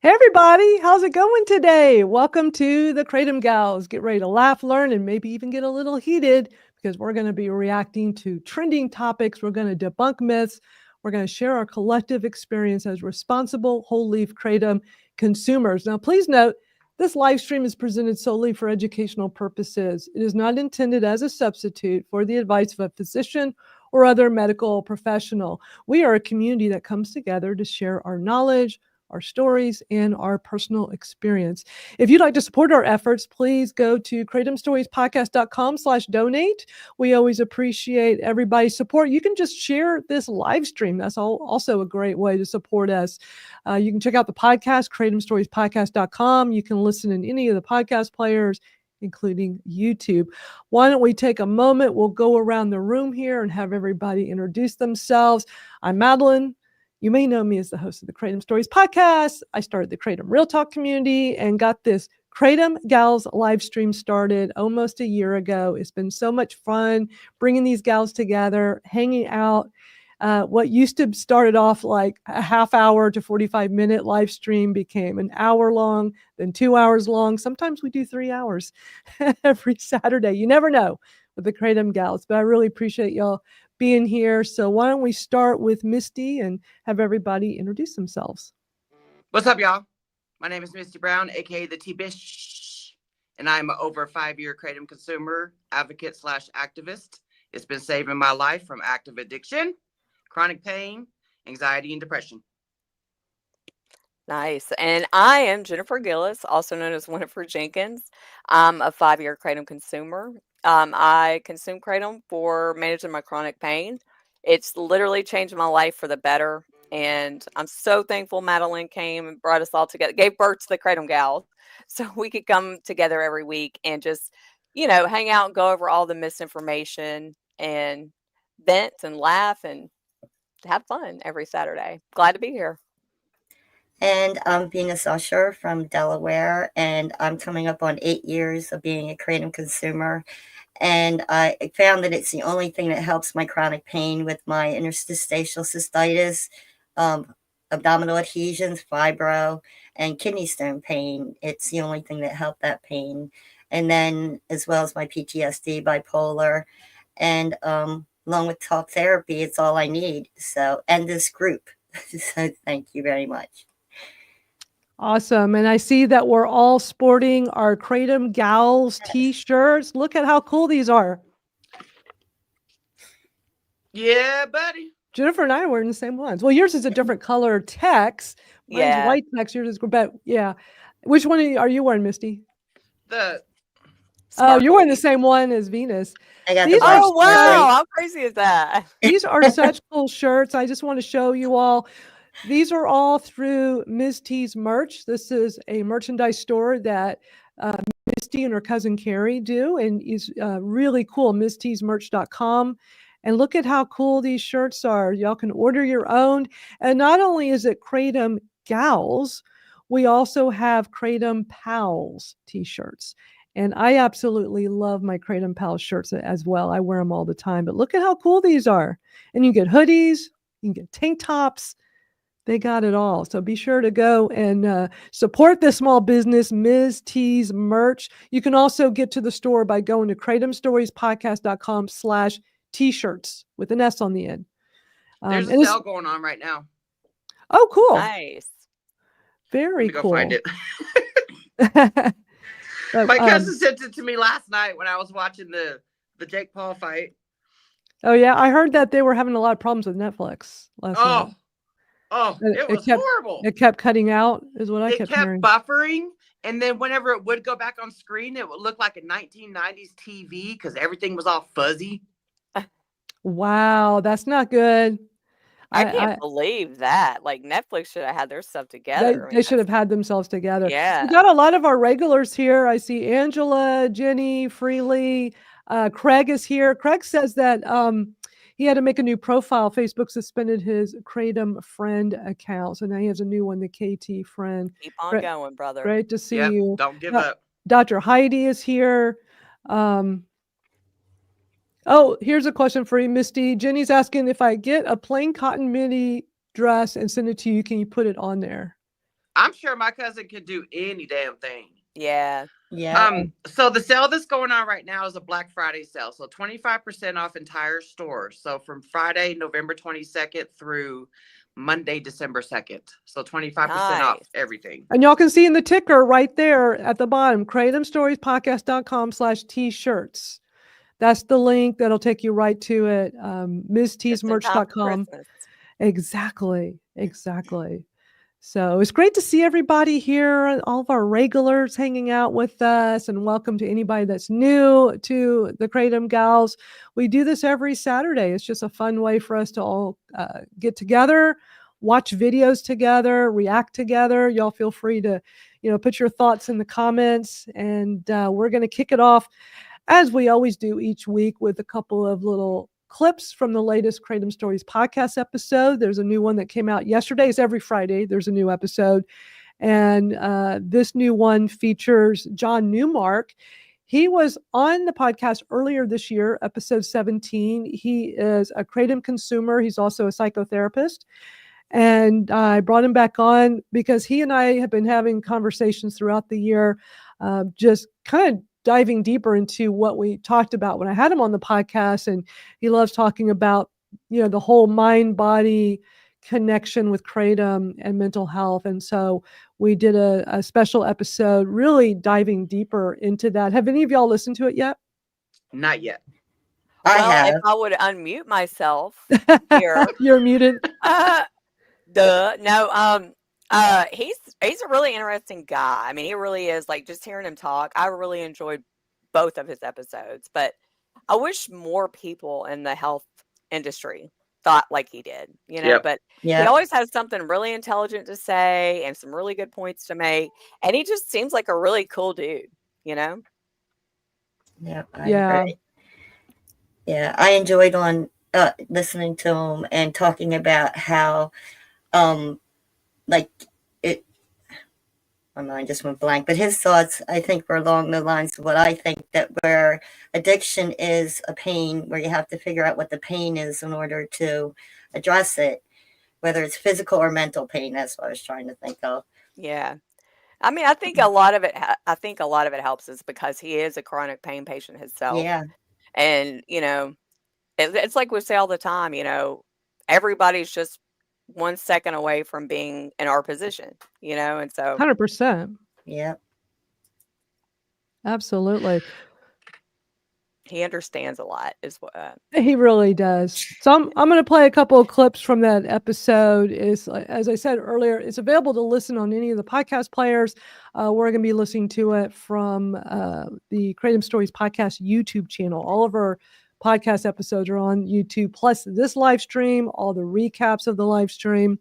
Hey everybody, how's it going today? Welcome to the Kratom Gals. Get ready to laugh, learn, and maybe even get a little heated because we're going to be reacting to trending topics. We're going to debunk myths. We're going to share our collective experience as responsible whole leaf Kratom consumers. Now, please note, this live stream is presented solely for educational purposes. It is not intended as a substitute for the advice of a physician or other medical professional. We are a community that comes together to share our knowledge, our stories, and our personal experience. If you'd like to support our efforts, please go to kratomstoriespodcast.com/donate. We always appreciate everybody's support. You can just share this live stream. That's also a great way to support us. You can check out the podcast, kratomstoriespodcast.com. You can listen in any of the podcast players, including YouTube. Why don't we take a moment? We'll go around the room here and have everybody introduce themselves. I'm Madeline. You may know me as the host of the Kratom Stories Podcast. I started the Kratom Real Talk community and got this Kratom Gals live stream started almost a year ago. It's been so much fun bringing these gals together, hanging out. What used to started off like a half hour to 45-minute live stream became an hour long, then 2 hours long. Sometimes we do 3 hours every Saturday. You never know with the Kratom Gals, but I really appreciate y'all being here. So why don't we start with Misty and have everybody introduce themselves. What's up, y'all? My name is Misty Brown, aka the T-Bish, and I'm an over 5-year Kratom consumer, advocate / activist. It's been saving my life from active addiction, chronic pain, anxiety, and depression. Nice. And I am Jennifer Gillis, also known as Winifred Jenkins. I'm a 5-year Kratom consumer. I consume Kratom for managing my chronic pain. It's literally changed my life for the better. And I'm so thankful Madeline came and brought us all together, gave birth to the Kratom Gals, so we could come together every week and just, hang out and go over all the misinformation and vent and laugh and have fun every Saturday. Glad to be here. And I'm Venus Usher from Delaware, and I'm coming up on 8 years of being a Kratom consumer. And I found that it's the only thing that helps my chronic pain with my interstitial cystitis, abdominal adhesions, fibro, and kidney stone pain. It's the only thing that helped that pain. And then as well as my PTSD, bipolar, and along with talk therapy, it's all I need. So, and this group. So thank you very much. Awesome. And I see that we're all sporting our Kratom Gals t-shirts. Look at how cool these are. Yeah, buddy. Jennifer and I are wearing the same ones. Well, yours is a different color text. Mine's white text. Yours is, but yeah. Which one are you wearing, Misty? Oh, you're wearing the same one as Venus. Oh, wow. How crazy is that? These are such cool shirts. I just want to show you all. These are all through Ms. T's merch. This is a merchandise store that Misty and her cousin Carrie do, and is really cool, MsT'sMerch.com. And look at how cool these shirts are. Y'all can order your own. And not only is it Kratom Gals, we also have Kratom Pals t-shirts. And I absolutely love my Kratom Pals shirts as well. I wear them all the time. But look at how cool these are. And you can get hoodies, you can get tank tops. They got it all. So be sure to go and support this small business, Ms. T's merch. You can also get to the store by going to kratomstoriespodcast.com/t-shirts with an S on the end. There's a sale going on right now. Oh, cool. Nice. Very cool. Go find it. My cousin sent it to me last night when I was watching the Jake Paul fight. Oh, yeah. I heard that they were having a lot of problems with Netflix last night. Oh, it was horrible. It kept cutting out, is what I kept hearing. It kept buffering, and then whenever it would go back on screen, it would look like a 1990s TV because everything was all fuzzy. Wow, that's not good. I can't believe that. Like, Netflix should have had their stuff together. They should have had themselves together. Yeah. We got a lot of our regulars here. I see Angela, Jenny, Freely. Craig is here. Craig says that he had to make a new profile. Facebook suspended his Kratom friend account. So now he has a new one, the KT friend. Keep on going, brother. Great to see you. Don't give up. Dr. Heidi is here. Here's a question for you, Misty. Jenny's asking, if I get a plain cotton mini dress and send it to you, can you put it on there? I'm sure my cousin could do any damn thing. Yeah. Yeah. So the sale that's going on right now is a Black Friday sale. So 25% off entire stores. So from Friday, November 22nd through Monday, December 2nd. So 25% off Nice. everything. And y'all can see in the ticker right there at the bottom, KratomStoriesPodcast.com/t-shirts. That's the link that'll take you right to it. Just in time for MsTeasMerch.com. Christmas. Exactly. So it's great to see everybody here, all of our regulars hanging out with us, and welcome to anybody that's new to the Kratom Gals. We do this every Saturday. It's just a fun way for us to all get together, watch videos together, react together. Y'all feel free to, put your thoughts in the comments, and we're going to kick it off as we always do each week with a couple of little clips from the latest Kratom Stories podcast episode. There's a new one that came out yesterday. It's every Friday. There's a new episode. And this new one features John Newmark. He was on the podcast earlier this year, episode 17. He is a Kratom consumer. He's also a psychotherapist. And I brought him back on because he and I have been having conversations throughout the year, just kind of diving deeper into what we talked about when I had him on the podcast. And he loves talking about, the whole mind-body connection with Kratom and mental health. And so we did a special episode really diving deeper into that. Have any of y'all listened to it yet? Not yet. I Well, have. if I would unmute myself here. You're muted. No, he's a really interesting guy. I mean, he really is. Like, just hearing him talk, I really enjoyed both of his episodes. But I wish more people in the health industry thought like he did, Yep. But Yeah. he always has something really intelligent to say and some really good points to make. And he just seems like a really cool dude, Yeah. I Yeah. agree. Yeah. I enjoyed listening to him and talking about how, my mind just went blank, but his thoughts, I think, were along the lines of what I think, that where addiction is a pain, where you have to figure out what the pain is in order to address it, whether it's physical or mental pain. That's what I was trying to think of. Yeah. I mean, I think a lot of it helps is because he is a chronic pain patient himself. Yeah. And, it's like we say all the time, everybody's just 1 second away from being in our position, and so 100%. Yeah. Absolutely. he understands a lot is what He really does. So I'm going to play a couple of clips from that episode. As I said earlier, it's available to listen on any of the podcast players. We're going to be listening to it from the Kratom Stories Podcast YouTube channel. All of our podcast episodes are on YouTube, plus this live stream, all the recaps of the live stream.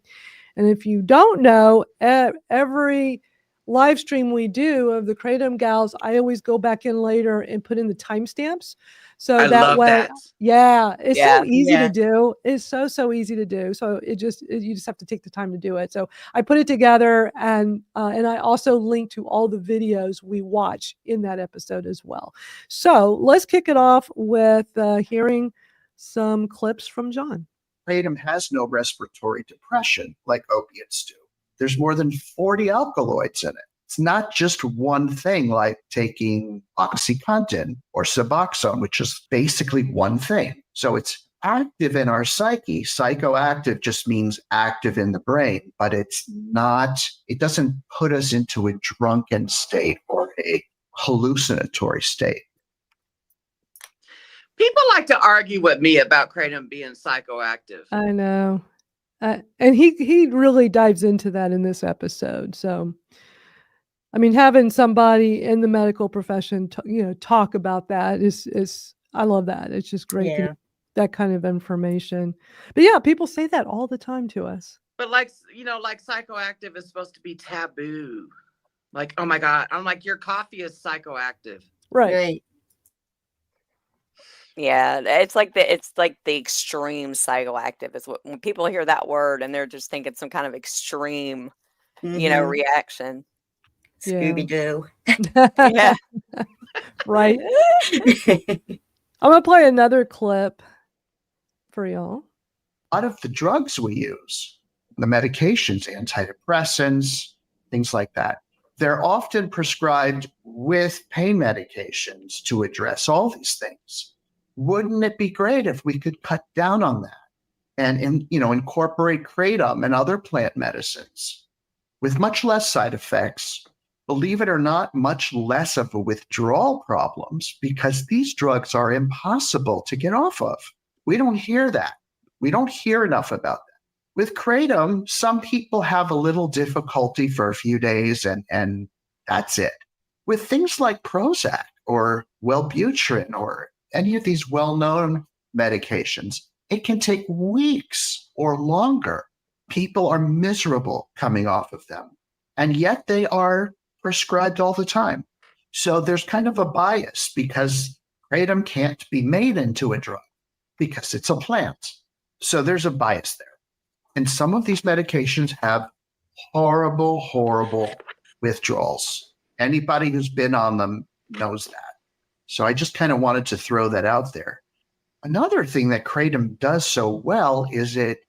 And if you don't know, every live stream we do of the Kratom Gals, I always go back in later and put in the timestamps. So I that love way, that. yeah, it's so easy Yeah. to do. It's so easy to do. So you just have to take the time to do it. So I put it together, and I also link to all the videos we watch in that episode as well. So let's kick it off with hearing some clips from John. Kratom has no respiratory depression like opiates do. There's more than 40 alkaloids in it. It's not just one thing like taking OxyContin or Suboxone, which is basically one thing. So it's active in our psyche. Psychoactive just means active in the brain, but it doesn't put us into a drunken state or a hallucinatory state. People like to argue with me about Kratom being psychoactive. I know. And he really dives into that in this episode. So, I mean, having somebody in the medical profession, talk about that is I love that. It's just great to get that kind of information. But yeah, people say that all the time to us. But like psychoactive is supposed to be taboo. Like, oh my God. I'm like, your coffee is psychoactive. Right. Right. Yeah, it's like the extreme psychoactive is what when people hear that word and they're just thinking some kind of extreme, Mhm. reaction. Scooby-Doo. Yeah. Right. I'm going to play another clip for y'all. A lot of the drugs we use, the medications, antidepressants, things like that. They're often prescribed with pain medications to address all these things. Wouldn't it be great if we could cut down on that and incorporate kratom and other plant medicines with much less side effects? Believe it or not, much less of a withdrawal problems, because these drugs are impossible to get off of. We don't hear that. We don't hear enough about that. With kratom, some people have a little difficulty for a few days and that's it. With things like Prozac or Wellbutrin or any of these well-known medications, it can take weeks or longer. People are miserable coming off of them, and yet they are prescribed all the time. So there's kind of a bias because kratom can't be made into a drug because it's a plant. So there's a bias there. And some of these medications have horrible, horrible withdrawals. Anybody who's been on them knows that. So I just kind of wanted to throw that out there. Another thing that kratom does so well is it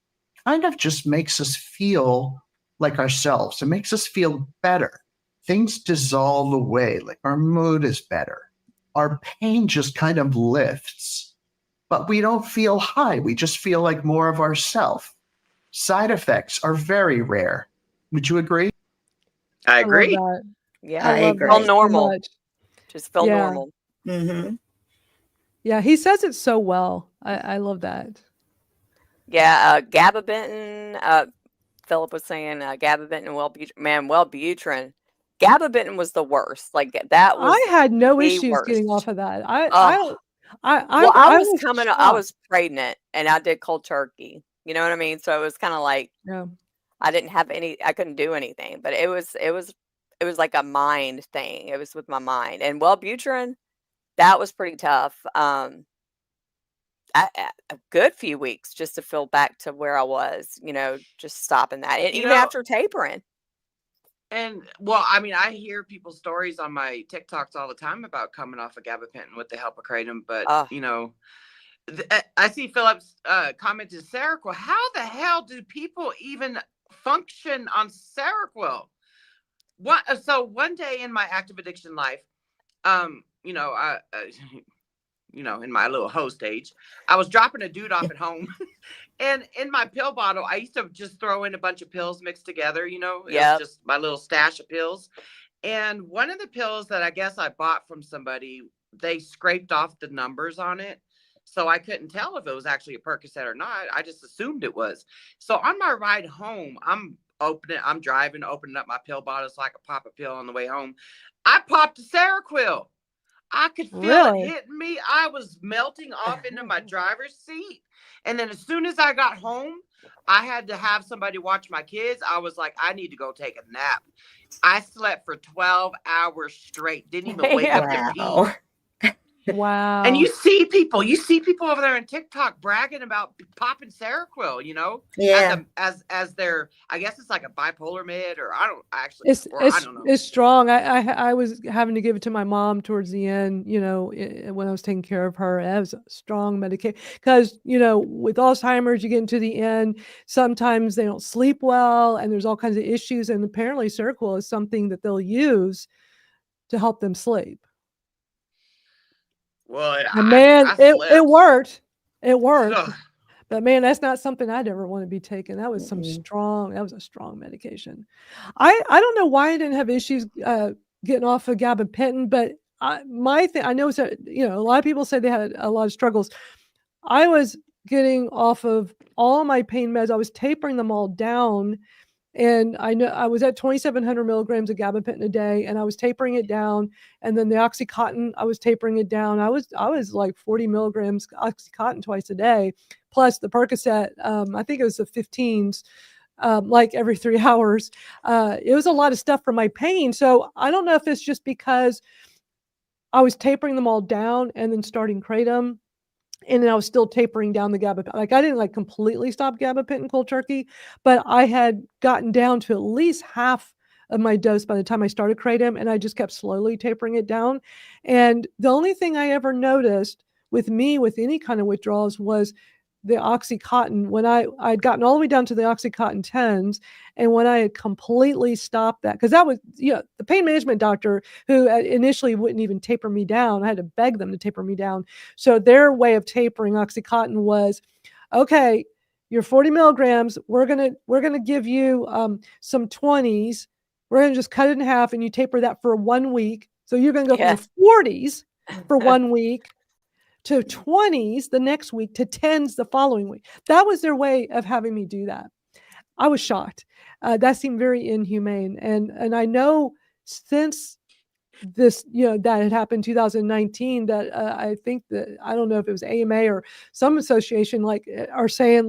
kind of just makes us feel like ourselves. It makes us feel better. Things dissolve away, like our mood is better. Our pain just kind of lifts, but we don't feel high. We just feel like more of ourselves. Side effects are very rare. Would you agree? I agree. love that. Yeah, I it agree. felt so normal. much. Just felt Yeah. normal. Mm-hmm. Yeah, he says it so well. I love that. Yeah, gabapentin. Philip was saying gabapentin and Wellbutrin. Gabapentin was the worst. Like that was I had no the issues getting worst. off of that. Well, I was pregnant and I did cold turkey. You know what I mean? So it was kind of like Yeah. I couldn't do anything, but it was like a mind thing. It was with my mind. And Wellbutrin, that was pretty tough. A good few weeks just to feel back to where I was, just stopping that. And even after tapering. And well, I mean, I hear people's stories on my TikToks all the time about coming off of gabapentin with the help of kratom, but I see Philip's comment to Seroquel. How the hell do people even function on Seroquel? So one day in my active addiction life, in my little hoe stage, I was dropping a dude off at home. And in my pill bottle, I used to just throw in a bunch of pills mixed together, It was just my little stash of pills. And one of the pills that I guess I bought from somebody, they scraped off the numbers on it. So I couldn't tell if it was actually a Percocet or not. I just assumed it was. So on my ride home, I'm driving, opening up my pill bottle so I could pop a pill on the way home. I popped a Seroquel. I could feel it hitting me. I was melting off into my driver's seat. And then as soon as I got home, I had to have somebody watch my kids. I was like, I need to go take a nap. I slept for 12 hours straight. Didn't even wake up to pee. Wow. And you see people over there on TikTok bragging about popping Seroquel, Yeah. as their, I guess it's like a bipolar med, or I don't know. It's strong. I was having to give it to my mom towards the end, when I was taking care of her. It was a strong medication because, with Alzheimer's, you get into the end, sometimes they don't sleep well and there's all kinds of issues. And apparently Seroquel is something that they'll use to help them sleep. Well, it worked. Ugh. But man, that's not something I'd ever want to be taking. That was that was a strong medication. I don't know why I didn't have issues getting off of gabapentin, but my thing, I know that, a lot of people say they had a lot of struggles. I was getting off of all my pain meds. I was tapering them all down. And I know I was at 2,700 milligrams of gabapentin a day, and I was tapering it down. And then the Oxycontin, I was tapering it down. I was like 40 milligrams Oxycontin twice a day, plus the Percocet. I think it was the 15s, like every 3 hours. It was a lot of stuff for my pain. So I don't know if it's just because I was tapering them all down and then starting kratom. And then I was still tapering down the gabapentin. Like I didn't completely stop gabapentin cold turkey, but I had gotten down to at least half of my dose by the time I started kratom, and I just kept slowly tapering it down. And the only thing I ever noticed with any kind of withdrawals was the Oxycontin, when I'd gotten all the way down to the Oxycontin 10s, and when I had completely stopped that, because that was, the pain management doctor who initially wouldn't even taper me down. I had to beg them to taper me down. So their way of tapering Oxycontin was, okay, you're 40 milligrams. We're gonna give you some 20s. We're gonna just cut it in half, and you taper that for 1 week. So you're gonna go from the 40s for 1 week to 20s the next week to 10s the following week. That was their way of having me do that. I was shocked. That seemed very inhumane. And I know since this, that had happened in 2019, that I think that, I don't know if it was AMA or some association are saying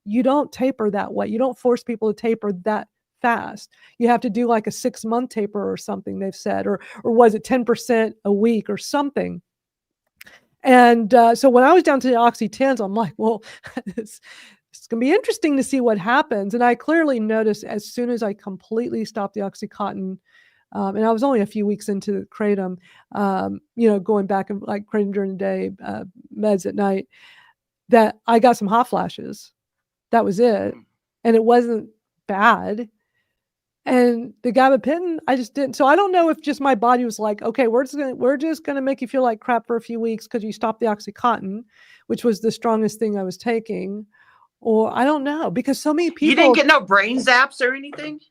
you don't taper that way. You don't force people to taper that fast. You have to do like a 6-month taper or something, they've said, or was it 10% a week or something. And so when I was down to the Oxy 10s, I'm like, well, it's going to be interesting to see what happens. And I clearly noticed as soon as I completely stopped the Oxycontin, and I was only a few weeks into Kratom, going back and like Kratom during the day, meds at night, that I got some hot flashes. That was it. And it wasn't bad. And the gabapentin, I just didn't. So I don't know if just my body was like, okay, we're just gonna make you feel like crap for a few weeks because you stopped the Oxycontin, which was the strongest thing I was taking, or I don't know, because so many people. You didn't get no brain zaps or anything?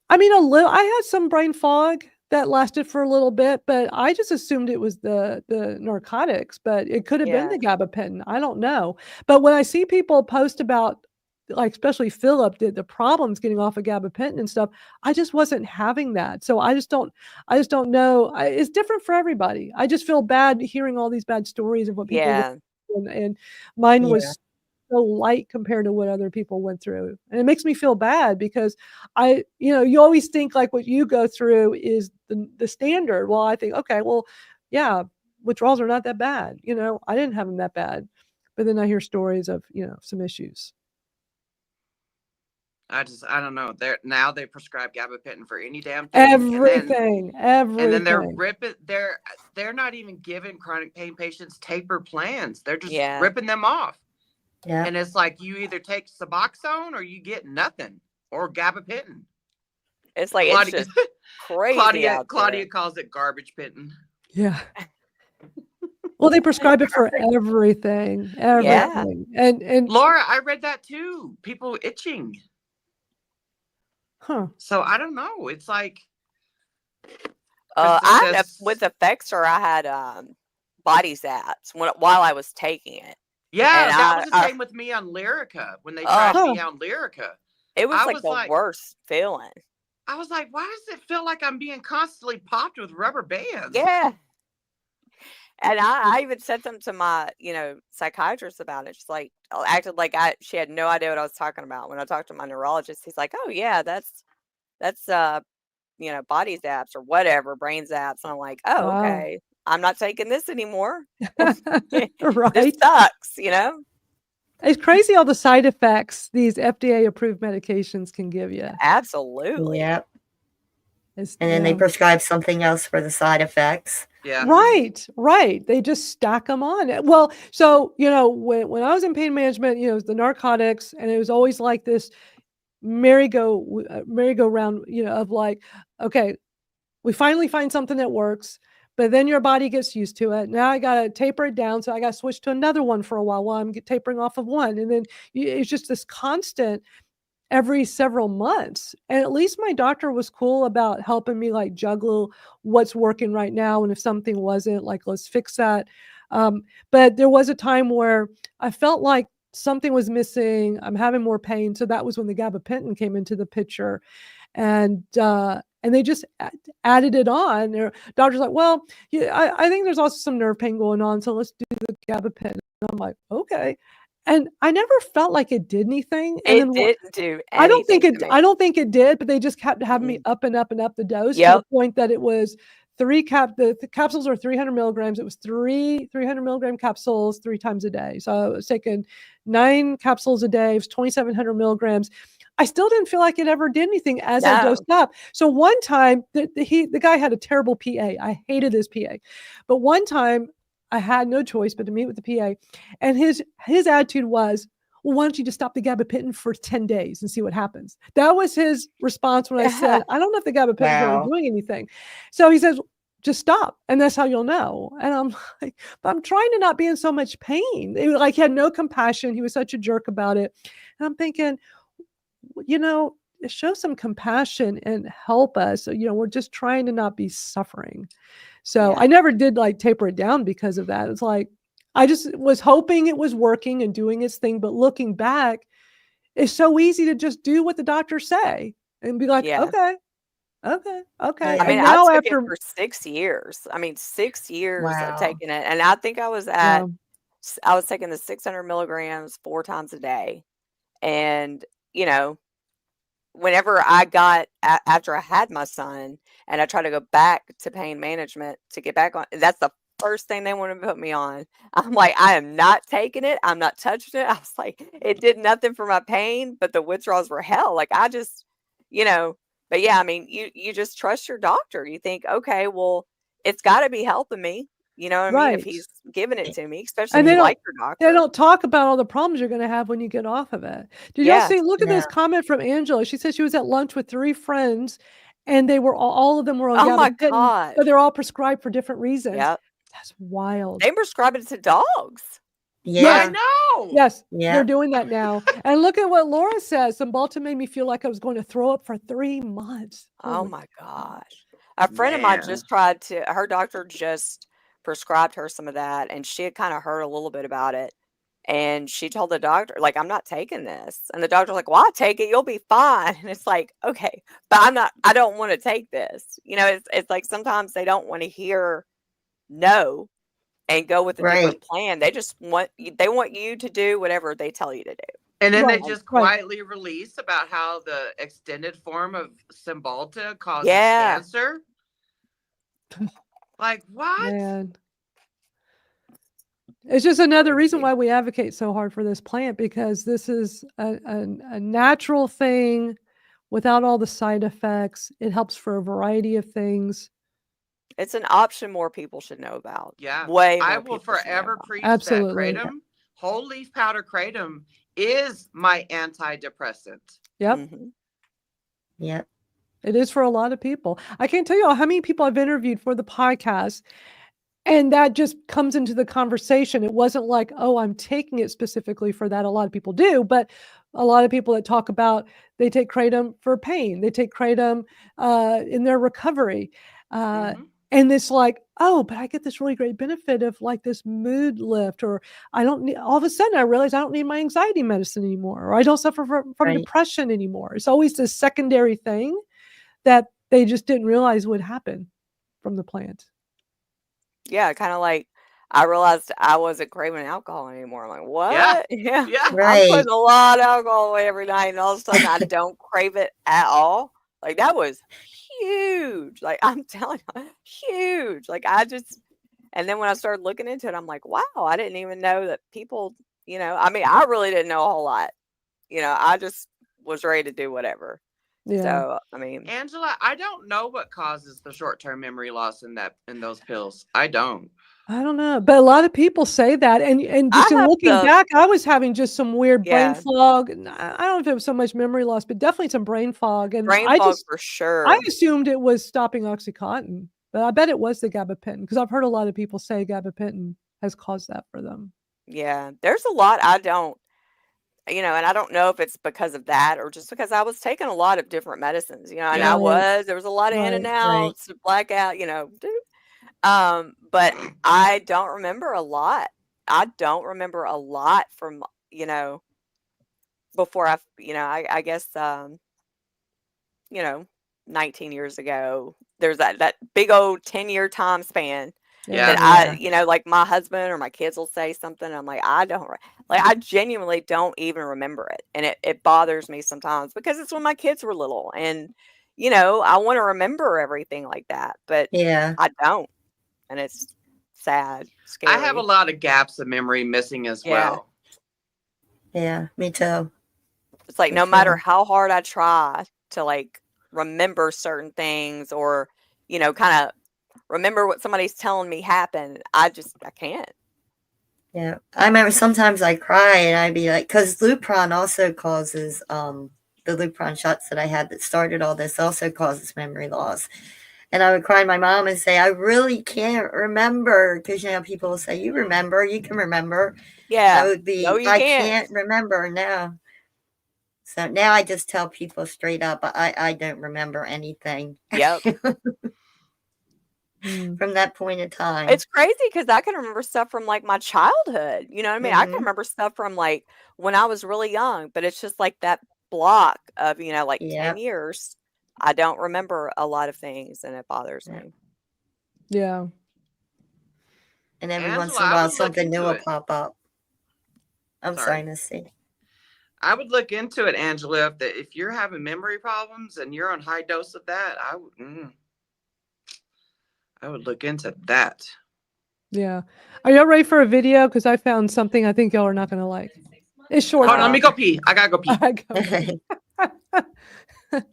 I mean, a little. I had some brain fog that lasted for a little bit, but I just assumed it was the narcotics, but it could have been the gabapentin. I don't know. But when I see people post about, like especially Philip, the problems getting off of gabapentin and stuff, I just wasn't having that. So I just don't know. It's different for everybody. I just feel bad hearing all these bad stories of what people went through, and mine was so light compared to what other people went through. And it makes me feel bad because you always think like what you go through is the standard. Well, I think, okay, well, yeah, withdrawals are not that bad. I didn't have them that bad. But then I hear stories of, some issues. I don't know. They prescribe gabapentin for any damn thing. Everything. And then they're ripping. They're not even giving chronic pain patients taper plans. They're just ripping them off. Yeah. And it's like you either take Suboxone or you get nothing, or gabapentin. It's like it's just crazy. Claudia calls it garbage pitting. Yeah. Well, they prescribe it for everything. Everything. Yeah. And Laura, I read that too. People itching. Huh. So I don't know. It's like with Effexor, I had body zaps while I was taking it. Yeah, and that was the same with me on Lyrica when they tried me on Lyrica. It was like the worst feeling. I was like, why does it feel like I'm being constantly popped with rubber bands? Yeah. And I even said them to my, psychiatrist about it. She's like, acted like she had no idea what I was talking about. When I talked to my neurologist, he's like, oh yeah, that's body zaps or whatever, brain zaps. And I'm like, oh, okay. I'm not taking this anymore. Right. This sucks, It's crazy all the side effects these FDA approved medications can give you. Absolutely. Yep. And then they prescribe something else for the side effects. Yeah. Right. They just stack them on. Well, so, when I was in pain management, it was the narcotics, and it was always like this merry-go-round, of like, okay, we finally find something that works, but then your body gets used to it. Now I got to taper it down. So I got to switch to another one for a while I'm tapering off of one. And then it's just this constant every several months. And at least my doctor was cool about helping me like juggle what's working right now. And if something wasn't, like, let's fix that. But there was a time where I felt like something was missing. I'm having more pain. So that was when the gabapentin came into the picture. And they just added it on. Their doctor's like, well, I think there's also some nerve pain going on, so let's do the gabapentin. And I'm like, okay. And I never felt like it did anything. And didn't do anything. I don't think it did, but they just kept having me up and up and up the dose to the point that it was the capsules are 300 milligrams. It was 300 milligram capsules 3 times a day. So I was taking 9 capsules a day. It was 2,700 milligrams. I still didn't feel like it ever did anything as I dosed up. So one time, the guy had a terrible PA. I hated his PA. But one time, I had no choice but to meet with the PA. And his attitude was, well, why don't you just stop the gabapentin for 10 days and see what happens? That was his response when I said, I don't know if the gabapentin is really doing anything. So he says, just stop. And that's how you'll know. And I'm like, but I'm trying to not be in so much pain. It was like he had no compassion. He was such a jerk about it. And I'm thinking, show some compassion and help us. We're just trying to not be suffering. So I never did like taper it down because of that. It's like, I just was hoping it was working and doing its thing. But looking back, it's so easy to just do what the doctors say and be like, okay. Yeah. I mean, now I took it for 6 years. 6 years of taking it. And I think I was I was taking the 600 milligrams 4 times a day. And, whenever I got, after I had my son and I tried to go back to pain management to get back on, that's the first thing they want to put me on. I'm like, I am not taking it. I'm not touching it. I was like, it did nothing for my pain, but the withdrawals were hell. Like I just, but yeah, you just trust your doctor. You think, okay, well, it's got to be helping me. You know what I mean? If he's giving it to me, especially if you like your doctor. They don't talk about all the problems you're going to have when you get off of it. Did y'all see? Look at this comment from Angela. She said she was at lunch with 3 friends, and they were all of them were on gabapentin, but they're all prescribed for different reasons. Yep. That's wild. They prescribe it to dogs. Yeah, I know. Yes, they're doing that now. And look at what Laura says. Cymbalta made me feel like I was going to throw up for 3 months. Oh my gosh. A friend of mine just tried to, her doctor just prescribed her some of that, and she had kind of heard a little bit about it. And she told the doctor, like, I'm not taking this. And the doctor's like, well, I'll take it. You'll be fine. And it's like, okay, but I don't want to take this. It's like sometimes they don't want to hear no and go with a different plan. They just want you to do whatever they tell you to do. And then they just quietly release about how the extended form of Cymbalta causes cancer. Like what? Man. It's just another reason why we advocate so hard for this plant, because this is a natural thing without all the side effects. It helps for a variety of things. It's an option more people should know about. Yeah. Way more I will forever preach Absolutely. that Kratom, whole leaf powder Kratom is my antidepressant. Yep. Mm-hmm. Yep. It is for a lot of people. I can't tell you how many people I've interviewed for the podcast, and that just comes into the conversation. It wasn't like, oh, I'm taking it specifically for that. A lot of people do, but a lot of people that talk about they take Kratom for pain. They take Kratom in their recovery. And it's like, oh, but I get this really great benefit of like this mood lift, or I don't need, all of a sudden I realize I don't need my anxiety medicine anymore, or I don't suffer from depression anymore. It's always this secondary thing that they just didn't realize would happen from the plant. Yeah, kind of like I realized I wasn't craving alcohol anymore. I'm like, what? Yeah. I'm putting a lot of alcohol away every night, and all of a sudden I don't crave it at all. Like that was huge. Like I'm telling you, huge. Like and then when I started looking into it, I'm like, wow, I didn't even know that people, I really didn't know a whole lot. I just was ready to do whatever. Yeah. So, Angela, I don't know what causes the short-term memory loss in those pills. I don't know, but a lot of people say that, and just looking back, I was having just some weird brain fog. I don't know if it was so much memory loss, but definitely some brain fog. And brain fog for sure. I assumed it was stopping OxyContin, but I bet it was the gabapentin, because I've heard a lot of people say gabapentin has caused that for them. Yeah, there's a lot I don't, and I don't know if it's because of that or just because I was taking a lot of different medicines, and there was a lot of in and outs, blackout, but I don't remember a lot. I don't remember a lot from, before I guess, 19 years ago, there's that big old 10-year time span. Yeah. That like my husband or my kids will say something. And I'm like, I genuinely don't even remember it. And it bothers me sometimes because it's when my kids were little, and, I want to remember everything like that, but I don't. And it's sad, scary. I have a lot of gaps of memory missing as well. Yeah, me too. It's like, no matter how hard I try to like remember certain things or, kind of remember what somebody's telling me happened. I can't. Yeah, I remember sometimes I cry and I'd be like, because Lupron also causes the Lupron shots that I had that started all this also causes memory loss. And I would cry to my mom and say, I really can't remember. Because, people will say, you remember, you can remember. Yeah. I would be, No, you I can't can't remember now. So now I just tell people straight up, I don't remember anything. Yep. From that point in time. It's crazy because I can remember stuff from like my childhood. You know what I mean? I can Mhm. remember stuff from like when I was really young, but it's just like that block of, like 10 Yep. years. I don't remember a lot of things and it bothers Yep. me. Yeah. And every Angela, once in a I while, would look something new into will it. pop up. I'm sorry, Missy. I would look into it, Angela. If you're having memory problems and you're on high dose of that, I would look into that. Yeah. Are y'all ready for a video? Because I found something I think y'all are not going to like. It's short. Hold on, let me go pee. I gotta go pee. I go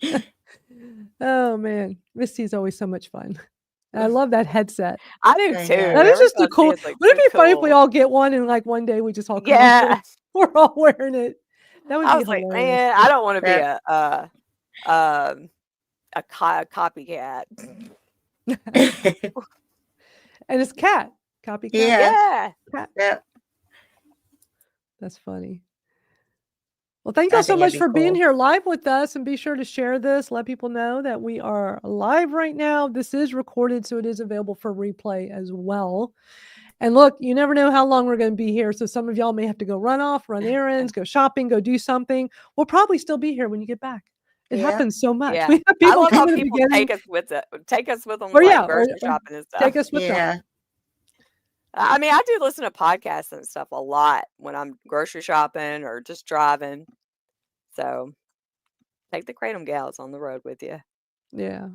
pee. Oh man, Misty's always so much fun. I love that headset. I do I too. know. That is just a Everybody cool. is, like, Wouldn't so it be funny if we cool. all get one and like one day we just all come on Yeah. here, we're all wearing it? That would I be was like, hilarious. man, I don't want to be Yeah. a copycat. And it's cat copycat. Yeah. Yeah. Yep. That's funny. Well, thank I y'all so think much it'd be for being cool. here live with us, and be sure to share this. Let people know that we are live right now. This is recorded, so it is available for replay as well. And look, you never know how long we're going to be here. So some of y'all may have to go run off, run errands, go shopping, go do something. We'll probably still be here when you get back. It Yeah. happens so much. Yeah. We have I people love how come in the people beginning. take us with them Or like yeah, or grocery shopping and stuff. take us with them. Yeah. I mean, I do listen to podcasts and stuff a lot when I'm grocery shopping or just driving. So take the Kratom Gals on the road with you. Yeah.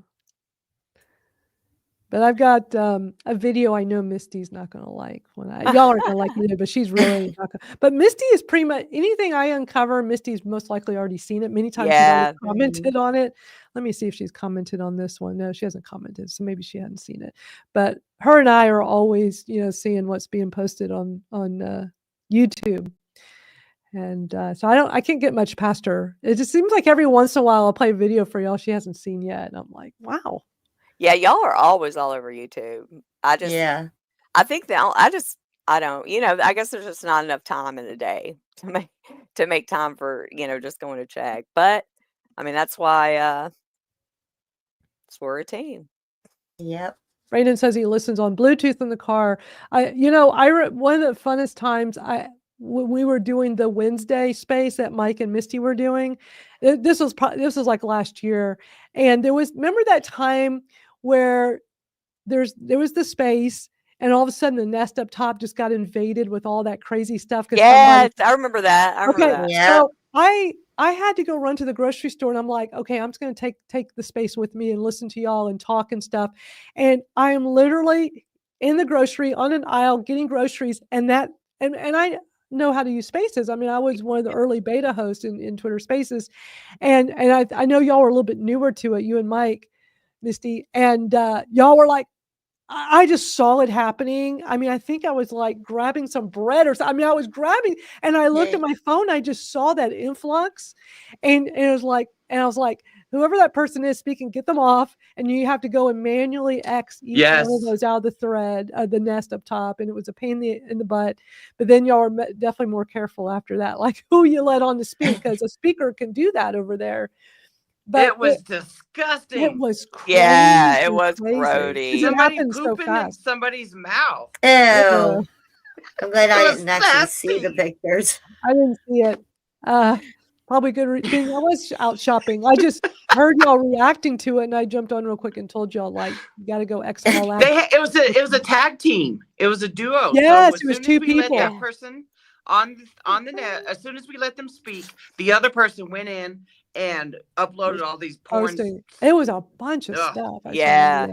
But I've got a video I know Misty's not going to like. Y'all aren't going to like it either, but she's really not going to. But Misty is pretty much anything I uncover, Misty's most likely already seen it. Many times she's Yeah. already commented on it. Let me see if she's commented on this one. No, she hasn't commented, so maybe she hadn't seen it. But her and I are always, seeing what's being posted on YouTube. And so I can't get much past her. It just seems like every once in a while I'll play a video for y'all she hasn't seen yet. And I'm like, wow. Yeah, y'all are always all over YouTube. Yeah. I think I don't, I guess there's just not enough time in the day to make time for, just going to check. But I mean, that's why we're a team. Yep. Brandon says he listens on Bluetooth in the car. One of the funnest times when we were doing the Wednesday space that Mike and Misty were doing, this was like last year, and remember that time where there was the space, and all of a sudden the nest up top just got invaded with all that crazy stuff. Yes, I remember that. Yeah. So I had to go run to the grocery store, and I'm like, okay, I'm just going to take the space with me and listen to y'all and talk and stuff. And I am literally in the grocery on an aisle getting groceries, and I know how to use Spaces. I mean, I was one of the early beta hosts in Twitter Spaces, and I know y'all were a little bit newer to it, you and Mike, Misty, and y'all were like, I just saw it happening. I mean, I think I was like grabbing some bread or something. I mean, I was grabbing, and I looked at my phone. I just saw that influx, and it was like, and I was like, whoever that person is speaking, get them off, and you have to go and manually X each one of those out of the thread, the nest up top, and it was a pain in the butt. But then y'all are definitely more careful after that, like who you let on to speak, because a speaker can do that over there. But it was disgusting. It was crazy. Yeah, it was grody. Somebody pooping in somebody's mouth. Ew. I'm glad I didn't actually see the pictures. I didn't see it. Probably good thing I was out shopping. I just heard y'all reacting to it, and I jumped on real quick and told y'all, like, you got to go X them all out. It was a tag team. It was a duo. Yes, so it was two people. Let that person on the net, as soon as we let them speak, the other person went in and uploaded all these porn. It was a bunch of stuff. Yeah.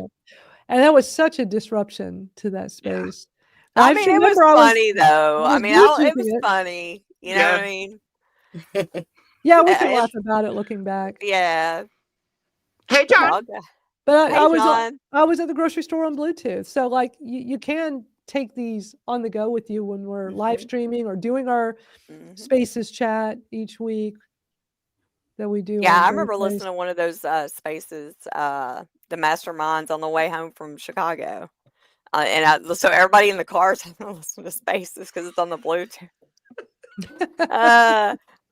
And that was such a disruption to that space. Yeah. I mean, it was funny, though. I mean, it was funny. You know what I mean? Yeah, we can laugh about it looking back. Yeah. Hey, John. But Hey, I John. was at the grocery store on Bluetooth. So like you can take these on the go with you when we're live streaming or doing our Spaces chat each week that we do. Yeah, on I remember Thursdays. listening to one of those Spaces, the Masterminds on the way home from Chicago. So everybody in the cars listen to Spaces because it's on the Bluetooth.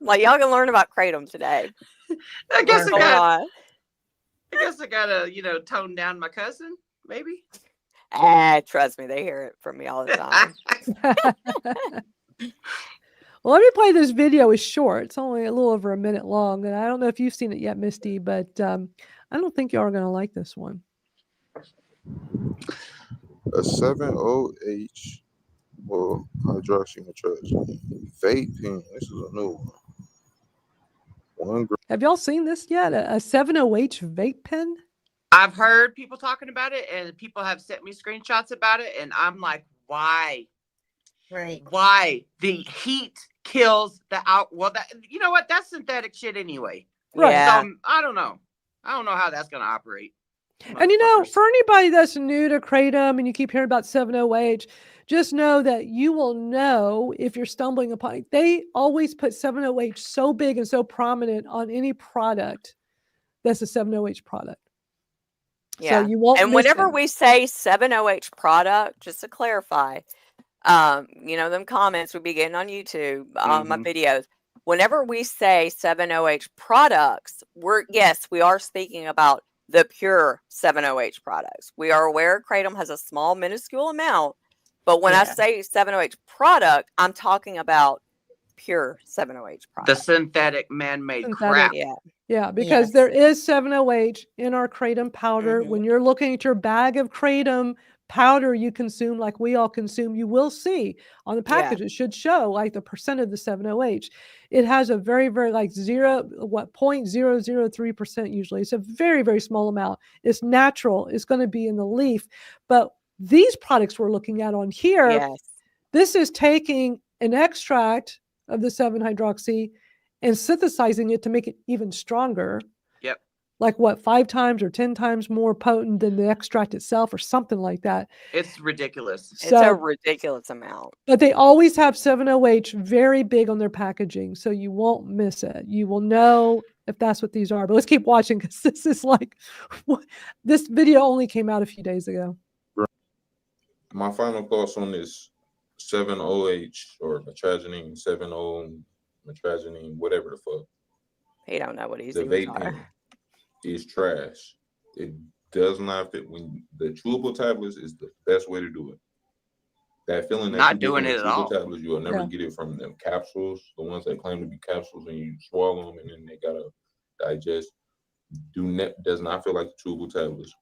Like y'all can learn about Kratom today. I guess What's going on? I guess I gotta, tone down my cousin, maybe. Trust me, they hear it from me all the time. Well, let me play this video. It's short. It's only a little over a minute long. And I don't know if you've seen it yet, Misty, but I don't think y'all are going to like this one. A 70H or hydroxynitride vape pen. This is a new one. 1 gram. Have y'all seen this yet? A 70H vape pen? I've heard people talking about it, and people have sent me screenshots about it, and I'm like, why? Right. Why? The heat kills the out. Well, you know what? That's synthetic shit anyway. Right. Yeah. So, I don't know. I don't know how that's going to operate. And for anybody that's new to Kratom and you keep hearing about 70H, just know that you will know if you're stumbling upon it. They always put 70H so big and so prominent on any product that's a 70H product. Yeah. So you won't. And whenever we say 70H product, just to clarify, them comments we be getting on YouTube, my videos. Whenever we say 70H products, we are speaking about the pure 70H products. We are aware Kratom has a small, minuscule amount, but when I say 70H product, I'm talking about pure 70H product. The synthetic man-made crap. Yeah, because there is 70H in our Kratom powder. When you're looking at your bag of Kratom powder you consume, like we all consume, you will see on the package, it should show like the percent of the 70H. It has a very, very like 0.003% usually. It's a very, very small amount. It's natural. It's going to be in the leaf. But these products we're looking at on here, this is taking an extract of the 7-hydroxy and synthesizing it to make it even stronger. Yep. Like what, 5 times or 10 times more potent than the extract itself or something like that. It's ridiculous. It's a ridiculous amount. But they always have 70H very big on their packaging, so you won't miss it. You will know if that's what these are. But let's keep watching because this is like, this video only came out a few days ago. My final thoughts on this 70H or metragenine, 70 metragenine, whatever the fuck. He don't know what he's the even vape pen is trash. It does not fit. When the chewable tablets is the best way to do it. That feeling that not doing it at all. Tablets, you will never get it from them capsules, the ones that claim to be capsules, and you swallow them and then they gotta digest. Does not feel like the chewable tablets.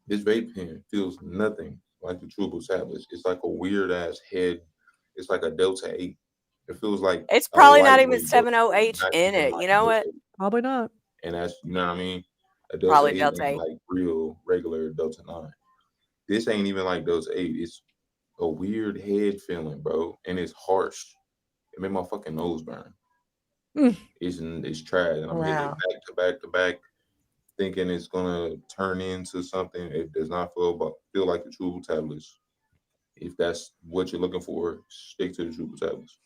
This vape pen feels nothing like the chewable tablets. It's like a weird ass head. It's like a Delta 8. It feels like it's probably not even 70H in it. You know what? Probably not. And that's, you know what I mean? A Delta probably 8 Delta 8. Like real regular Delta 9. This ain't even like Delta 8. It's a weird head feeling, bro, and it's harsh. It made my fucking nose burn. It's trash, and I'm hitting it back to back, thinking it's gonna turn into something. It does not feel like the chewable tablets. If that's what you're looking for, stick to the chewable tablets.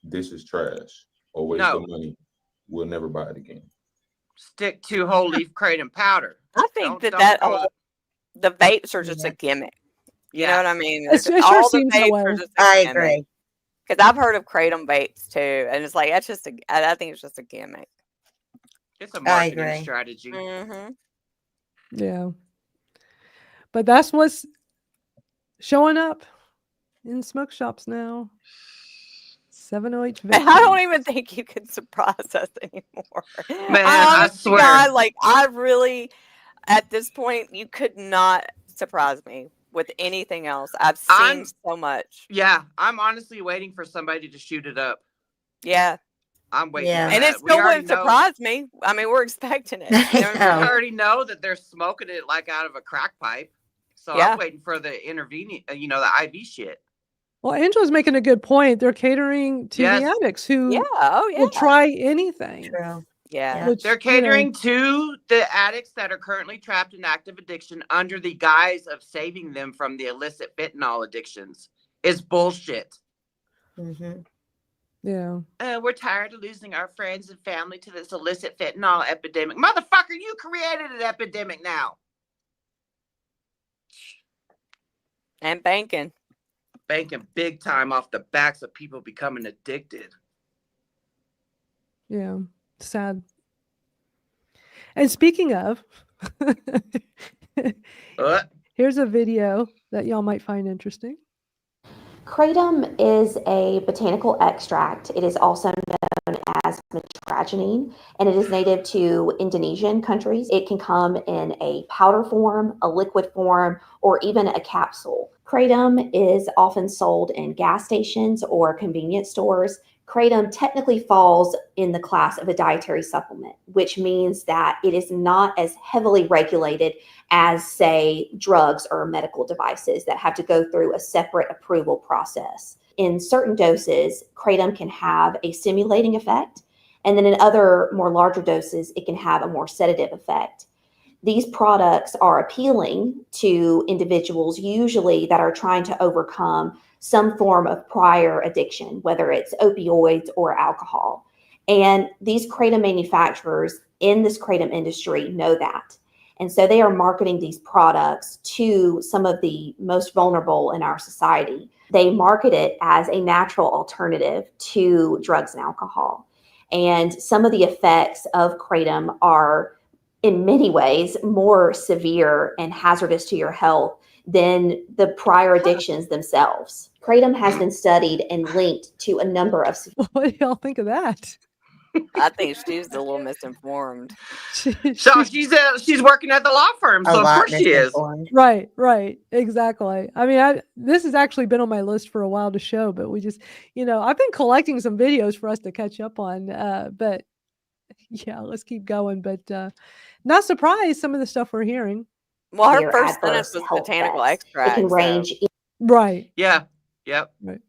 This is trash. Or waste of money. We'll never buy it again. Stick to whole leaf Kratom powder. I think the vapes are just a gimmick. You know what I mean? It sure seems that way. I agree. Because I've heard of Kratom vapes too, and it's like I think it's just a gimmick. It's a marketing strategy. Yeah, but that's what's showing up in smoke shops now. 708 vape. I don't even think you can surprise us anymore. Man, I swear. God, like I really, at this point, you could not surprise me with anything else. I've seen so much. Yeah, I'm honestly waiting for somebody to shoot it up. Yeah. I'm waiting. Yeah. And it still wouldn't surprise me. I mean, we're expecting it. You know we already know that they're smoking it like out of a crack pipe. So I'm waiting for the intervening, the IV shit. Well, Angela's making a good point. They're catering to the addicts who will try anything. True. Yeah. which, They're catering to the addicts that are currently trapped in active addiction under the guise of saving them from the illicit fentanyl addictions. It's bullshit. Mm-hmm. yeah. We're tired of losing our friends and family to this illicit fentanyl epidemic. Motherfucker, you created an epidemic now. And banking. Banking big time off the backs of people becoming addicted. Yeah. Sad. And speaking of, here's a video that y'all might find interesting. Kratom is a botanical extract. It is also known as metragenine, and it is native to Indonesian countries. It can come in a powder form, a liquid form, or even a capsule. Kratom is often sold in gas stations or convenience stores. Kratom technically falls in the class of a dietary supplement, which means that it is not as heavily regulated as, say, drugs or medical devices that have to go through a separate approval process. In certain doses, Kratom can have a stimulating effect, and then in other more larger doses, it can have a more sedative effect. These products are appealing to individuals usually that are trying to overcome some form of prior addiction, whether it's opioids or alcohol. And these Kratom manufacturers in this Kratom industry know that. And so they are marketing these products to some of the most vulnerable in our society. They market it as a natural alternative to drugs and alcohol. And some of the effects of Kratom are in many ways more severe and hazardous to your health than the prior addictions themselves. Kratom has been studied and linked to a number of... What do y'all think of that? I think she's a little misinformed. So she's working at the law firm, so of course she is. Right, exactly. I mean, this has actually been on my list for a while to show, but we just, I've been collecting some videos for us to catch up on. But yeah, let's keep going. But not surprised some of the stuff we're hearing. Well, her first sentence was botanical extract. It can range. Right. Yeah. Yep. Right.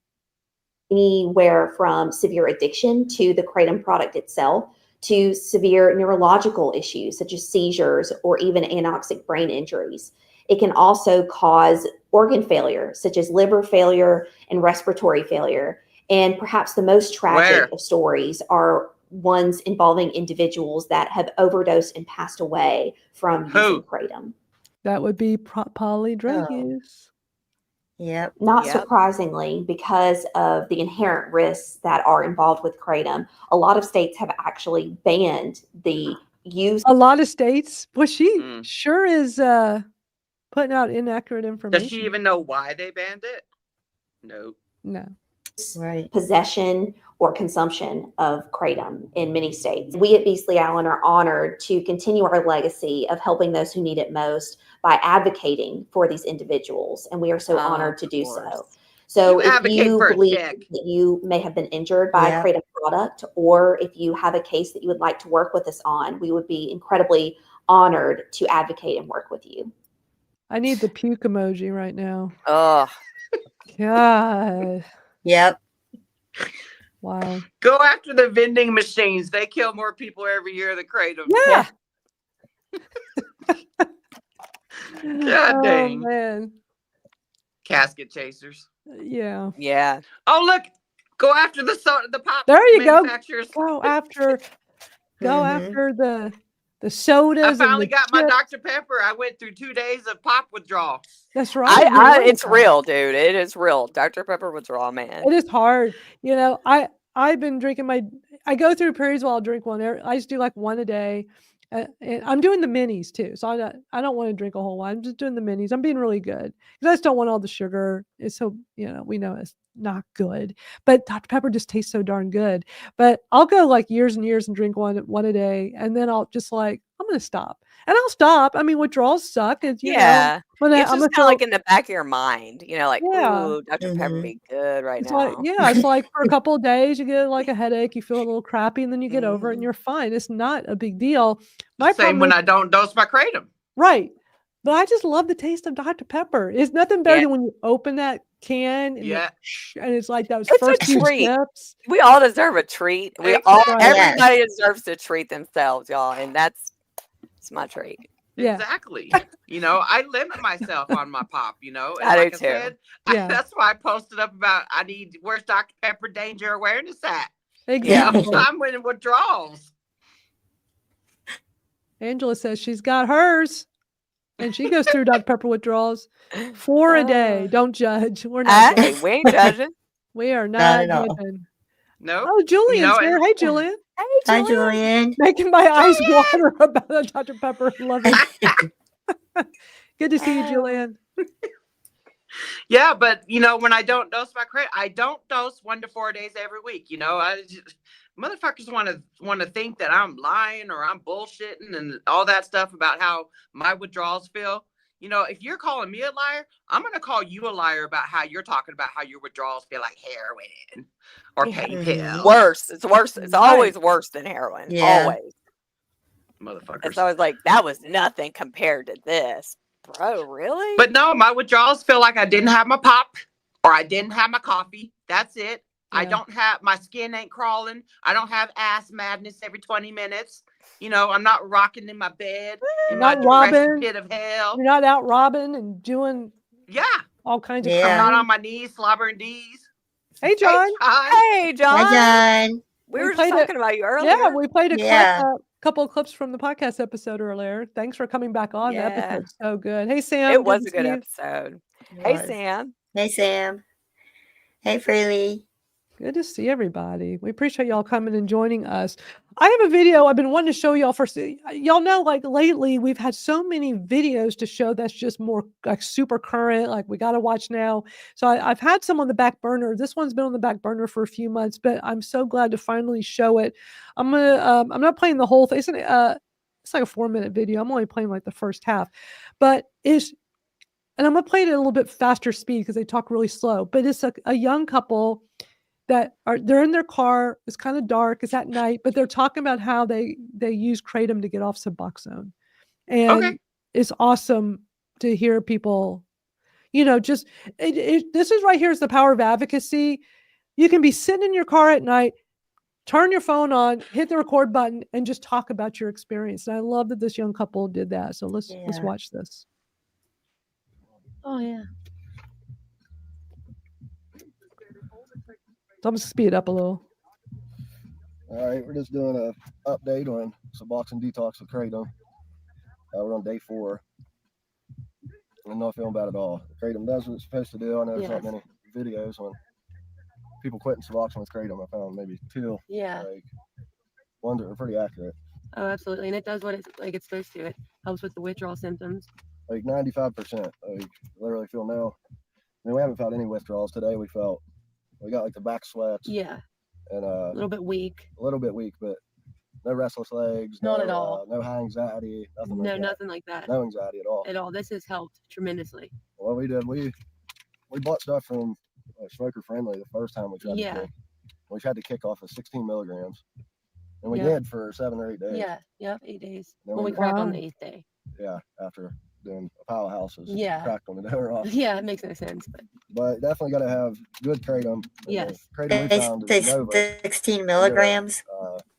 Anywhere from severe addiction to the Kratom product itself to severe neurological issues such as seizures or even anoxic brain injuries. It can also cause organ failure such as liver failure and respiratory failure. And perhaps the most tragic of stories are ones involving individuals that have overdosed and passed away from using Kratom. That would be poly drug use. Yep. Not surprisingly, because of the inherent risks that are involved with Kratom, a lot of states have actually banned the use. A lot of states? Well, she sure is putting out inaccurate information. Does she even know why they banned it? No. Right. Possession or consumption of Kratom in many states. We at Beasley Allen are honored to continue our legacy of helping those who need it most by advocating for these individuals. And we are so honored to do so. So if you believe that you may have been injured by a Kratom product, or if you have a case that you would like to work with us on, we would be incredibly honored to advocate and work with you. I need the puke emoji right now. Oh, God. Yep. Wow. Go after the vending machines. They kill more people every year than Kratom. Yeah. God dang. Man. Casket chasers. Yeah. Yeah. Oh, look. Go after the pop. There you go. Go after the sodas. I finally got my Dr. Pepper. I went through 2 days of pop withdrawal. That's right. It's real, dude. It is real. Dr. Pepper withdrawal, man. It is hard. I've been drinking I go through periods where I'll drink one. I just do like one a day. And I'm doing the minis too. So I don't want to drink a whole lot. I'm just doing the minis. I'm being really good because I just don't want all the sugar. It's so, we know it's not good, but Dr. Pepper just tastes so darn good. But I'll go like years and years and drink one a day. And then I'll just I'm going to stop. And I'll stop. I mean, withdrawals suck. It's, it's just kind of like in the back of your mind, ooh, Dr. Pepper be good right now. It's like for a couple of days, you get like a headache, you feel a little crappy, and then you get over it and you're fine. It's not a big deal. Same when I don't dose my Kratom. Right. But I just love the taste of Dr. Pepper. It's nothing better than when you open that can, and, Yeah. and it's like those It's first a few treat. steps. We all deserve a treat. We Exactly. all, Right. everybody deserves to treat themselves, y'all, and it's my treat. Yeah. Exactly. You know, I limit myself on my pop, you know. And I do like I too. said, Yeah. that's why I posted up about where's Dr. Pepper Danger Awareness at? Exactly. I'm in withdrawals. Angela says she's got hers, and she goes through Dr. Pepper withdrawals 4 a day. Don't judge. We're not Hey, judging. we ain't judging. We are Not not at all. judging. No. Oh, Julian's and- here. Hey, Julian. Hey, Hi, Julian. Julian. Making my eyes water about the Dr. Pepper. Love it. Good to see you, Julian. Yeah, but you know, when I don't dose my Kratom, I don't dose 1 to 4 days every week. You know, motherfuckers want to think that I'm lying or I'm bullshitting and all that stuff about how my withdrawals feel. You know, if you're calling me a liar, I'm gonna call you a liar about how you're talking about how your withdrawals feel like heroin or pain pills. Worse. It's worse. It's Right. always worse than heroin. Yeah. Always. Motherfuckers. It's always like, that was nothing compared to this. Bro, really? But no, my withdrawals feel like I didn't have my pop or I didn't have my coffee. That's it. I Yeah. don't have, my skin ain't crawling. I don't have ass madness every 20 minutes. You know, I'm not rocking in my bed in my Not depressed robbing. pit of hell. You're not out robbing and doing Yeah. all kinds of Yeah. I'm not crime. on my knees slobbering D's. Hey, John. Hey, John. Hi, John. We We were just played it- talking about you earlier. Yeah, we played a Yeah. couple of clips from the podcast episode earlier. Thanks for coming back on. The Yeah. episode's so good. Hey, Sam. It was to a good see you. episode. Hey, Yes. Sam. Hey, Sam. Hey, Freely. Good to see everybody. We appreciate y'all coming and joining us. I have a video I've been wanting to show y'all first. Y'all know, like lately, we've had so many videos to show that's just more like super current, like we got to watch now. So I've had some on the back burner. This one's been on the back burner for a few months, but I'm so glad to finally show it. I'm not playing the whole thing. It's like a 4-minute video. I'm only playing like the first half, but and I'm gonna play it at a little bit faster speed because they talk really slow. But it's a young couple they're in their car. It's kind of dark. It's at night, but they're talking about how they use Kratom to get off Suboxone, and it's awesome to hear people, just this is right here is the power of advocacy. You can be sitting in your car at night, turn your phone on, hit the record button, and just talk about your experience. And I love that this young couple did that. So let's watch this. Oh yeah. So I'm gonna speed up a little. All right, we're just doing an update on Suboxone detox with Kratom. We're on day 4. I'm not feeling bad at all. Kratom does what it's supposed to do. I know there's not many videos on people quitting Suboxone with Kratom. I found maybe 2. Yeah. Like, ones that are pretty accurate. Oh, absolutely. And it does what it's supposed to. It helps with the withdrawal symptoms. Like 95%. Like, literally feel no. I mean, we haven't felt any withdrawals today. We got like the back sweats. Yeah. And A little bit weak. but no restless legs. Not no, at all. No high anxiety. Nothing like that. Nothing like that. No anxiety at all. At all. This has helped tremendously. Well, we did. We bought stuff from Smoker Friendly the first time we tried to kick. We tried to kick off of 16 milligrams, and we did for 7 or 8 days. Yeah. Yep. 8 days. Then Well, we we- cracked on Wow. the 8th day. Yeah, after doing a pile of houses. Yeah. Cracked on the door off. Yeah, it makes no sense, But definitely got to have good Kratom. And the Yes. Kratom we found They is Nova. 16 milligrams.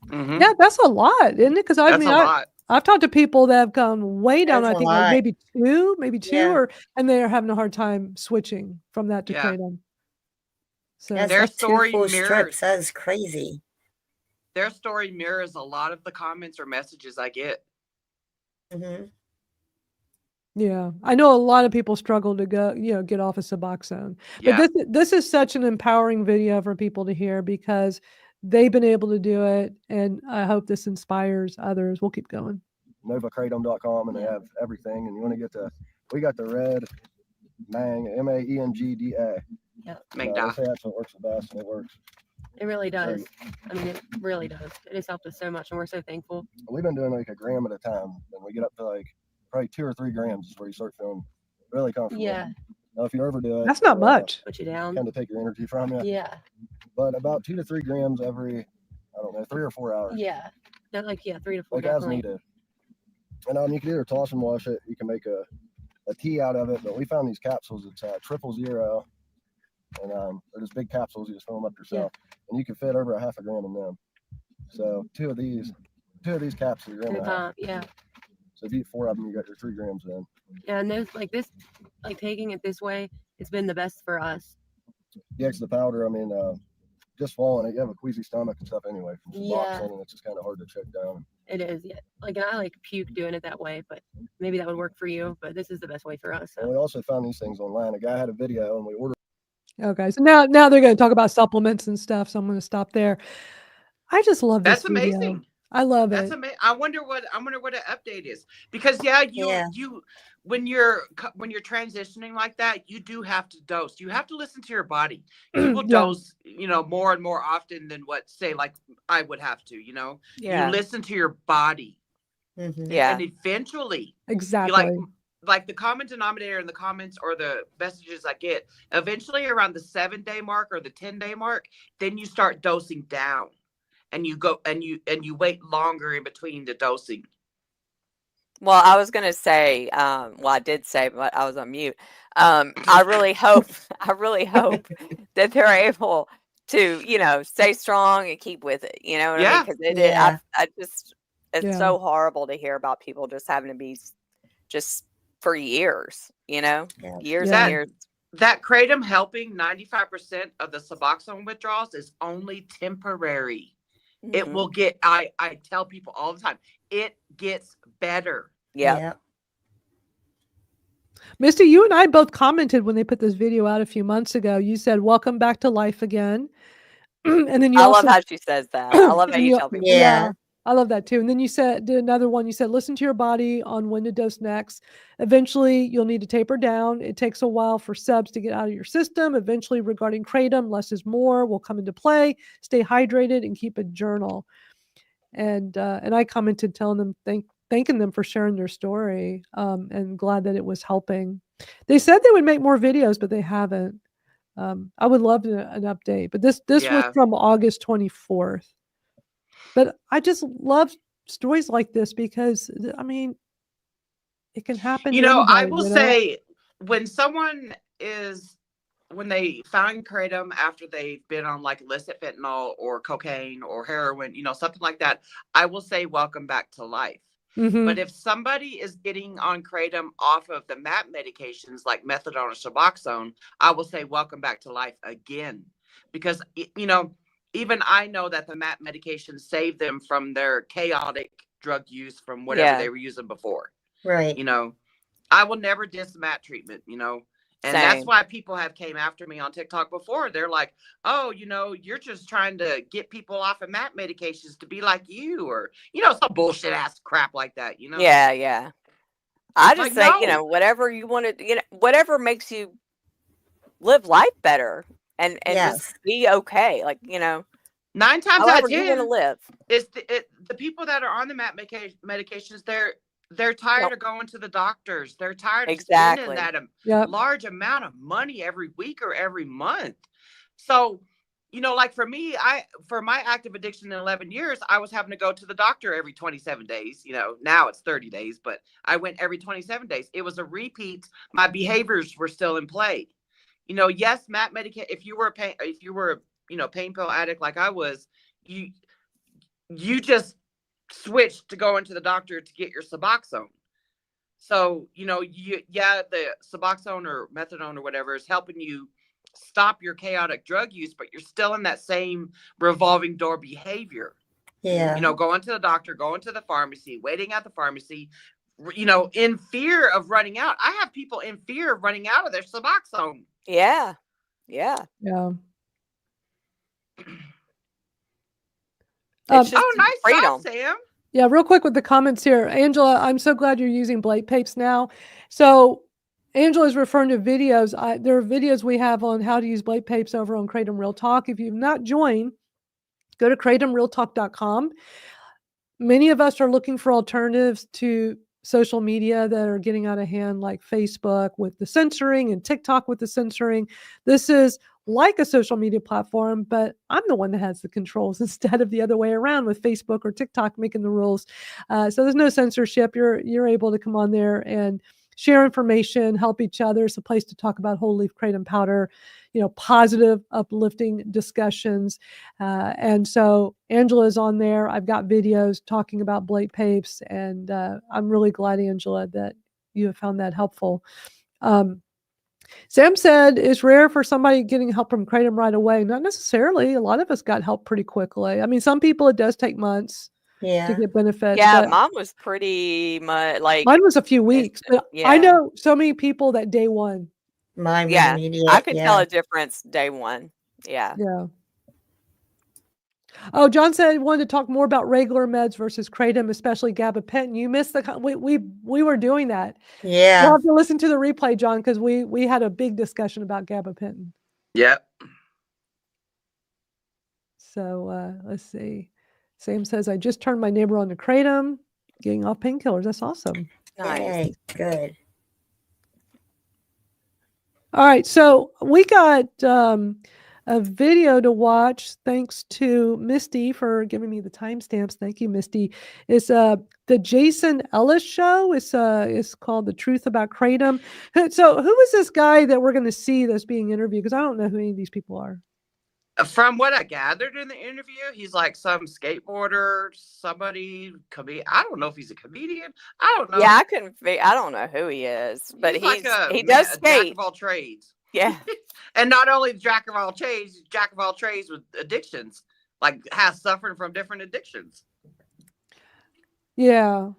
Mhm. Yeah, that's a lot, isn't it? Because That's a lot. I've talked to people that have gone way down. That's I a think like lot. maybe two, Yeah. and they are having a hard time switching from that to Yeah. Kratom. So That's Their like 2 story full mirrors- strips. That is crazy. Their story mirrors a lot of the comments or messages I get. Hmm. yeah, I know a lot of people struggle to get off of Suboxone. Yeah. But this is such an empowering video for people to hear because they've been able to do it, and I hope this inspires others. We'll keep going. NovaKratom.com, and they have everything. And you want to we got the red Mang, MAENGDA. Mangda. They say that's what works the best, and it works. it really does. I mean, it really does. It has helped us so much, and we're so thankful. We've been doing like a gram at a time, and we get up to like probably 2 or 3 grams is where you start feeling really comfortable. Yeah. Now, if you overdo it, That's not much. Put you down. Kind of take your energy from you. Yeah. But about 2 to 3 grams every, I don't know, 3 or 4 hours. Yeah. Not like 3 to 4. Like as Definitely. needed. And you can either toss and wash it. You can make a tea out of it. But we found these capsules. It's 000. and they're just big capsules. You just fill them up yourself, and you can fit over 0.5 gram in them. So two of these capsules, you're in half. Yeah. So if you eat 4 of them, you got your 3 grams in. Yeah, and taking it this way, it's been the best for us. Yeah, it's the powder. I mean, just swallowing it, you have a queasy stomach and stuff anyway from Suboxone, and it's just kind of hard to check down. It is, yeah. And I puke doing it that way, but maybe that would work for you. But this is the best way for us. So. And we also found these things online. A guy had a video, and we ordered. Okay, so now they're going to talk about supplements and stuff. So I'm going to stop there. I just love this. That's amazing. I love it. That's amazing. I wonder what an update is, because you when you're transitioning like that, you do have to dose. You have to listen to your body. You will dose, more and more often than what, say, like I would have to. You listen to your body. Mhm. Yeah. And eventually, Exactly. like the common denominator in the comments or the messages I get, eventually around the 7-day mark or the 10-day mark, then you start dosing down. And you go and you wait longer in between the dosing. Well, I was going to say, I did say, but I was on mute. I really hope that they're able to, stay strong and keep with it. You know what I mean? Because it's so horrible to hear about people just having to be just for years, years and years. That Kratom helping 95% of the Suboxone withdrawals is only temporary. It will get, I tell people all the time, it gets better. Yeah. Misty, you and I both commented when they put this video out a few months ago. You said, "Welcome back to life again." And then I love how she says that. I love how you tell people. Yeah. I love that too. And then you did another one. You said, listen to your body on when to dose next. Eventually, you'll need to taper down. It takes a while for subs to get out of your system. Eventually, regarding Kratom, less is more will come into play. Stay hydrated and keep a journal. And I commented telling them, thanking them for sharing their story, and glad that it was helping. They said they would make more videos, but they haven't. I would love an update. But this was from August 24th. But I just love stories like this because, I mean, it can happen. I will say when they find Kratom after they've been on like illicit fentanyl or cocaine or heroin, something like that, I will say, welcome back to life. Mm-hmm. But if somebody is getting on Kratom off of the MAP medications like methadone or Suboxone, I will say, welcome back to life again. Because, even I know that the MAP medications save them from their chaotic drug use from whatever they were using before. Right. I will never diss MAP treatment, and that's why people have came after me on TikTok before. They're like, oh, you're just trying to get people off of MAP medications to be like you, or, some bullshit ass crap like that, Yeah, yeah. I just say, whatever you want to, whatever makes you live life better. And just be okay, 9 times out of 10, you want to live. It's the people that are on the MAP medications. They're tired of going to the doctors. They're tired of spending that large amount of money every week or every month. So, like for me, for my active addiction in 11 years, I was having to go to the doctor every 27 days. Now it's 30 days, but I went every 27 days. It was a repeat. My behaviors were still in play. Yes, MAP medication. If you were a pain pill addict like I was, you just switched to going to the doctor to get your Suboxone. So the Suboxone or methadone or whatever is helping you stop your chaotic drug use, but you're still in that same revolving door behavior. Yeah. Going to the doctor, going to the pharmacy, waiting at the pharmacy. In fear of running out. I have people in fear of running out of their Suboxone. Yeah. Yeah. Nice job, Sam. Yeah, real quick with the comments here. Angela, I'm so glad you're using Blake Papes now. So Angela is referring to videos. There are videos we have on how to use Blake Papes over on Kratom Real Talk. If you've not joined, go to kratomrealtalk.com. Many of us are looking for alternatives to social media that are getting out of hand, like Facebook with the censoring and TikTok with the censoring. This is like a social media platform, but I'm the one that has the controls instead of the other way around with Facebook or TikTok making the rules. So there's no censorship. You're able to come on there and share information, help each other. It's a place to talk about whole leaf kratom powder. positive, uplifting discussions. And so Angela's on there. I've got videos talking about Blake Papes, and I'm really glad, Angela, that you have found that helpful. Sam said it's rare for somebody getting help from Kratom right away. Not necessarily. A lot of us got help pretty quickly. I mean, some people it does take months to get benefits. Yeah, but mine was pretty much like mine was a few weeks. But I yeah. know so many people that day one. Mine was Yeah, immediate. I could tell a difference day one. Yeah. Yeah. Oh, John said he wanted to talk more about regular meds versus Kratom, especially gabapentin. You missed we were doing that. Yeah. You'll have to listen to the replay, John, because we had a big discussion about gabapentin. Yep. So let's see. Sam says, I just turned my neighbor on to Kratom, getting off painkillers. That's awesome. Nice. Yay, good. All right. So we got a video to watch. Thanks to Misty for giving me the timestamps. Thank you, Misty. It's the Jason Ellis show. It's called The Truth About Kratom. So who is this guy that we're going to see that's being interviewed? Because I don't know who any of these people are. From what I gathered in the interview, he's like some skateboarder, somebody, I don't know if he's a comedian. I don't know. Yeah, I don't know who he is, but he does skate. Jack of all trades. Yeah. And not only jack of all trades with addictions, like has suffering from different addictions. Yeah.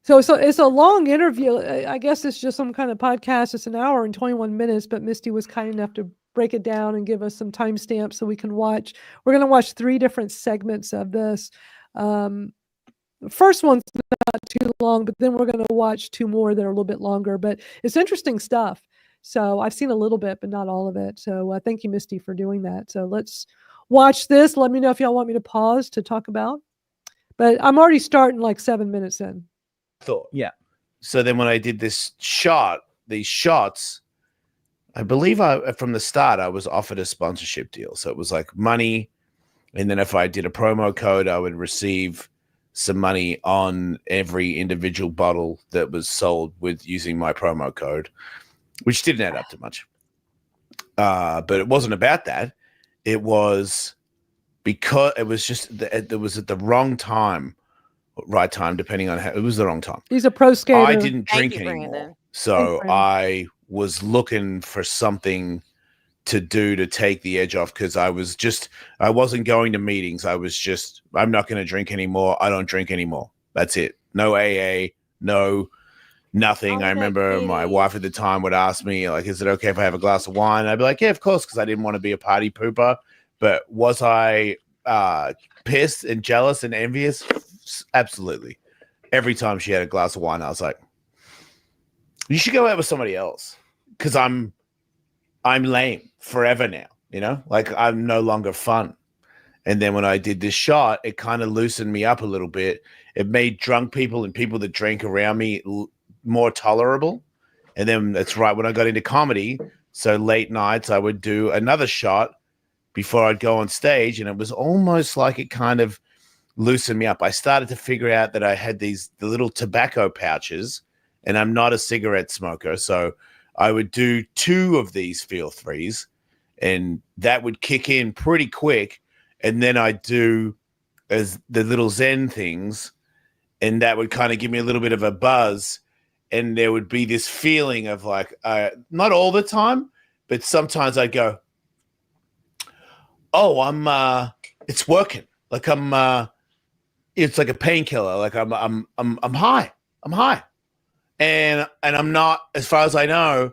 So it's a long interview. I guess it's just some kind of podcast. It's an hour and 21 minutes, but Misty was kind enough to break it down and give us some timestamps so we can watch. We're going to watch 3 different segments of this. The first one's not too long, but then we're going to watch 2 more that are a little bit longer. But it's interesting stuff. So I've seen a little bit, but not all of it. So thank you, Misty, for doing that. So let's watch this. Let me know if y'all want me to pause to talk about. But I'm already starting like 7 minutes in. Thought. Yeah. So then when I did these shots, I believe from the start I was offered a sponsorship deal. So it was like money, and then if I did a promo code, I would receive some money on every individual bottle that was sold with using my promo code, which didn't add up to much. But it wasn't about that. It was because it was just it was at the wrong time, right time, depending on how it was the wrong time. He's a pro skater. I didn't drink anymore. So I was looking for something to do to take the edge off, because I wasn't going to meetings. I'm not going to drink anymore. I don't drink anymore. That's it. No AA, no nothing. I remember my wife at the time would ask me, like, is it okay if I have a glass of wine? I'd be like, yeah, of course, because I didn't want to be a party pooper. But was I pissed and jealous and envious? Absolutely. Every time she had a glass of wine, I was like, you should go out with somebody else, because I'm lame forever now, like I'm no longer fun. And then when I did this shot, it kind of loosened me up a little bit. It made drunk people and people that drink around me more tolerable. And then that's right when I got into comedy. So late nights, I would do another shot before I'd go on stage. And it was almost like it kind of loosened me up. I started to figure out that I had the little tobacco pouches, and I'm not a cigarette smoker. So I would do 2 of these feel 3s, and that would kick in pretty quick. And then I'd do as the little Zen things, and that would kind of give me a little bit of a buzz. And there would be this feeling of like, not all the time, but sometimes I'd go, oh, it's working. Like it's like a painkiller. Like I'm high. I'm high. And I'm not, as far as I know,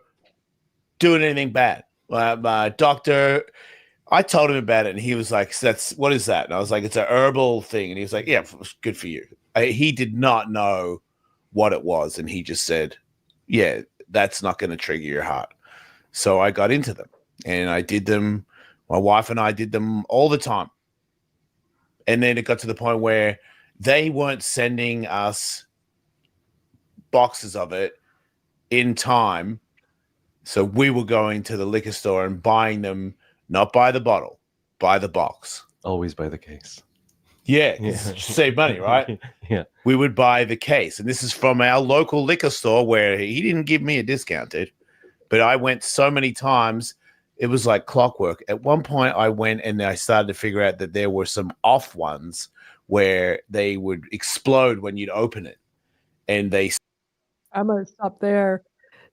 doing anything bad. My doctor, I told him about it, and he was like, what is that? And I was like, it's a herbal thing. And he was like, yeah, it's good for you. He did not know what it was. And he just said, yeah, that's not going to trigger your heart. So I got into them, and I did them. My wife and I did them all the time. And then it got to the point where they weren't sending us boxes of it in time. So we were going to the liquor store and buying them, not by the bottle, by the box. Always by the case. Yeah. Save money, right? Yeah. We would buy the case. And this is from our local liquor store, where he didn't give me a discount, dude. But I went so many times. it was like clockwork. At one point, I went and I started to figure out that there were some off ones where they would explode when you'd open it, and they. I'm gonna stop there.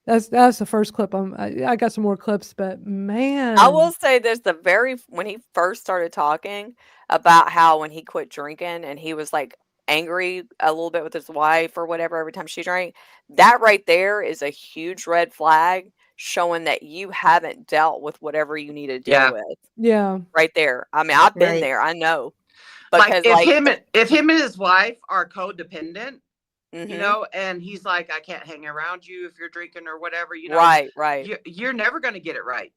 That's the first clip. I got some more clips, but man, I will say there's when he first started talking about how when he quit drinking and he was like angry a little bit with his wife or whatever every time she drank, that right there is a huge red flag showing that you haven't dealt with whatever you need to deal with. Yeah. Right there. I mean, I've been there. I know. Because if him and his wife are codependent, you know, and he's like, I can't hang around you if you're drinking or whatever, you know. Right. You're never going to get it right.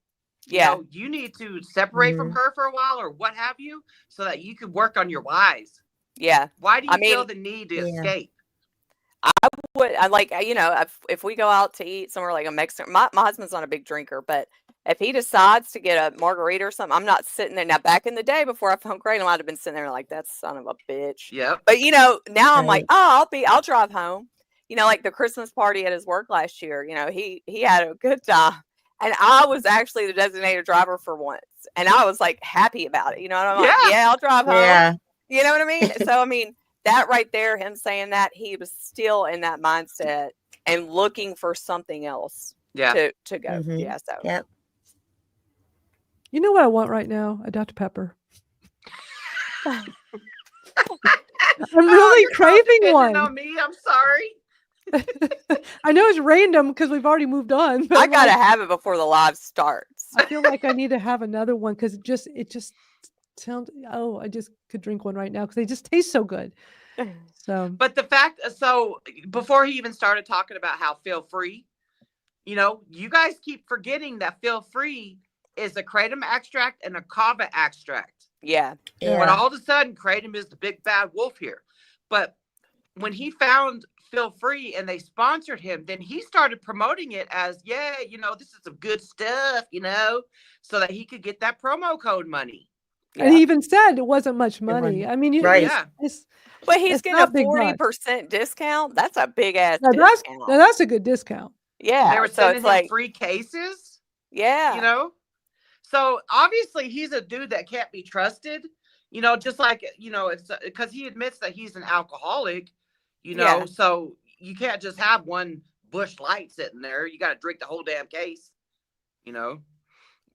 Yeah. You know, you need to separate from her for a while or what have you, so that you could work on your whys. Yeah. Why do you feel the need to escape? I like, you know, if we go out to eat somewhere like a Mexican, my husband's not a big drinker, but if he decides to get a margarita or something, I'm not sitting there. Now, back in the day before I found Kratom, I'd have been sitting there like, that son of a bitch. Yeah. But, you know, now I'm like, oh, I'll drive home. You know, like the Christmas party at his work last year, you know, he had a good time. And I was actually the designated driver for once. And I was like happy about it. You know, and I'm like, yeah, I'll drive home. Yeah. You know what I mean? So, I mean, that right there, him saying that, he was still in that mindset and looking for something else to go. Yeah. So, yep. You know what I want right now? A Dr. Pepper. I'm really craving one. On me, I'm sorry. I know it's random because we've already moved on. But I gotta have it before the live starts. I feel like I need to have another one because it just sounds. Oh, I just could drink one right now because they just taste so good. So, but the fact, so before he even started talking about how feel free, you know, you guys keep forgetting that feel free is a kratom extract and a kava extract. Yeah. But all of a sudden, kratom is the big bad wolf here. But when he found Feel Free and they sponsored him, then he started promoting it as, yeah, you know, this is some good stuff, you know, so that he could get that promo code money. And he even said it wasn't much money. I mean, but he's getting a 40% discount. That's a big ass discount. That's a good discount. Yeah. They were sending him free cases. Yeah. You know? So obviously he's a dude that can't be trusted, you know, just like, you know, it's because he admits that he's an alcoholic, you know, so you can't just have one Busch Light sitting there. You got to drink the whole damn case, you know.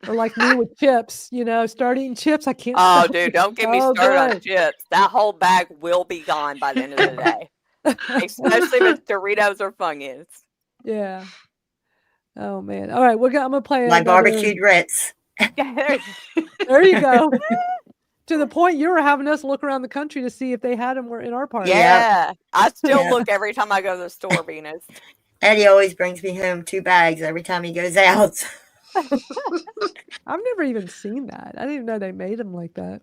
Or like me with chips, you know, start eating chips. I can't. Oh, dude, don't get me started on chips. That whole bag will be gone by the end of the day, especially with Doritos or Funyuns. Yeah. Oh man. All right, I'm gonna play my barbecued Ritz. There you go. To the point you were having us look around the country to see if they had them in our party. Yeah. I still look every time I go to the store, Venus. Eddie always brings me home 2 bags every time he goes out. I've never even seen that. I didn't even know they made them like that.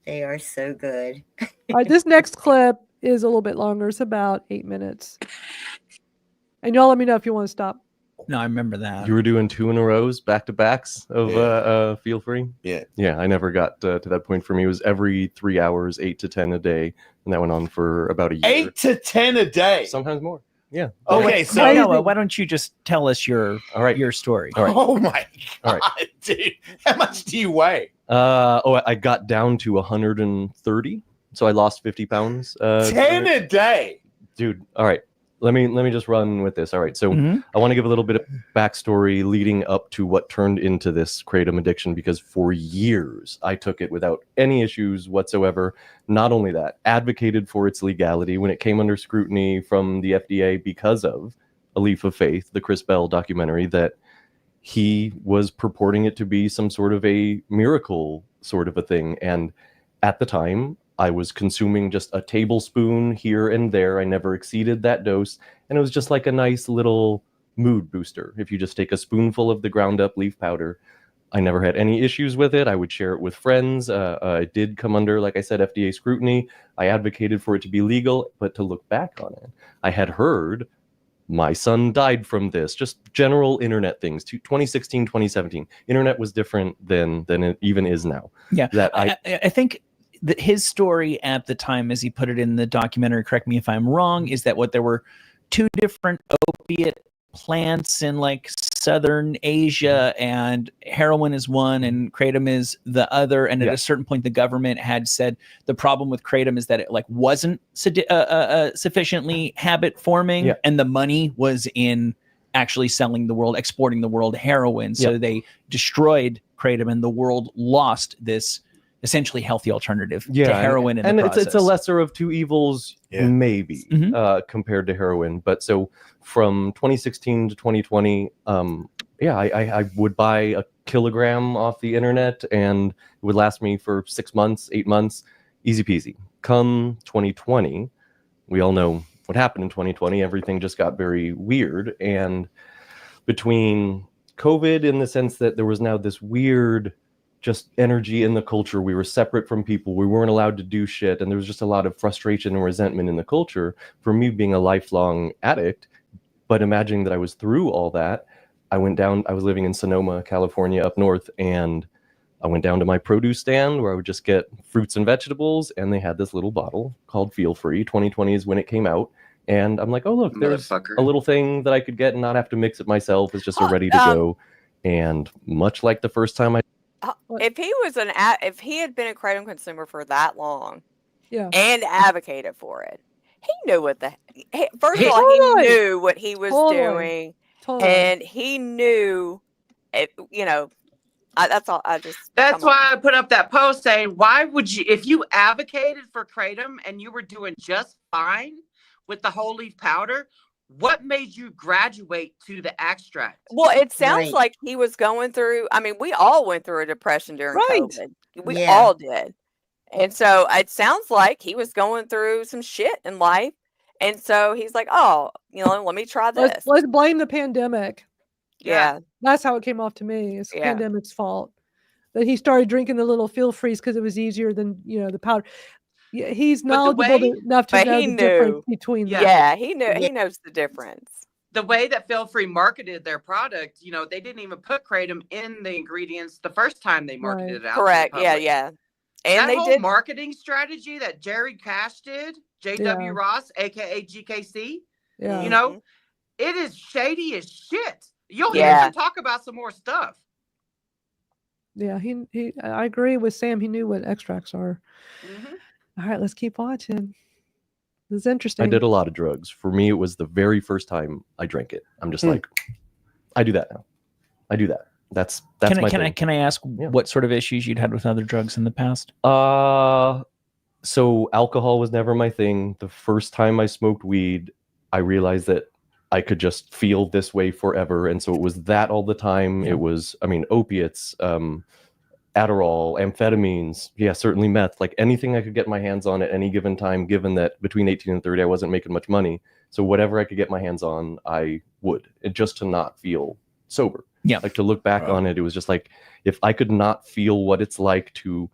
They are so good. All right, this next clip is a little bit longer. It's about 8 minutes. And y'all let me know if you want to stop. No, I remember that. You were doing 2 in a rows, back-to-backs of Feel Free? Yeah. Yeah, I never got to that point for me. It was every 3 hours, 8 to 10 a day. And that went on for about a year. 8 to 10 a day? Sometimes more. Yeah. Okay, so Noah, why don't you just tell us your story? All right. Oh my God, All right. dude. How much do you weigh? I got down to 130. So I lost 50 pounds. 10 a day. Dude, all right. Let me just run with this. All right. So I want to give a little bit of backstory leading up to what turned into this kratom addiction, because for years I took it without any issues whatsoever. Not only that, advocated for its legality when it came under scrutiny from the FDA because of A Leaf of Faith, the Chris Bell documentary, that he was purporting it to be some sort of a miracle sort of a thing. And at the time, I was consuming just a tablespoon here and there. I never exceeded that dose. And it was just like a nice little mood booster. If you just take a spoonful of the ground up leaf powder, I never had any issues with it. I would share it with friends. It did come under, like I said, FDA scrutiny. I advocated for it to be legal, but to look back on it, I had heard my son died from this, just general internet things. 2016, 2017. Internet was different than it even is now. Yeah. That I think his story at the time, as he put it in the documentary, correct me if I'm wrong, is that there were 2 different opiate plants in like Southern Asia, and heroin is one and Kratom is the other. And at a certain point, the government had said the problem with Kratom is that it like wasn't sufficiently habit forming, and the money was in actually selling the world, exporting the world heroin. So they destroyed Kratom, and the world lost this essentially healthy alternative to heroin. And it's a lesser of two evils, maybe, compared to heroin. But so from 2016 to 2020, I would buy a kilogram off the internet, and it would last me for 6 months, 8 months, easy peasy. Come 2020, we all know what happened in 2020. Everything just got very weird, and between COVID, in the sense that there was now this weird just energy in the culture. We were separate from people. We weren't allowed to do shit. And there was just a lot of frustration and resentment in the culture. For me, being a lifelong addict, but imagining that I was through all that, I went down, I was living in Sonoma, California, up north, and I went down to my produce stand where I would just get fruits and vegetables, and they had this little bottle called Feel Free. 2020 is when it came out. And I'm like, oh, look, there's a little thing that I could get and not have to mix it myself. It's just ready to go. And much like the first time if he had been a Kratom consumer for that long, yeah, and advocated for it, he knew what first of all, he knew what he was doing, and he knew it. You know, that's all. That's why I put up that post saying, why would you, if you advocated for Kratom and you were doing just fine with the whole leaf powder, what made you graduate to the extract? Well, it sounds like he was going through, I mean, we all went through a depression during COVID. We all did. And so it sounds like he was going through some shit in life. And so he's like, oh, let me try this. Let's blame the pandemic. Yeah. That's how it came off to me. It's the pandemic's fault. That he started drinking the little Feel Frees because it was easier than, the powder. Yeah, he's knowledgeable enough to know the difference between them. Yeah, he knew. He knows the difference. The way that Feel Free marketed their product, they didn't even put Kratom in the ingredients the first time they marketed it out. Correct. Yeah. And that they whole did marketing strategy that Jerry Cash did, J.W. Ross, aka GKC. Yeah. It is shady as shit. You'll hear him talk about some more stuff. Yeah, I agree with Sam. He knew what extracts are. Mm-hmm. All right, let's keep watching. This is interesting. I did a lot of drugs. For me, it was the very first time I drank it. I'm just like, I do that now. I do that. That's my thing. Can I ask what sort of issues you'd had with other drugs in the past? So alcohol was never my thing. The first time I smoked weed, I realized that I could just feel this way forever. And so it was that all the time. It was, opiates, Adderall, amphetamines, certainly meth, like anything I could get my hands on at any given time, given that between 18 and 30, I wasn't making much money. So whatever I could get my hands on, I would, just to not feel sober. Yeah. Like to look back on it, it was just like, if I could not feel what it's like to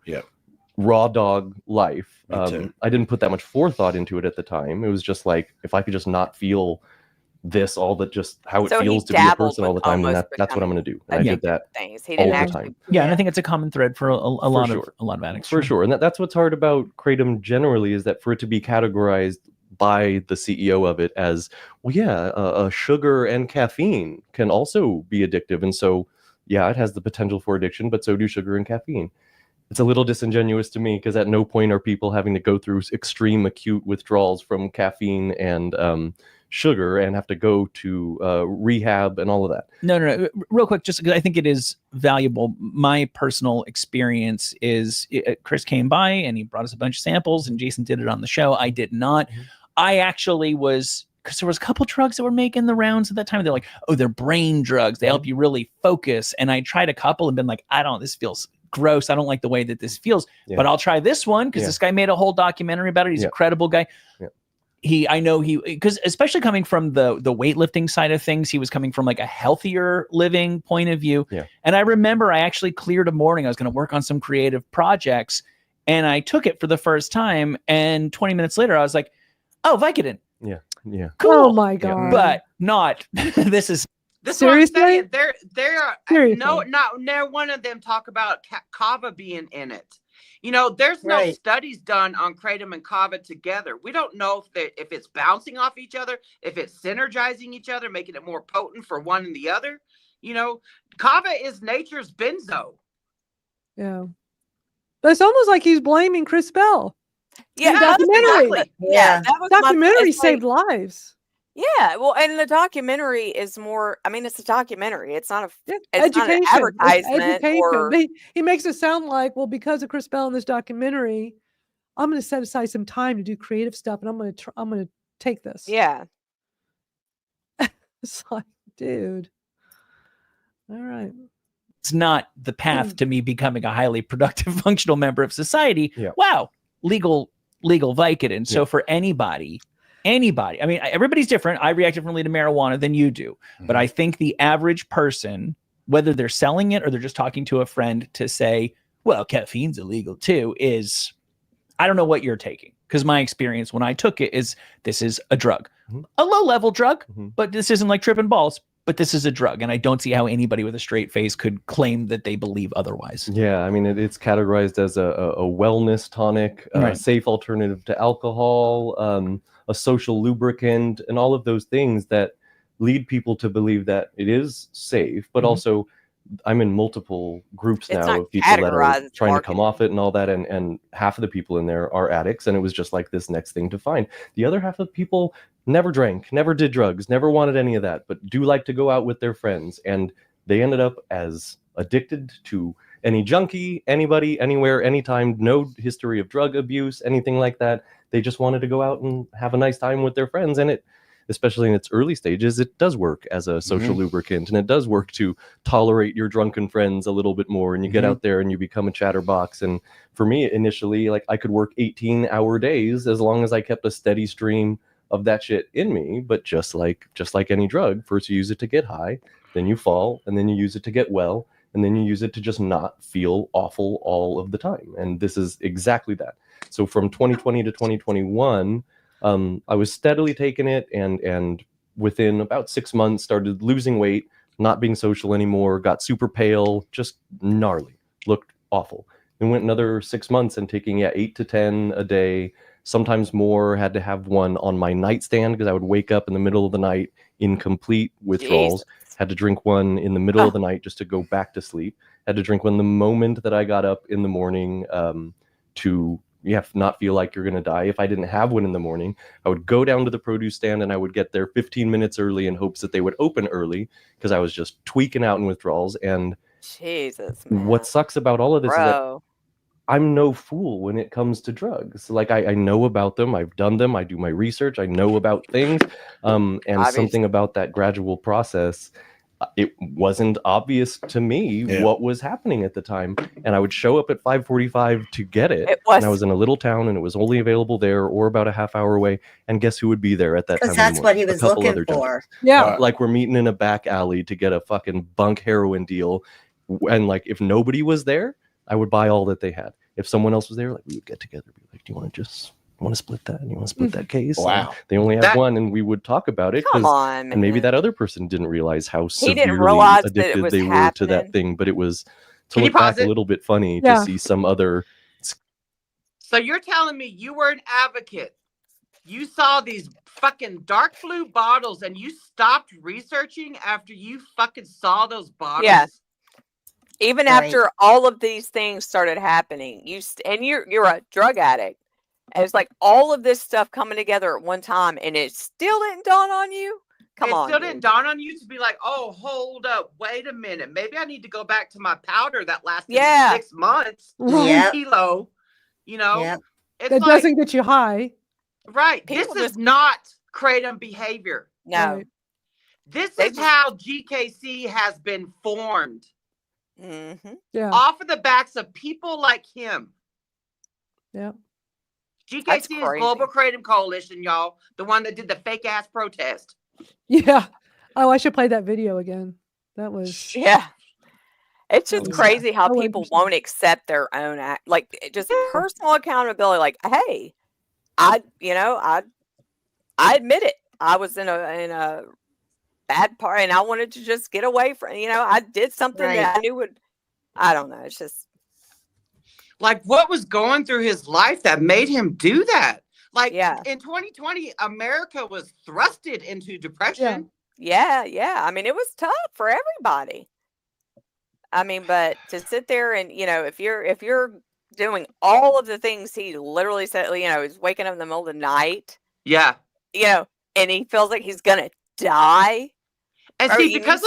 raw dog life, I didn't put that much forethought into it at the time. It was just like, if I could just not feel this, all that, just how it feels to be a person all the time, and that's what I'm going to do. And I did that all the time. Yeah, and I think it's a common thread for a lot of addicts. For sure, and that's what's hard about Kratom generally, is that for it to be categorized by the CEO of it as, sugar and caffeine can also be addictive, and so it has the potential for addiction, but so do sugar and caffeine. It's a little disingenuous to me, because at no point are people having to go through extreme acute withdrawals from caffeine and sugar and have to go to rehab and all of that. No. Real quick, just because I think it is valuable. My personal experience is Chris came by and he brought us a bunch of samples, and Jason did it on the show. I did not. I actually was, because there was a couple drugs that were making the rounds at that time. They're like, oh, they're brain drugs. They help you really focus. And I tried a couple and been like, this feels gross. I don't like the way that this feels, but I'll try this one because this guy made a whole documentary about it. He's a credible guy. Because especially coming from the weightlifting side of things, he was coming from like a healthier living point of view. Yeah. And I remember I actually cleared a morning. I was going to work on some creative projects, and I took it for the first time. And 20 minutes later, I was like, oh, Vicodin. Yeah. Cool. Oh my God. But not, this is. This seriously? There are not one of them talk about kava being in it. There's no studies done on Kratom and kava together. We don't know if it's bouncing off each other, if it's synergizing each other, making it more potent for one and the other. You know, kava is nature's benzo. Yeah. But it's almost like he's blaming Chris Bell. Yeah, The documentary. exactly. Yeah, that was my- Documentary it's like- saved lives. Yeah, well, and the documentary is more. I mean, it's a documentary. It's not a. Yeah, It's not an education. It's advertisement education. or. He makes it sound like, well, because of Chris Bell in this documentary, I'm going to set aside some time to do creative stuff, and I'm going to take this. Yeah. It's like, dude. All right. It's not the path to me becoming a highly productive, functional member of society. Yeah. Wow, legal Vicodin. So for anybody, I mean, everybody's different. I react differently to marijuana than you do, but I think the average person, whether they're selling it or they're just talking to a friend to say, well, caffeine's illegal too, is I don't know what you're taking. Because my experience when I took it is this is a drug, a low level drug, but this isn't like tripping balls, but this is a drug. And I don't see how anybody with a straight face could claim that they believe otherwise. Yeah, I mean, it's categorized as a wellness tonic, a safe alternative to alcohol, a social lubricant, and all of those things that lead people to believe that it is safe, but also I'm in multiple groups now of people that are trying to come off it and all that, and half of the people in there are addicts, and it was just like this next thing to find. The other half of people never drank, never did drugs, never wanted any of that, but do like to go out with their friends, and they ended up as addicted to any junkie, anybody, anywhere, anytime, no history of drug abuse, anything like that. They just wanted to go out and have a nice time with their friends, and it, especially in its early stages, it does work as a social lubricant, and it does work to tolerate your drunken friends a little bit more, and you get out there and you become a chatterbox. And for me, initially, like, I could work 18-hour days as long as I kept a steady stream of that shit in me. But just like any drug, first you use it to get high, then you fall, and then you use it to get well, and then you use it to just not feel awful all of the time. And this is exactly that. So from 2020 to 2021, I was steadily taking it, and within about 6 months started losing weight, not being social anymore, got super pale, just gnarly, looked awful. And went another 6 months and taking 8 to 10 a day, sometimes more. Had to have one on my nightstand because I would wake up in the middle of the night in complete withdrawals. Had to drink one in the middle of the night just to go back to sleep. Had to drink one the moment that I got up in the morning to not feel like you're going to die. If I didn't have one in the morning, I would go down to the produce stand and I would get there 15 minutes early in hopes that they would open early because I was just tweaking out in withdrawals. And Jesus, man. What sucks about all of this is that I'm no fool when it comes to drugs. Like, I know about them. I've done them. I do my research. I know about things. And something about that gradual process, it wasn't obvious to me what was happening at the time. And I would show up at 5:45 to get it. And I was in a little town and it was only available there or about a half hour away. And guess who would be there at that time? Because that's what he was looking for. Yeah. Like, we're meeting in a back alley to get a fucking bunk heroin deal. And like, if nobody was there, I would buy all that they had. If someone else was there, like, we would get together, be like, do you want to split that? And you want to split that case? Wow. And they only have one, and we would talk about it. Come on, and maybe that other person didn't realize how He didn't severely realize that it addicted was they were to that thing. But it was, to look back, a little bit funny to see some other. So you're telling me you were an advocate. You saw these fucking dark blue bottles and you stopped researching after you fucking saw those bottles? Yeah. Even after all of these things started happening, you're a drug addict. And it's like all of this stuff coming together at one time, and it still didn't dawn on you. Come on, it still didn't dawn on you to be like, oh, hold up, wait a minute, maybe I need to go back to my powder that lasted 6 months, kilo. You know, that doesn't get you high, right? This is not kratom behavior. No, this is how GKC has been formed. Yeah, off of the backs of people like him. Yeah. GKC is Global Kratom Coalition, y'all. The one that did the fake ass protest. Yeah. Oh, I should play that video again. That was It's just crazy how people won't accept their own act, like just personal accountability. Like, hey, I admit it. I was in a bad part, and I wanted to just get away from. I did something that I knew would. I don't know. It's just like what was going through his life that made him do that. Like in 2020, America was thrusted into depression. Yeah, yeah. I mean, it was tough for everybody. I mean, but to sit there and, if you're doing all of the things he literally said, he's waking up in the middle of the night, Yeah. And he feels like he's gonna die. And see, because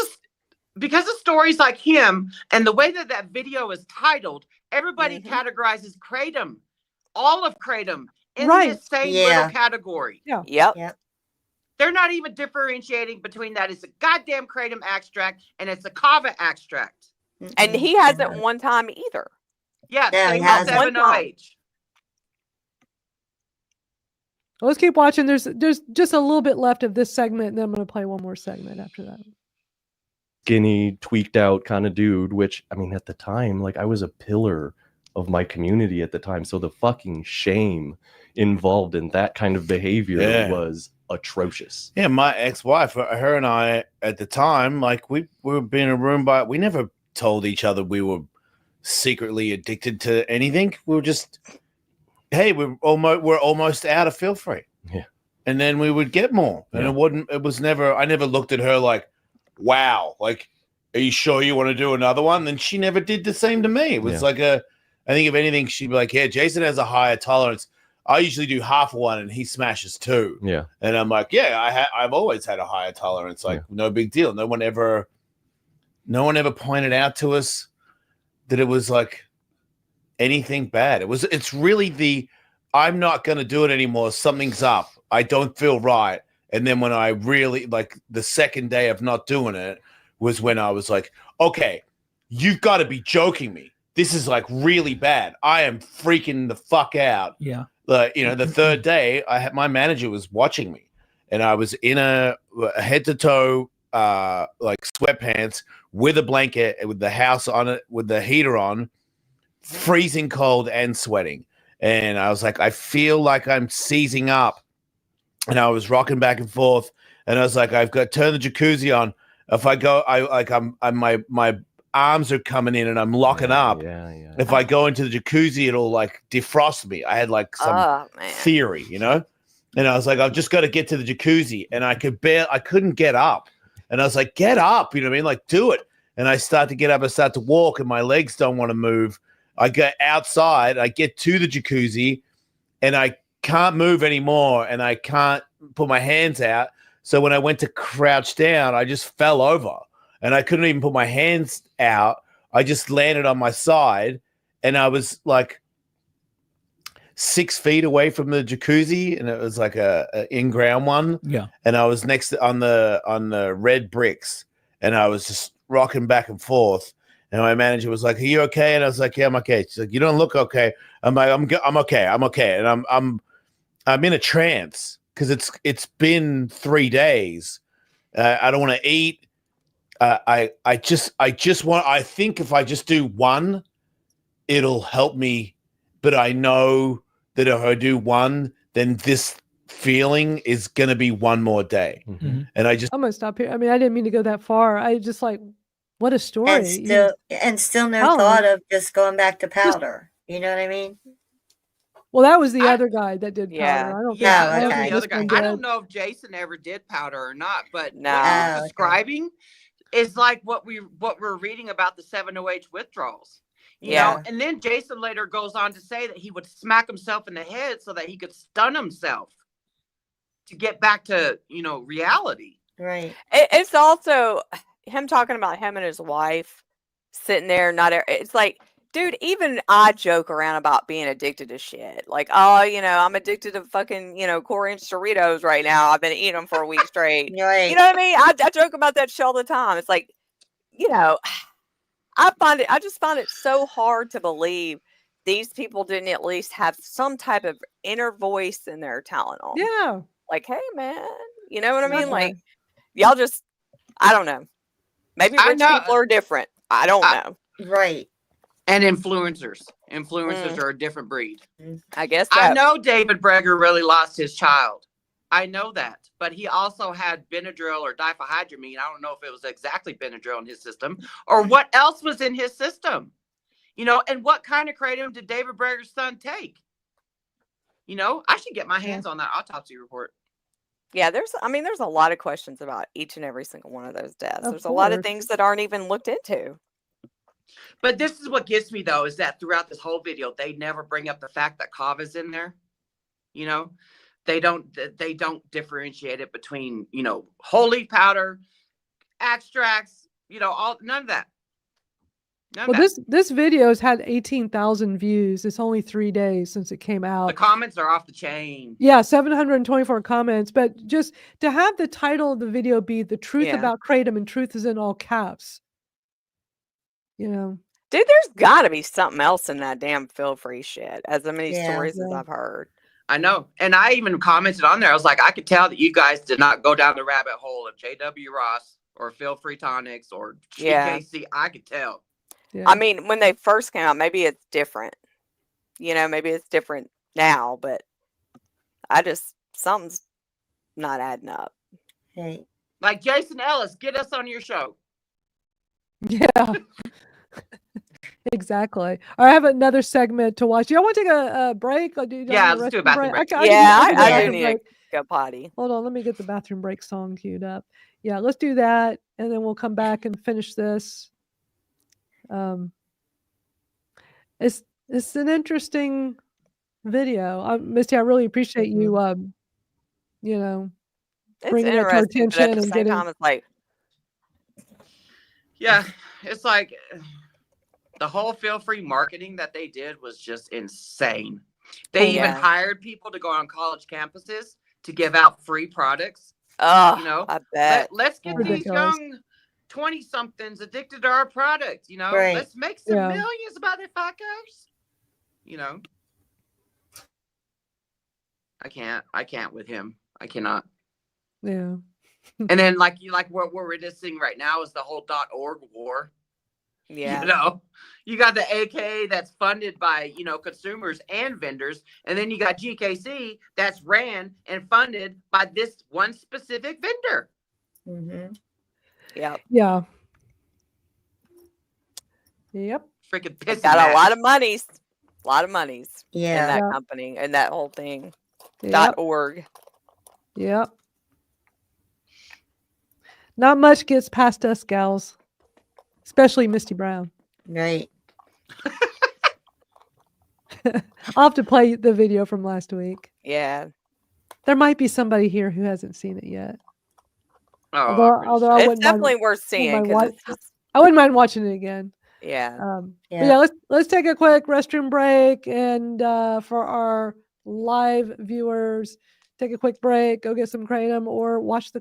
of stories like him and the way that video is titled, everybody categorizes Kratom, all of Kratom, in this same little category. Yeah. Yep. They're not even differentiating between that. It's a goddamn Kratom extract and it's a kava extract. And he hasn't one time either. Yeah, he same hasn't. 7OH. Well, let's keep watching. There's just a little bit left of this segment, and then I'm going to play one more segment after that. Skinny, tweaked out kind of dude, which, I mean, at the time, like, I was a pillar of my community at the time. So the fucking shame involved in that kind of behavior was atrocious. Yeah, my ex-wife, her and I at the time, like, we were being in a room we never told each other we were secretly addicted to anything. We were just, hey, we're almost out of feel free. Yeah. And then we would get more. And I never looked at her like, wow, like, are you sure you want to do another one? And she never did the same to me. It was like I think if anything, she'd be like, yeah, Jason has a higher tolerance. I usually do half of one and he smashes two. Yeah. And I'm like, yeah, I've always had a higher tolerance. Like, no big deal. No one ever pointed out to us that it was like anything bad. It's really I'm not going to do it anymore. Something's up. I don't feel right. And then when I really, like, the second day of not doing it was when I was like, okay, you've got to be joking me. This is like really bad. I am freaking the fuck out. Yeah. The third day, my manager was watching me, and I was in a head to toe, like, sweatpants with a blanket with the house on it, with the heater on, freezing cold and sweating. And I was like, I feel like I'm seizing up, and I was rocking back and forth. And I was like, I've got to turn the jacuzzi on. If I go, my arms are coming in and I'm locking up. Yeah. If I go into the jacuzzi, it'll like defrost me. I had like some theory, And I was like, I've just got to get to the jacuzzi, and I couldn't get up. And I was like, get up, you know what I mean? Like, do it. And I start to get up, I start to walk, and my legs don't want to move. I get outside, I get to the jacuzzi, and I can't move anymore, and I can't put my hands out. So when I went to crouch down, I just fell over, and I couldn't even put my hands out. I just landed on my side, and I was like 6 feet away from the jacuzzi, and it was like a in-ground one. Yeah. And I was next on the red bricks, and I was just rocking back and forth. And my manager was like, "Are you okay?" And I was like, "Yeah, I'm okay." She's like, "You don't look okay." I'm like, I'm okay. And I'm in a trance because it's been 3 days. I don't want to eat. I think if I just do one, it'll help me. But I know that if I do one, then this feeling is going to be one more day. Mm-hmm. And I'm going to stop here. I mean, I didn't mean to go that far. I just like, what a story. And still no thought of just going back to powder. You know what I mean? Well, that was the other guy that did powder. I don't know if Jason ever did powder or not, but what he's describing is like what we're reading about the 7OH withdrawals. You know, and then Jason later goes on to say that he would smack himself in the head so that he could stun himself to get back to, reality. Right. It's also him talking about him and his wife sitting there. It's like, dude, even I joke around about being addicted to shit. Like, I'm addicted to fucking, 4-inch Doritos right now. I've been eating them for a week straight. Right. You know what I mean? I joke about that shit all the time. It's like, I just find it so hard to believe these people didn't at least have some type of inner voice in their Tylenol. Yeah. Like, hey, man, you know what I mean? Like, y'all just, I don't know. Maybe rich people are different. I don't know. Right. And influencers. Influencers are a different breed. I guess I know David Breger really lost his child. I know that. But he also had Benadryl or diphenhydramine. I don't know if it was exactly Benadryl in his system or what else was in his system. And what kind of kratom did David Breger's son take? I should get my hands on that autopsy report. Yeah, there's a lot of questions about each and every single one of those deaths. Of There's a lot of course. things that aren't even looked into. But this is what gets me though, is that throughout this whole video, they never bring up the fact that kava's in there. You know, they don't differentiate it between, you know, holy powder, extracts, you know, none of that. Well, this video has had 18,000 views. It's only 3 days since it came out. The comments are off the chain. Yeah, 724 comments. But just to have the title of the video be "The Truth Yeah. About Kratom," and truth is in all caps. You know, Dude, there's got to be something else in that damn feel-free shit, as many Yeah. stories as Yeah. I've heard. I know. And I even commented on there. I was like, I could tell that you guys did not go down the rabbit hole of J.W. Ross or Feel Free Tonics or Yeah. GKC. I could tell. yeah. I mean, when they first came out, maybe it's different. You know, maybe it's different now, but something's not adding up. Hey, Like Jason Ellis, get us on your show. Yeah. Exactly. I have another segment to watch. Do y'all want to take a break? Or do you Yeah, want let's do a restroom bathroom break. Yeah, I can do a I do bathroom need break. to go potty. Hold on, let me get the bathroom break song queued up. Yeah, let's do that, and then we'll come back and finish this. It's an interesting video. Misty, I really appreciate you. You know, It's bringing it to our interesting, but attention at the and same getting. time, it's like, Yeah, it's like the whole Feel Free marketing that they did was just insane. They even Yeah. hired people to go on college campuses to give out free products. oh, You know, I bet. let's get these Ridiculous. young 20-somethings addicted to our product. You know, Right. let's make some Yeah. millions about their fuckers. You know, I can't with him. I cannot. Yeah. And then like what we're witnessing right now is the whole .org war. Yeah. You know, you got the AK that's funded by, you know, consumers and vendors. And then you got GKC that's ran and funded by this one specific vendor. mhm. Yep. Yeah. Yep. Freaking It's pissing got a mad. lot of monies. A lot of monies in Yeah. that Yeah. company and that whole thing. Yep. .org. Yep. Not much gets past us gals, especially Misty Brown. Right. I'll have to play the video from last week. Yeah. There might be somebody here who hasn't seen it yet. Oh, Although I It's wouldn't definitely mind, worth seeing mind because wa- it's just, I wouldn't mind watching it again. yeah. But Yeah. yeah, let's take a quick restroom break, and for our live viewers, take a quick break, go get some kratom, or watch our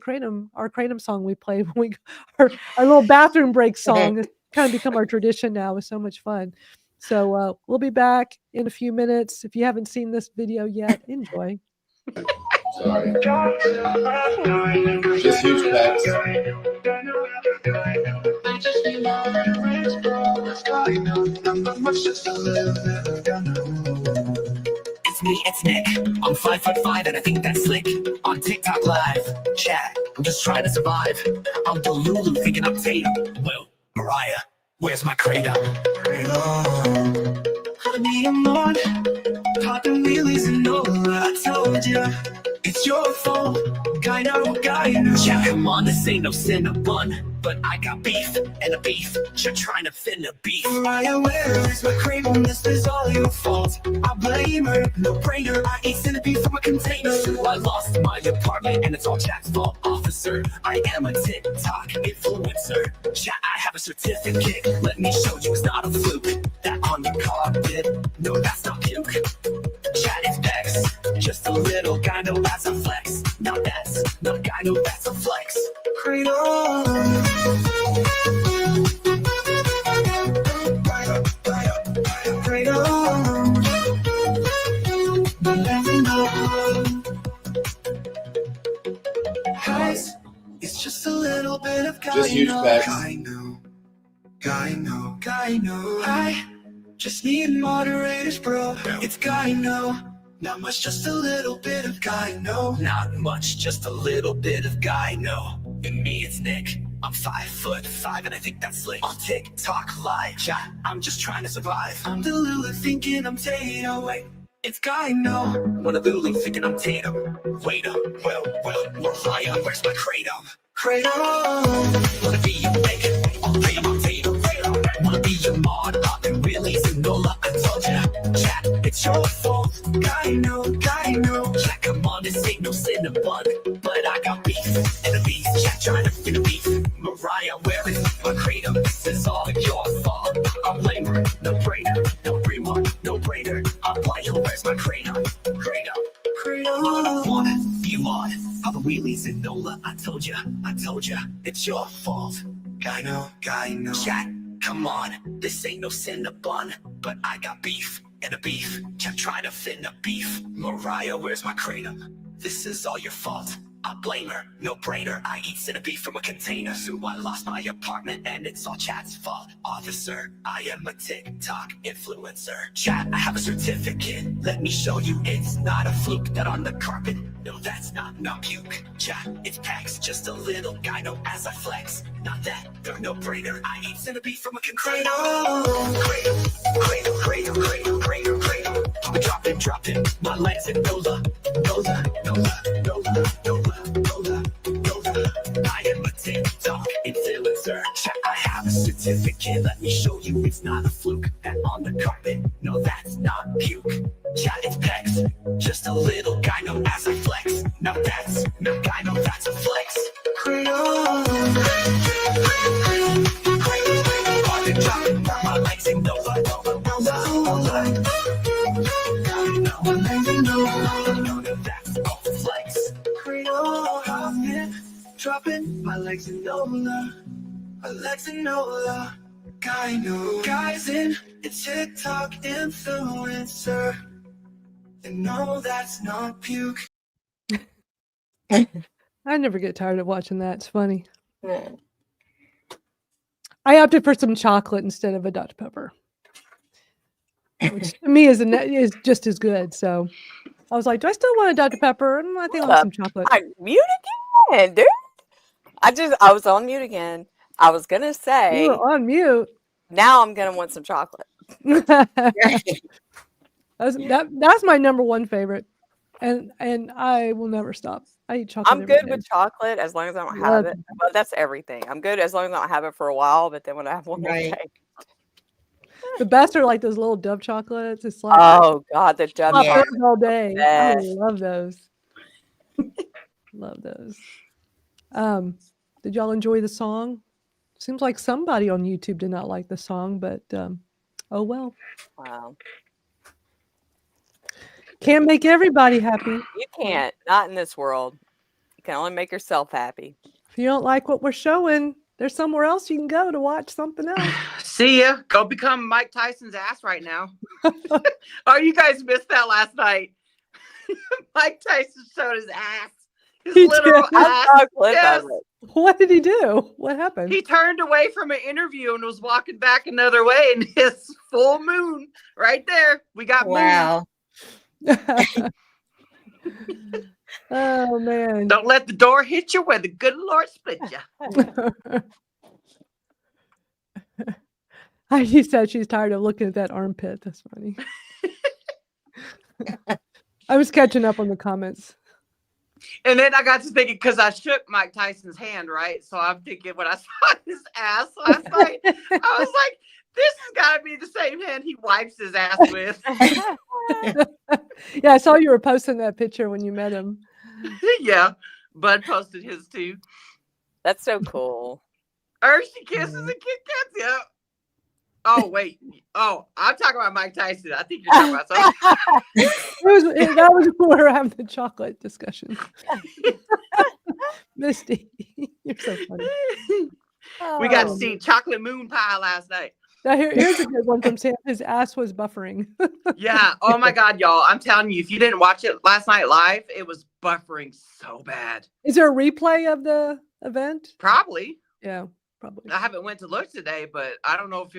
kratom song we played when we our little bathroom break song. It's kind of become our tradition now. It's so much fun. So we'll be back in a few minutes. If you haven't seen this video yet, enjoy. Sorry. Just huge packs. It's Nick. I'm 5'5" and I think that's slick. On TikTok live, chat. I'm just trying to survive. I'm Delulu thinking I'm Tatum. Well, Mariah, where's my Kratom? Honey, I'm on. Popping wheelies and all. I told ya, it's your fault. Guy no. Yeah, come on, this ain't no Cinnabon. But I got beef and a beef. You're trying to fin a beef. Mariah, where is my Kratom? This is all your fault. I blame her, no brainer. I ate centipede from a container. So I lost my apartment and it's all Jack's fault, officer. I am a TikTok influencer. Yeah, I have a certificate. Let me show you it's not a fluke. That on your carpet, no, that's not puke. Chat is Bex, just a little guy, no, that's a flex. Now that's not a guy, no, that's a flex. Kratom. Guys, it's just a little bit of Just huge packs. Guy no. I just need moderators, bro. It's guy no. Not much, just a little bit of guy no. Not much, just a little bit of guy no. And me, it's Nick. I'm 5'5" and I think that's slick. On TikTok live, yeah, I'm just trying to survive. I'm the Lulu thinking I'm Tato. Wait, It's Gyno. Wanna lose, thinking I'm Tatum. Wait up, well, more higher. Where's my Kratom? Kratom. Wanna be your bacon, I'll play my Tatum. Wanna be your mod, I can really Nola. I told ya, chat, it's your fault. Gyno. Yeah, come on, this ain't no Cinnabon. But I got beef, enemies, chat trying to fit a beef. Mariah, where is my Kratom? This is all your fault. I'm lame, no brainer, no breamer, no brainer. I'm like, where's my Kratom? Kratom. One, you on. All the wheelies in Nola. I told ya, it's your fault. Gyno. Chat, come on, this ain't no Cinnabon. But I got beef, and a beef. Kept trying to fit a beef. Mariah, where's my Kratom? This is all your fault. I blame her, no brainer. I eat centipede from a container. So I lost my apartment and it's all chat's fault. Officer, I am a TikTok influencer. Chat, I have a certificate. Let me show you it's not a fluke. That on the carpet, no that's not puke. Chat, it's packs, just a little Gyno as I flex. Not that, they're no brainer. I eat centipede from a container. Kratom. I'm dropping my legs in Nola. I am a TikTok influencer. Chat, I have a certificate. Let me show you it's not a fluke. And on the carpet, no that's not puke. Chat, it's pecs, just a little Gyno as I flex. Now that's no Gyno, that's a flex. Kratom. I've been dropping my legs in Nola. That's all flex. Kratom. Dropping my legs in Nola. Gyno. Guys in a TikTok influencer. And no, that's not puke. I never get tired of watching that. It's funny. I opted for some chocolate instead of a Dr. Pepper, which to me is just as good. So I was like, do I still want a Dr. Pepper? I think I want some chocolate. I mute again, dude. I was on mute again. I was gonna say You were on mute. now I'm gonna want some chocolate. That's my number one favorite, and I will never stop. I eat chocolate. I'm every good day. with chocolate as long as I don't Love have it. But that's everything. I'm good as long as I don't have it for a while. But then when I have one, Right. okay. The best are like those little Dove chocolates. It's like Oh God, the Dove pop Yeah. those chocolate. all day. I Best. love those. Love those. Did y'all enjoy the song? Seems like somebody on YouTube did not like the song, but oh well. Wow. Can't make everybody happy. You can't. Not in this world. You can only make yourself happy. If you don't like what we're showing, there's somewhere else you can go to watch something else. See ya. Go become Mike Tyson's ass right now. Oh, you guys missed that last night. Mike Tyson showed his ass. His He literal did? I ass. saw a clip Yes. of it. What did he do? What happened? He turned away from an interview and was walking back another way, and his full moon right there. We got moon. Wow. Oh man. Don't let the door hit you where the good Lord split you. He said she's tired of looking at that armpit. That's funny. I was catching up on the comments. And then I got to thinking, because I shook Mike Tyson's hand, right? So I'm thinking when I saw his ass last night, I was like, this has got to be the same hand he wipes his ass with. Yeah, I saw you were posting that picture when you met him. Yeah. Bud posted his too. That's so cool. Hershey Kisses and Kit Kats. Yeah. Oh, wait. Oh, I'm talking about Mike Tyson. I think you're talking about something. That was when we were having the chocolate discussion. Misty, you're so funny. We got to see Chocolate Moon Pie last night. Now here's a good one from Sam. His ass was buffering. Yeah. Oh my God, y'all. I'm telling you, if you didn't watch it last night live, it was buffering so bad. Is there a replay of the event? Probably. Yeah, probably. I haven't went to look today, but I don't know if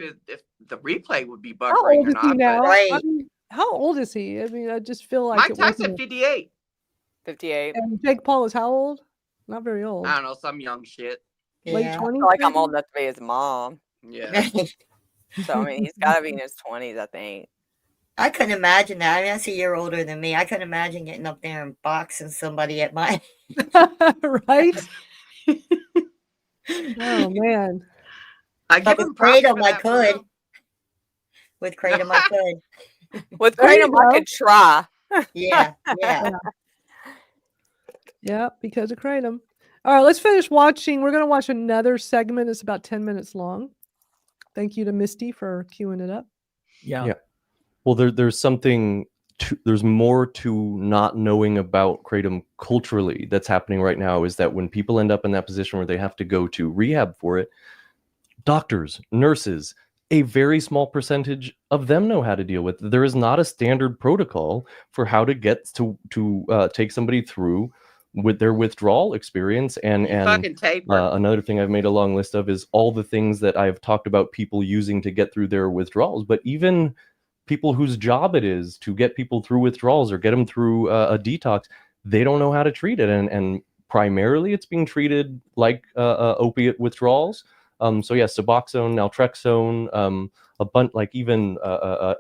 the replay would be How buffering old or is he not. now? But Right. I mean, how old is he? I mean, I just feel like Mike it Tyson, wasn't. 58. 58. And Jake Paul is how old? Not very old. I don't know, some young shit. Late Yeah. 20s? I feel like I'm maybe? old enough to be his mom. Yeah. So I mean, he's got to be in his 20s, I think. I couldn't imagine that. I mean, that's a year older than me. I couldn't imagine getting up there and boxing somebody at my right? Oh man. But with Kratom, I could. With Kratom, I could. With There you Kratom, I go. could try. Yeah. Yeah, because of Kratom. All right, let's finish watching. We're going to watch another segment. It's about 10 minutes long. Thank you to Misty for queuing it up. Yeah. Well, there's something. There's more to not knowing about Kratom culturally that's happening right now. Is that when people end up in that position where they have to go to rehab for it, doctors, nurses, a very small percentage of them know how to deal with it. There is not a standard protocol for how to get to take somebody through with their withdrawal experience. And fucking taper. Another thing I've made a long list of is all the things that I've talked about people using to get through their withdrawals. But even people whose job it is to get people through withdrawals or get them through a detox, they don't know how to treat it. And primarily it's being treated like opiate withdrawals. So yeah, Suboxone, naltrexone, a bunch, like even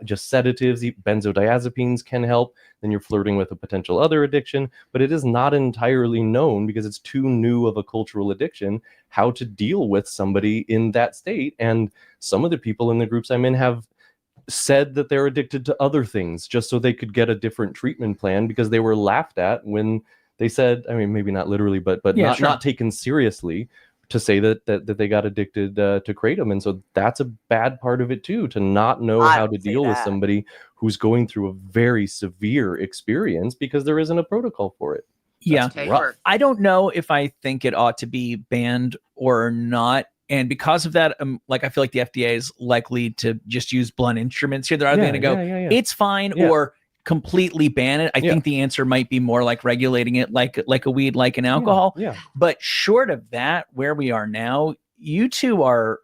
just sedatives, benzodiazepines can help. Then you're flirting with a potential other addiction, but it is not entirely known because it's too new of a cultural addiction how to deal with somebody in that state. And some of the people in the groups I'm in have said that they're addicted to other things just so they could get a different treatment plan because they were laughed at when they said, I mean, maybe not literally, but Yeah, not taken seriously, to say that they got addicted to Kratom. And so that's a bad part of it too, to not know how to deal with somebody who's going through a very severe experience because there isn't a protocol for it. Yeah. That's rough. I don't know if I think it ought to be banned or not. And because of that, like I feel like the FDA is likely to just use blunt instruments here. They're either going to go, it's fine, or completely ban it. I think the answer might be more like regulating it like a weed, like an alcohol. Yeah. But short of that, where we are now, you two are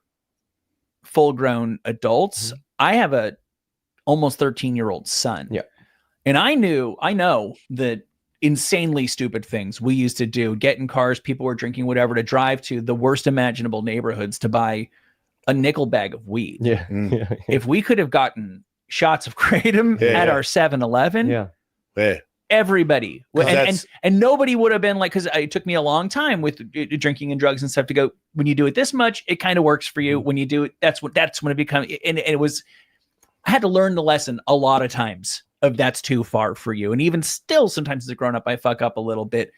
full-grown adults. Mm-hmm. I have a almost 13-year-old son. Yeah. And I know that insanely stupid things we used to do, get in cars, people were drinking whatever, to drive to the worst imaginable neighborhoods to buy a nickel bag of weed. Yeah. If we could have gotten shots of Kratom at our 7-Eleven, everybody and nobody would have been like, because it took me a long time with drinking and drugs and stuff to go, when you do it this much, it kind of works for you. When you do it, that's when it becomes, and it was, I had to learn the lesson a lot of times of that's too far for you. And even still, sometimes as a grown up, I fuck up a little bit.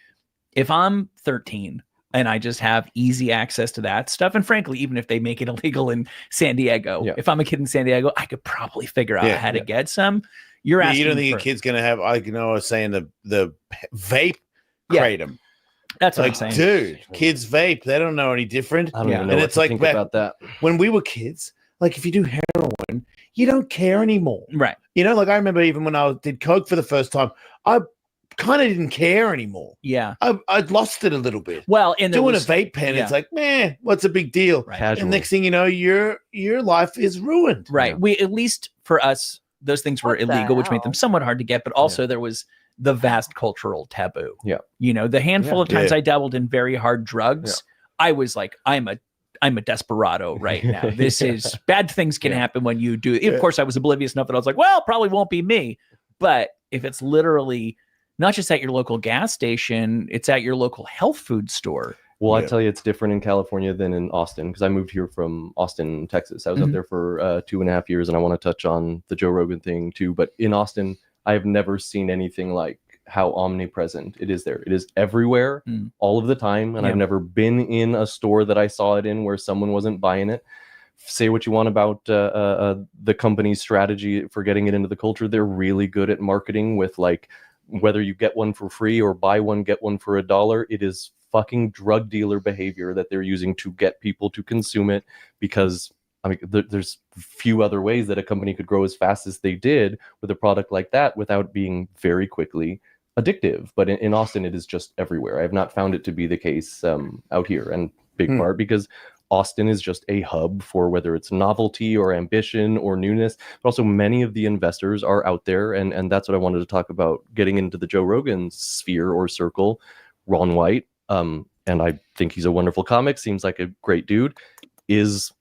If I'm 13 and I just have easy access to that stuff, and frankly, even if they make it illegal in San Diego, if I'm a kid in San Diego, I could probably figure out how to get some. You're asking, you don't think a kid's gonna have, like, you know, I was saying the vape Kratom. That's what like, I'm saying, dude. Kids vape, they don't know any different. I don't even know and what it's to like think back, about that. when we were kids, like if you do heroin, you don't care anymore, right? You know, like I remember even when I did coke for the first time, I kind of didn't care anymore. Yeah, I'd lost it a little bit. Well, and doing a vape pen, it's like, man, what's a big deal? Right. And next thing you know, your life is ruined. Right. We, at least for us, those things were illegal, which made them somewhat hard to get. But also there was the vast cultural taboo. Yeah. You know, the handful of times I dabbled in very hard drugs, I was like, I'm a desperado right now. This is bad things can happen when you do. Of course, I was oblivious enough that I was like, well, probably won't be me. But if it's literally not just at your local gas station, it's at your local health food store. Well, I tell you, it's different in California than in Austin, because I moved here from Austin, Texas. I was up there for 2.5 years, and I want to touch on the Joe Rogan thing too. But in Austin, I have never seen anything like how omnipresent it is there. It is everywhere, all of the time, and I've never been in a store that I saw it in where someone wasn't buying it. Say what you want about the company's strategy for getting it into the culture. They're really good at marketing with, like, whether you get one for free or buy one, get one for $1. It is fucking drug dealer behavior that they're using to get people to consume it, because I mean, there's few other ways that a company could grow as fast as they did with a product like that without being very quickly addictive. But in Austin, it is just everywhere. I have not found it to be the case out here, and big part because Austin is just a hub for whether it's novelty or ambition or newness, but also many of the investors are out there. And that's what I wanted to talk about, getting into the Joe Rogan sphere or circle. Ron White, and I think he's a wonderful comic, seems like a great dude, is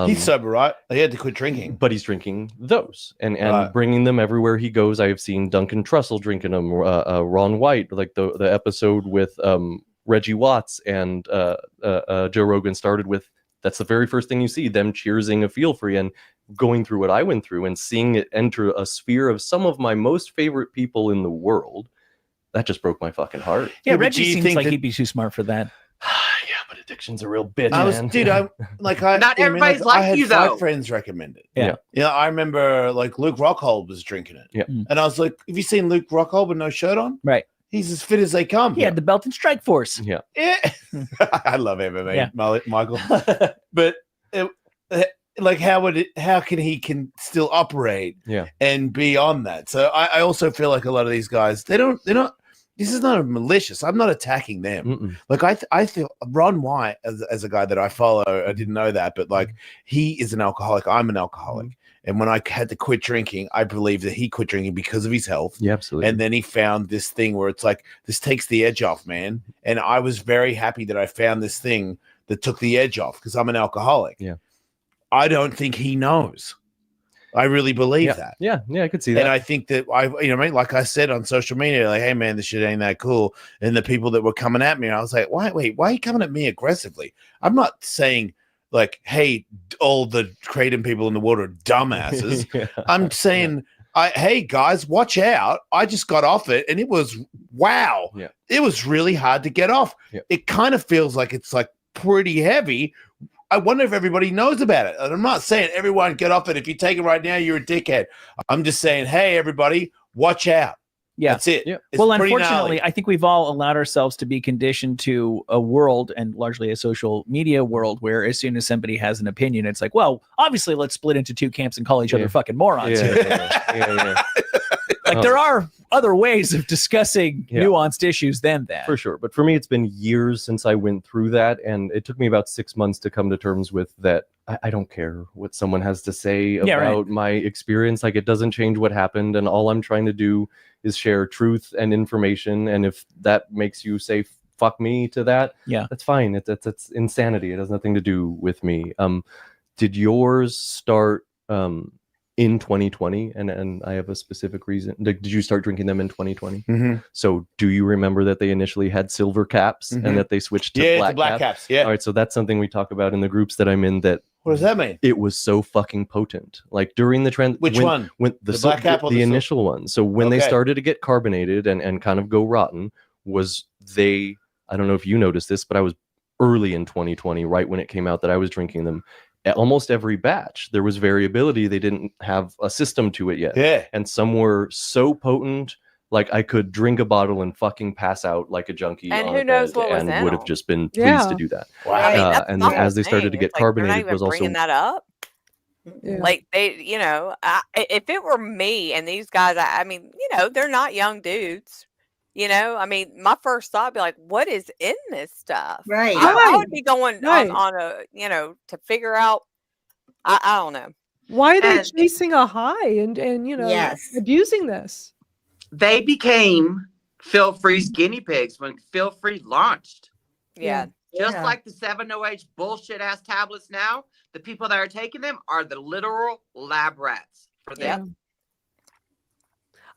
He's sober, right? He had to quit drinking, but he's drinking those and Right. bringing them everywhere he goes. I have seen Duncan Trussell drinking them, Ron White, like the episode with Reggie Watts and Joe Rogan started with. That's the very first thing you see, them cheersing a Feel Free and going through what I went through and seeing it enter a sphere of some of my most favorite people in the world. That just broke my fucking heart. Yeah, but Reggie do you seems think like that- he'd be too smart for that. Yeah, but addiction's a real bitch, I was, man. dude. I like. I Not I mean, everybody's I like had you, 5 though. friends recommend it. Yeah. Yeah, I remember like Luke Rockhold was drinking it. Yeah. And I was like, "Have you seen Luke Rockhold with no shirt on? Right. He's as fit as they come." He had the belt and strike force. Yeah. Yeah. I love MMA, Yeah. Michael. But like, how can he still operate? Yeah. And be on that? So I also feel like a lot of these guys, they're not. This is not malicious. I'm not attacking them. Mm-mm. Like I feel Ron White as a guy that I follow. I didn't know that, but like he is an alcoholic. I'm an alcoholic. And when I had to quit drinking, I believe that he quit drinking because of his health. Yeah, absolutely. And then he found this thing where it's like, this takes the edge off, man. And I was very happy that I found this thing that took the edge off because I'm an alcoholic. Yeah. I don't think he knows. I really believe that. Yeah, I could see that. And I think that like I said on social media, like, hey man, this shit ain't that cool. And the people that were coming at me, I was like, why are you coming at me aggressively? I'm not saying like, hey, all the Kratom people in the world are dumbasses. Yeah. I'm saying, hey guys, watch out. I just got off it and it was wow. Yeah. It was really hard to get off. Yeah. It kind of feels like it's like pretty heavy. I wonder if everybody knows about it. And I'm not saying everyone get off it. If you take it right now, you're a dickhead. I'm just saying, hey, everybody, watch out. Yeah. That's it. Yeah. It's Well, pretty unfortunately, gnarly. I think we've all allowed ourselves to be conditioned to a world and largely a social media world where as soon as somebody has an opinion, it's like, well, obviously let's split into 2 camps and call each other fucking morons. Yeah. Like there are other ways of discussing Yeah. nuanced issues than that. For sure. But for me, it's been years since I went through that. And it took me about 6 months to come to terms with that. I don't care what someone has to say about my experience. Like, it doesn't change what happened. And all I'm trying to do is share truth and information. And if that makes you say, fuck me to that, that's fine. It's insanity. It has nothing to do with me. Did yours start in 2020? And I have a specific reason. Like, did you start drinking them in 2020? Mhm. So do you remember that they initially had silver caps Mhm. and that they switched to black, black caps. Yeah. All right, so that's something we talk about in the groups that I'm in. That What does that mean? it was so fucking potent. Like during the trend, Which one? When The black cap or the the sil- initial one. So when they Okay. started to get carbonated and kind of go rotten, was they? I don't know if you noticed this, but I was early in 2020, right when it came out, that I was drinking them. Almost every batch, there was variability. They didn't have a system to it yet. Yeah. And some were so potent, like I could drink a bottle and fucking pass out like a junkie. And on who a knows bed what was and in would have them. just been pleased Yeah. to do that. Wow. I mean, that's And the then as whole they started to thing. get It's like, they're not carbonated, even was also bringing that up. Yeah. Like they, if it were me and these guys, I mean, they're not young dudes. I mean, my first thought would be like, what is in this stuff? Right. I would be going Right. on a, to figure out. I don't know. Why are they And- chasing a high and Yes. abusing this? They became Feel Free's guinea pigs when Feel Free launched. Yeah. Just Yeah. like the 7OH bullshit ass tablets now, the people that are taking them are the literal lab rats for them.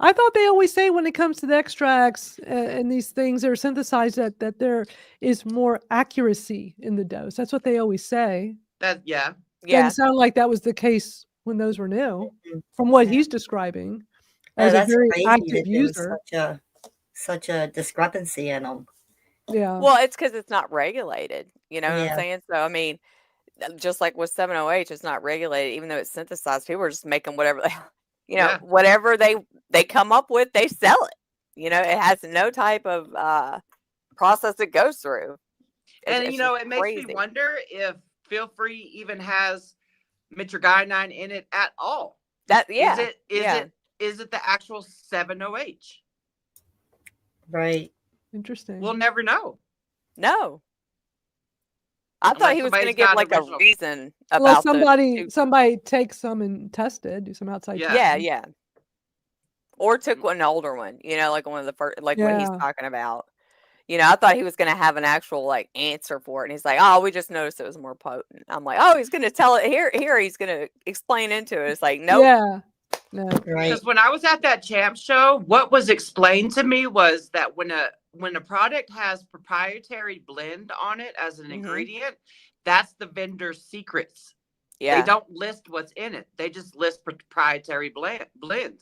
I thought they always say when it comes to the extracts and these things that are synthesized that there is more accuracy in the dose. That's what they always say. Yeah. Yeah. Doesn't sound like that was the case when those were new, from what he's describing as a that's very crazy active that there was user. such a discrepancy in them. Yeah. Well, it's because it's not regulated. You know what Yeah. I'm saying? So, I mean, just like with 7OH, it's not regulated, even though it's synthesized. People are just making whatever they, Yeah. whatever they come up with, they sell it. It has no type of process it goes through. And It's it makes crazy. me wonder if Feel Free even has mitragynine in it at all. Yeah. Is it the actual 7OH? Right. Interesting. We'll never know. No. I thought Unless he was going to somebody's give got like a original- reason Well, about somebody take some and test it, do some outside Yeah. testing. Yeah. Or took an older one, like one of the first, like what he's Yeah. talking about. I thought he was going to have an actual like answer for it. And he's like, oh, we just noticed it was more potent. I'm like, oh, he's going to tell it here. He's going to explain into it. It's like, nope. Yeah. No. Right. Because when I was at that champ show, what was explained to me was that when a product has proprietary blend on it as an ingredient, that's the vendor's secrets. Yeah. They don't list what's in it. They just list proprietary blend.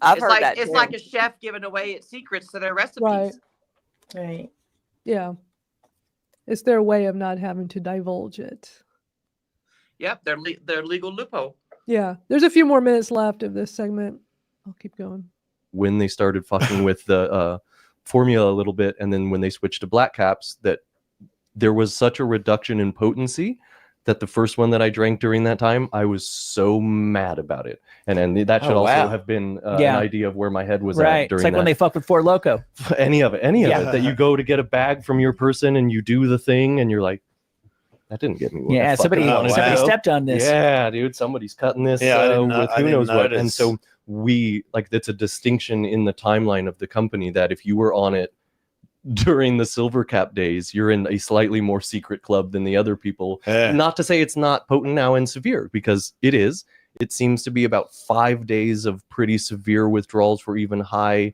I've It's heard like that it's too. like a chef giving away its secrets to their recipes. Right. Right. Yeah. It's their way of not having to divulge it. Yep, their legal loophole. Yeah. There's a few more minutes left of this segment. I'll keep going. When they started fucking with the formula a little bit, and then when they switched to black caps, that there was such a reduction in potency that the first one that I drank during that time, I was so mad about it. And that should also have been an idea of where my head was at during It's like that. when they fuck with Four Loko. Any of it, that you go to get a bag from your person and you do the thing and you're like, that didn't get me. Yeah, somebody stepped on this. Yeah, dude, somebody's cutting this with who knows what. And so it's a distinction in the timeline of the company that if you were on it during the silver cap days, you're in a slightly more secret club than the other people. Not to say it's not potent now and severe, because it is. It seems to be about 5 days of pretty severe withdrawals for even high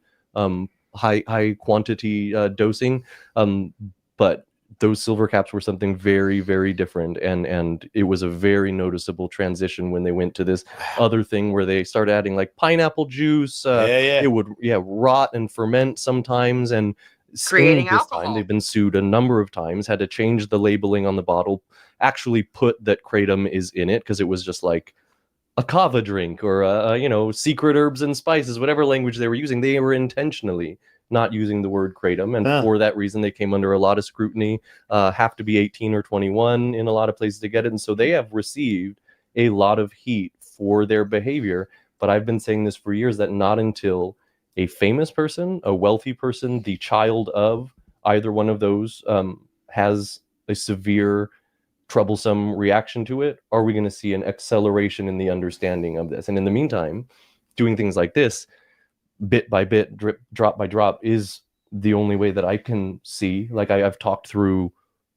quantity dosing. But those silver caps were something very, very different, and it was a very noticeable transition when they went to this other thing where they started adding like pineapple juice. It would rot and ferment sometimes, and creating alcohol. Time, they've been sued a number of times, had to change the labeling on the bottle, actually put that Kratom is in it, because it was just like a kava drink or secret herbs and spices, whatever language they were using. They were intentionally not using the word Kratom, and for that reason they came under a lot of scrutiny. Have to be 18 or 21 in a lot of places to get it, and so they have received a lot of heat for their behavior. But I've been saying this for years, that not until a famous person, a wealthy person, the child of either one of those has a severe, troublesome reaction to it, are we going to see an acceleration in the understanding of this. And in the meantime, doing things like this, bit by bit, drop by drop, is the only way that I can see. Like I've talked through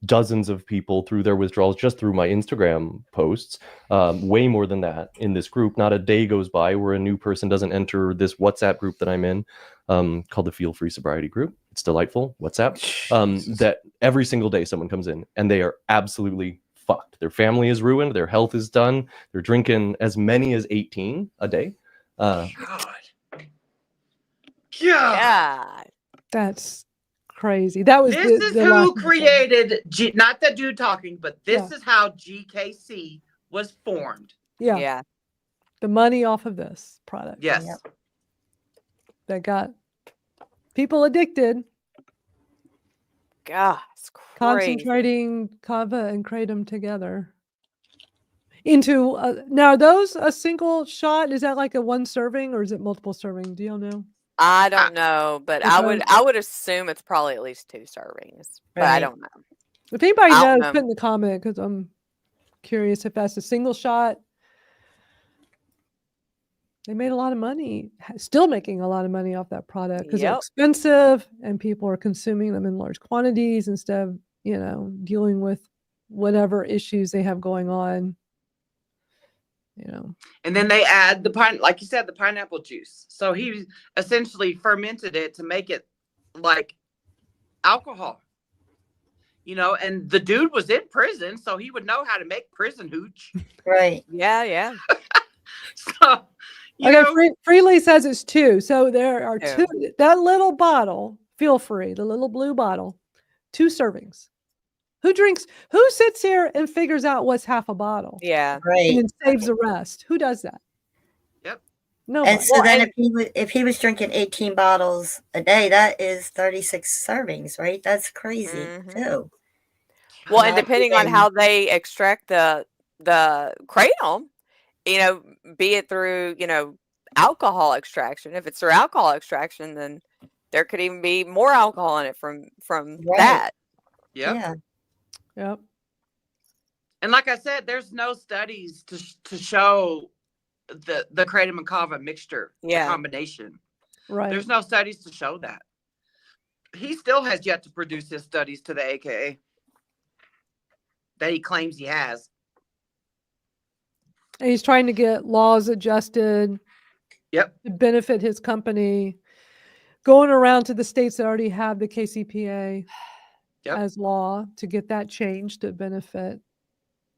dozens of people through their withdrawals just through my Instagram posts, way more than that in this group. Not a day goes by where a new person doesn't enter this WhatsApp group that I'm in, called the Feel Free Sobriety Group. It's delightful. WhatsApp. That every single day someone comes in and they are absolutely fucked. Their family is ruined. Their health is done. They're drinking as many as 18 a day. God. That's crazy. That was this is who created not the dude talking, but this is how GKC was formed. Yeah. The money off of this product. Yes. That got people addicted. God, it's crazy. Concentrating kava and kratom together into now, are those a single shot? Is that like a one serving, or is it multiple serving? Do y'all know? I don't know, but I would assume it's probably at least 2 servings, but I don't know. If anybody knows, put in the comment, because I'm curious if that's a single shot. They made a lot of money, still making a lot of money off that product, because they're expensive and people are consuming them in large quantities instead of, dealing with whatever issues they have going on. And then they add like you said, the pineapple juice. So he essentially fermented it to make it like alcohol, and the dude was in prison, so he would know how to make prison hooch. Right. Yeah. So, Freely says it's 2. So there are 2, that little bottle, Feel Free, the little blue bottle, 2 servings. Who sits here and figures out what's half a bottle? Yeah. Right. And then saves the rest. Who does that? Yep. No. And so then if he was drinking 18 bottles a day, that is 36 servings, right? That's crazy too. Well, and depending on how they extract the kratom, be it through, alcohol extraction. If it's through alcohol extraction, then there could even be more alcohol in it from that. Yep. Yeah. Yep. And like I said, there's no studies to show the kratom and kava mixture, the combination. Right. There's no studies to show that. he still has yet to produce his studies to the AKA that he claims he has. And he's trying to get laws adjusted. Yep. To benefit his company. Going around to the states that already have the KCPA as law to get that changed to benefit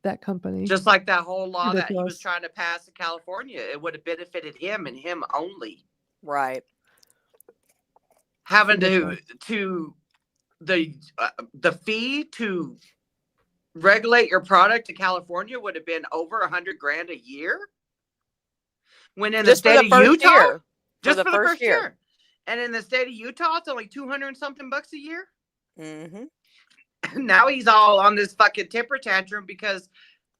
that company. Just like that whole law that he was Ridiculous. trying to pass in California, it would have benefited him and him only. Right. Having to the fee to regulate your product to California would have been over $100,000 a year. When in Just the for state the of first Utah, year. just For for the the first first year. year. And in the state of Utah, it's only 200 and something bucks a year. Mm-hmm. Now he's all on this fucking temper tantrum because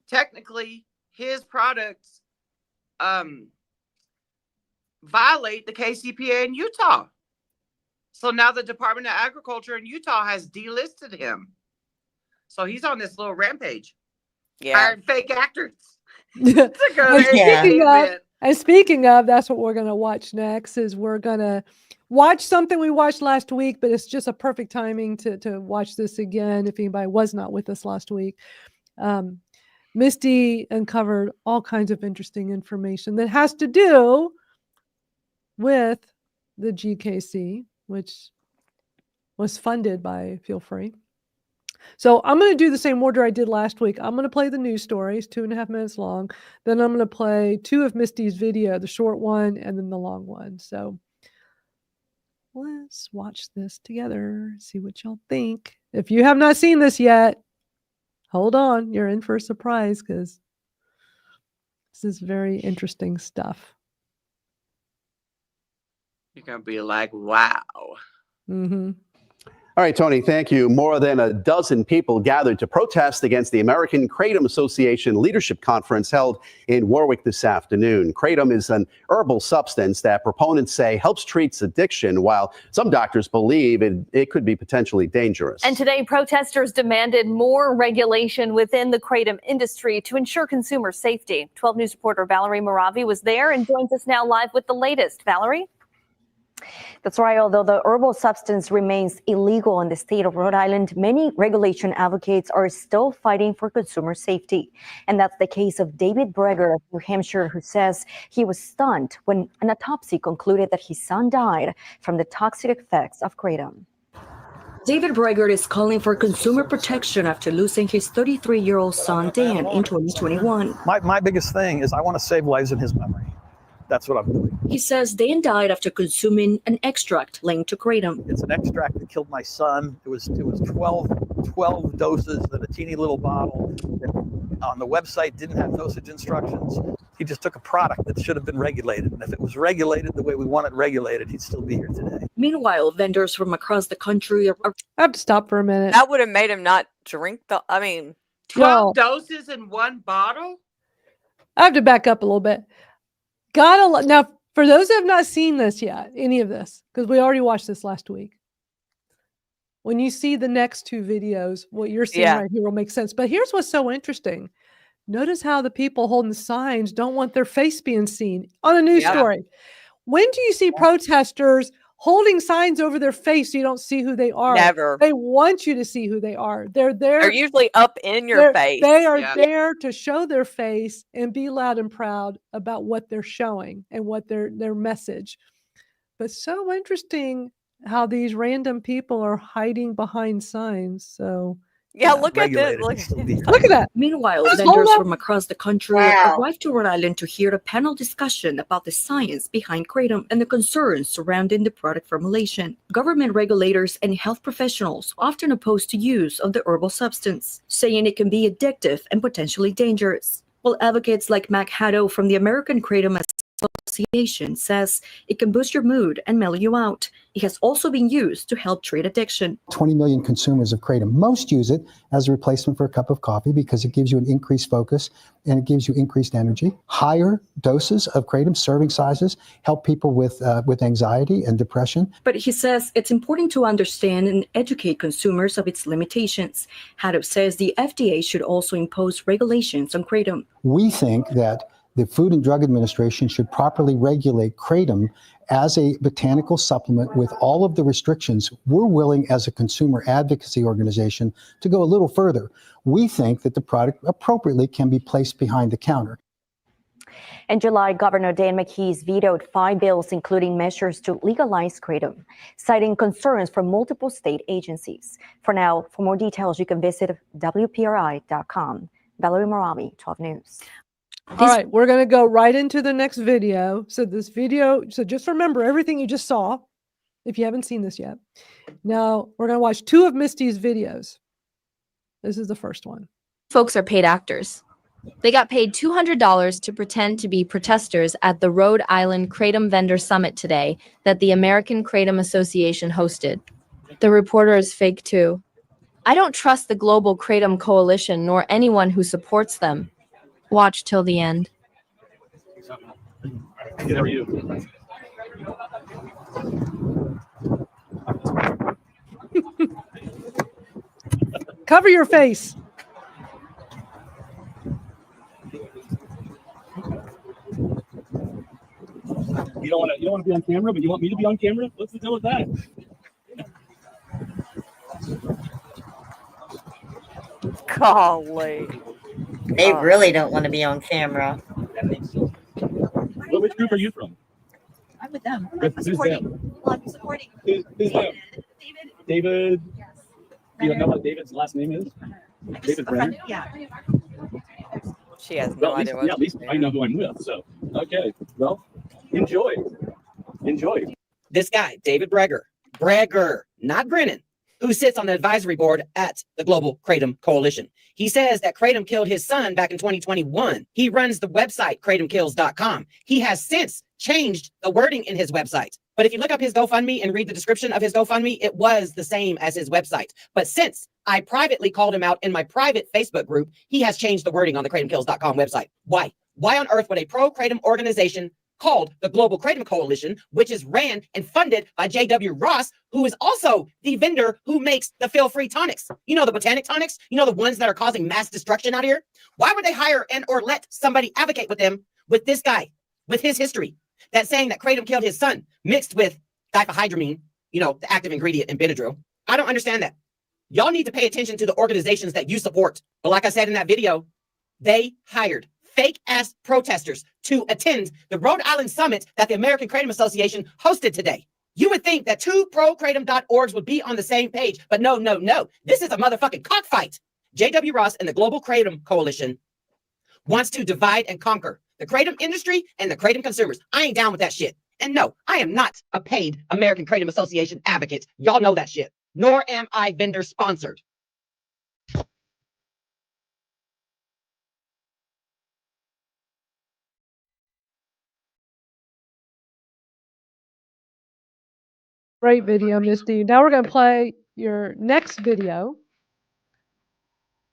technically his products violate the KCPA in Utah. So now the Department of Agriculture in Utah has delisted him. So he's on this little rampage. Yeah. Hiring fake actors. And speaking of, that's what we're going to watch next. Is we're going to watch something we watched last week, but it's just a perfect timing to watch this again if anybody was not with us last week. Misty uncovered all kinds of interesting information that has to do with the GKC, which was funded by Feel Free. So I'm going to do the same order I did last week. I'm going to play the news stories, 2.5 minutes long. Then I'm going to play 2 of Misty's video, the short one and then the long one. So let's watch this together, see what y'all think. If you have not seen this yet, hold on. You're in for a surprise because this is very interesting stuff. You're going to be like, wow. Mm-hmm. All right, Tony, thank you. More than a dozen people gathered to protest against the American Kratom Association Leadership Conference held in Warwick this afternoon. Kratom is an herbal substance that proponents say helps treat addiction, while some doctors believe it could be potentially dangerous. And today, protesters demanded more regulation within the Kratom industry to ensure consumer safety. 12 News reporter Valerie Moravi was there and joins us now live with the latest. Valerie? That's right. Although the herbal substance remains illegal in the state of Rhode Island, many regulation advocates are still fighting for consumer safety. And that's the case of David Breger of New Hampshire, who says he was stunned when an autopsy concluded that his son died from the toxic effects of kratom. David Breger is calling for consumer protection after losing his 33-year-old son, Dan, in 2021. My biggest thing is I want to save lives in his memory. That's what I'm doing. He says Dan died after consuming an extract linked to kratom. It's an extract that killed my son. It was 12 doses in a teeny little bottle. On the website, didn't have dosage instructions. He just took a product that should have been regulated. And if it was regulated the way we want it regulated, he'd still be here today. Meanwhile, vendors from across the country are... I have to stop for a minute. That would have made him not drink 12 doses in one bottle? I have to back up a little bit. Now, for those who have not seen this yet, any of this, because we already watched this last week. When you see the next 2 videos, what you're seeing right here will make sense. But here's what's so interesting. Notice how the people holding the signs don't want their face being seen on a news story. When do you see protesters holding signs over their face so you don't see who they are? Never. They want you to see who they are. They're there. They're usually up in your face. They are there to show their face and be loud and proud about what they're showing and what their message. But so interesting how these random people are hiding behind signs. So look at this. Look at that. Meanwhile, Just vendors hold up. from across the country arrived to Rhode Island to hear a panel discussion about the science behind kratom and the concerns surrounding the product formulation. Government regulators and health professionals often oppose to use of the herbal substance, saying it can be addictive and potentially dangerous. While advocates like Mac Haddo from the American Kratom Association says it can boost your mood and mellow you out. It has also been used to help treat addiction. 20 million consumers of kratom. Most use it as a replacement for a cup of coffee because it gives you an increased focus and it gives you increased energy. Higher doses of kratom, serving sizes, help people with anxiety and depression. But he says it's important to understand and educate consumers of its limitations. Haddo says the FDA should also impose regulations on kratom. We think that the Food and Drug Administration should properly regulate kratom as a botanical supplement with all of the restrictions, we're willing as a consumer advocacy organization to go a little further. We think that the product appropriately can be placed behind the counter. In July, Governor Dan McKees vetoed 5 bills, including measures to legalize kratom, citing concerns from multiple state agencies. For now, for more details, you can visit WPRI.com. Valerie Moravi, 12 News. All right, we're going to go right into the next video. So just remember everything you just saw, if you haven't seen this yet. Now, we're going to watch 2 of Misty's videos. This is the first one. Folks are paid actors. They got paid $200 to pretend to be protesters at the Rhode Island Kratom Vendor Summit today that the American Kratom Association hosted. The reporter is fake too. I don't trust the Global Kratom Coalition nor anyone who supports them. Watch till the end. How are you? Cover your face. You don't want to be on camera, but you want me to be on camera? What's the deal with that? Golly. They really don't want to be on camera. Which group are you from? I'm with them. Who's them? I'm supporting. Who's them? David. Yes. Do you know what David's last name is? David Brenner? Yeah. She has no idea what at least I know who I'm with. So, okay. Well, enjoy. This guy, David Breger, not Brennan, who sits on the advisory board at the Global Kratom Coalition. He says that Kratom killed his son back in 2021. He runs the website kratomgals.com. He has since changed the wording in his website. But if you look up his GoFundMe and read the description of his GoFundMe, it was the same as his website. But since I privately called him out in my private Facebook group, he has changed the wording on the kratomgals.com website. Why? Why on earth would a pro-Kratom organization called the Global Kratom Coalition, which is ran and funded by J.W. Ross, who is also the vendor who makes the feel-free tonics? You know, the botanic tonics? You know, the ones that are causing mass destruction out here? Why would they hire and or let somebody advocate with them, with this guy, with his history, that's saying that Kratom killed his son, mixed with diphenhydramine, you know, the active ingredient in Benadryl? I don't understand that. Y'all need to pay attention to the organizations that you support. But like I said in that video, they hired fake-ass protesters to attend the Rhode Island Summit that the American Kratom Association hosted today. You would think that 2 pro-kratom.orgs would be on the same page, but no. This is a motherfucking cockfight. J.W. Ross and the Global Kratom Coalition wants to divide and conquer the kratom industry and the kratom consumers. I ain't down with that shit. And no, I am not a paid American Kratom Association advocate. Y'all know that shit. Nor am I vendor sponsored. Great video, Misty. Now we're going to play your next video.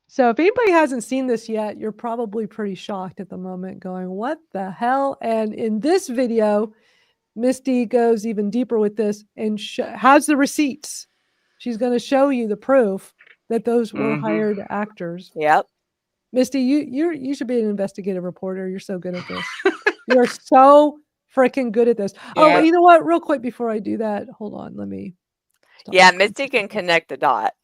So if anybody hasn't seen this yet, you're probably pretty shocked at the moment going, what the hell? And in this video, Misty goes even deeper with this and has the receipts. She's going to show you the proof that those were hired actors. Yep. Misty, you should be an investigative reporter. You're so good at this. You're so freaking good at this. Yeah. Oh, you know what? Real quick before I do that, hold on. Let me. Yeah, Misty can connect the dots.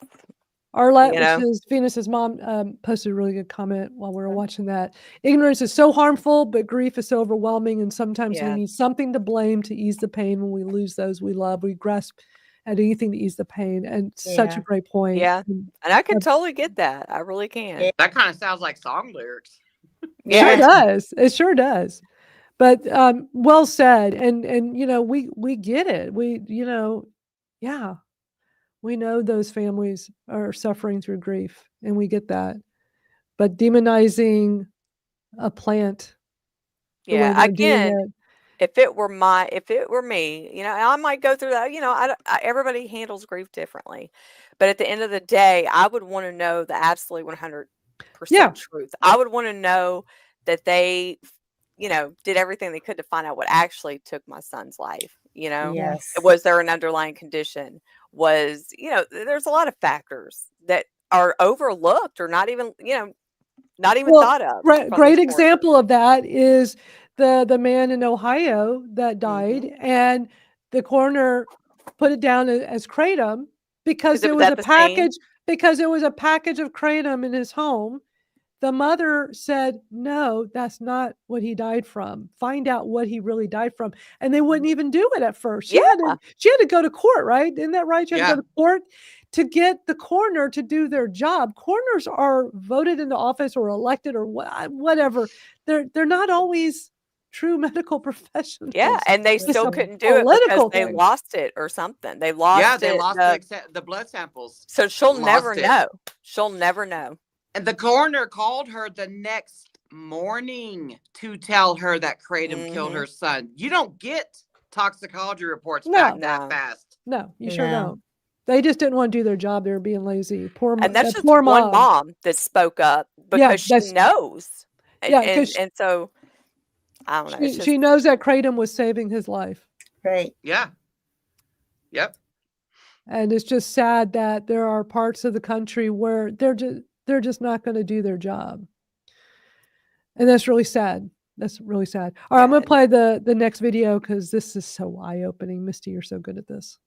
Arlette, which is Venus's mom, posted a really good comment while we were watching that. Ignorance is so harmful, but grief is so overwhelming. And sometimes we need something to blame to ease the pain. When we lose those we love, we grasp at anything to ease the pain. And such a great point. Yeah. And I can totally get that. I really can. That kind of sounds like song lyrics. Yeah, it does. It sure does. But well said. And you know, we get it. We know those families are suffering through grief, and we get that. But demonizing a plant. Yeah, again, if it were me, you know, I might go through that. You know, everybody handles grief differently. But at the end of the day, I would want to know the absolute 100% truth. I would want to know that they, you know, did everything they could to find out what actually took my son's life. You know, was there an underlying condition? Was, you know, there's a lot of factors that are overlooked or not even, you know, not even thought of. Great example of that is the man in Ohio that died, and the coroner put it down as kratom because there was a package of kratom in his home. The mother said, no, that's not what he died from. Find out what he really died from. And they wouldn't even do it at first. She had to go to court, right? Isn't that right? She had to go to court to get the coroner to do their job. Coroners are voted into office or elected or whatever. They're not always true medical professionals. Yeah, and they still couldn't do it because they lost it or something. They lost they lost the blood samples. So she'll never know. She'll never know. And the coroner called her the next morning to tell her that kratom killed her son. You don't get toxicology reports back that fast. No, you sure don't. They just didn't want to do their job. They were being lazy. And that's just one mom that spoke up because she knows. And so, I don't know. She knows that kratom was saving his life. Right. Yeah. Yep. And it's just sad that there are parts of the country where they're just not going to do their job. And that's really sad. That's really sad. All right, I'm going to play the next video because this is so eye-opening. Misty, you're so good at this.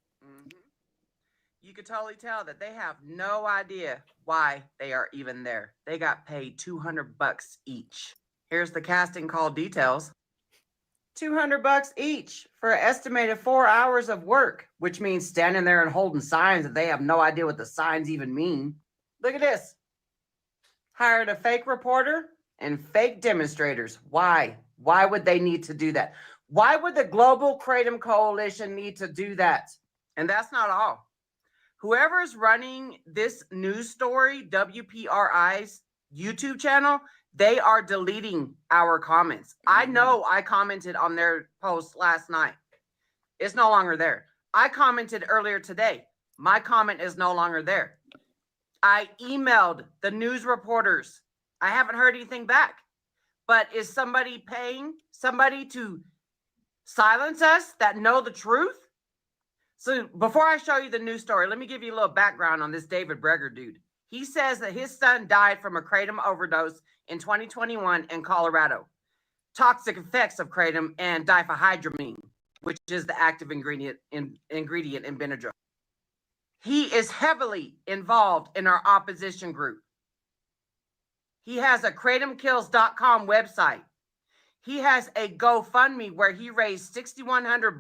You could totally tell that they have no idea why they are even there. They got paid $200 each. Here's the casting call details. $200 each for an estimated 4 hours of work, which means standing there and holding signs that they have no idea what the signs even mean. Look at this. Hired a fake reporter and fake demonstrators. Why? Why would they need to do that? Why would the Global Kratom Coalition need to do that? And that's not all. Whoever is running this news story, WPRI's YouTube channel, they are deleting our comments. I know I commented on their post last night. It's no longer there. I commented earlier today. My comment is no longer there. I emailed the news reporters. I haven't heard anything back. But is somebody paying somebody to silence us that know the truth? So before I show you the news story, let me give you a little background on this David Breger dude. He says that his son died from a kratom overdose in 2021 in Colorado. Toxic effects of kratom and diphenhydramine, which is the active ingredient in Benadryl. He is heavily involved in our opposition group. He has a kratomkills.com website. He has a GoFundMe where he raised $6,100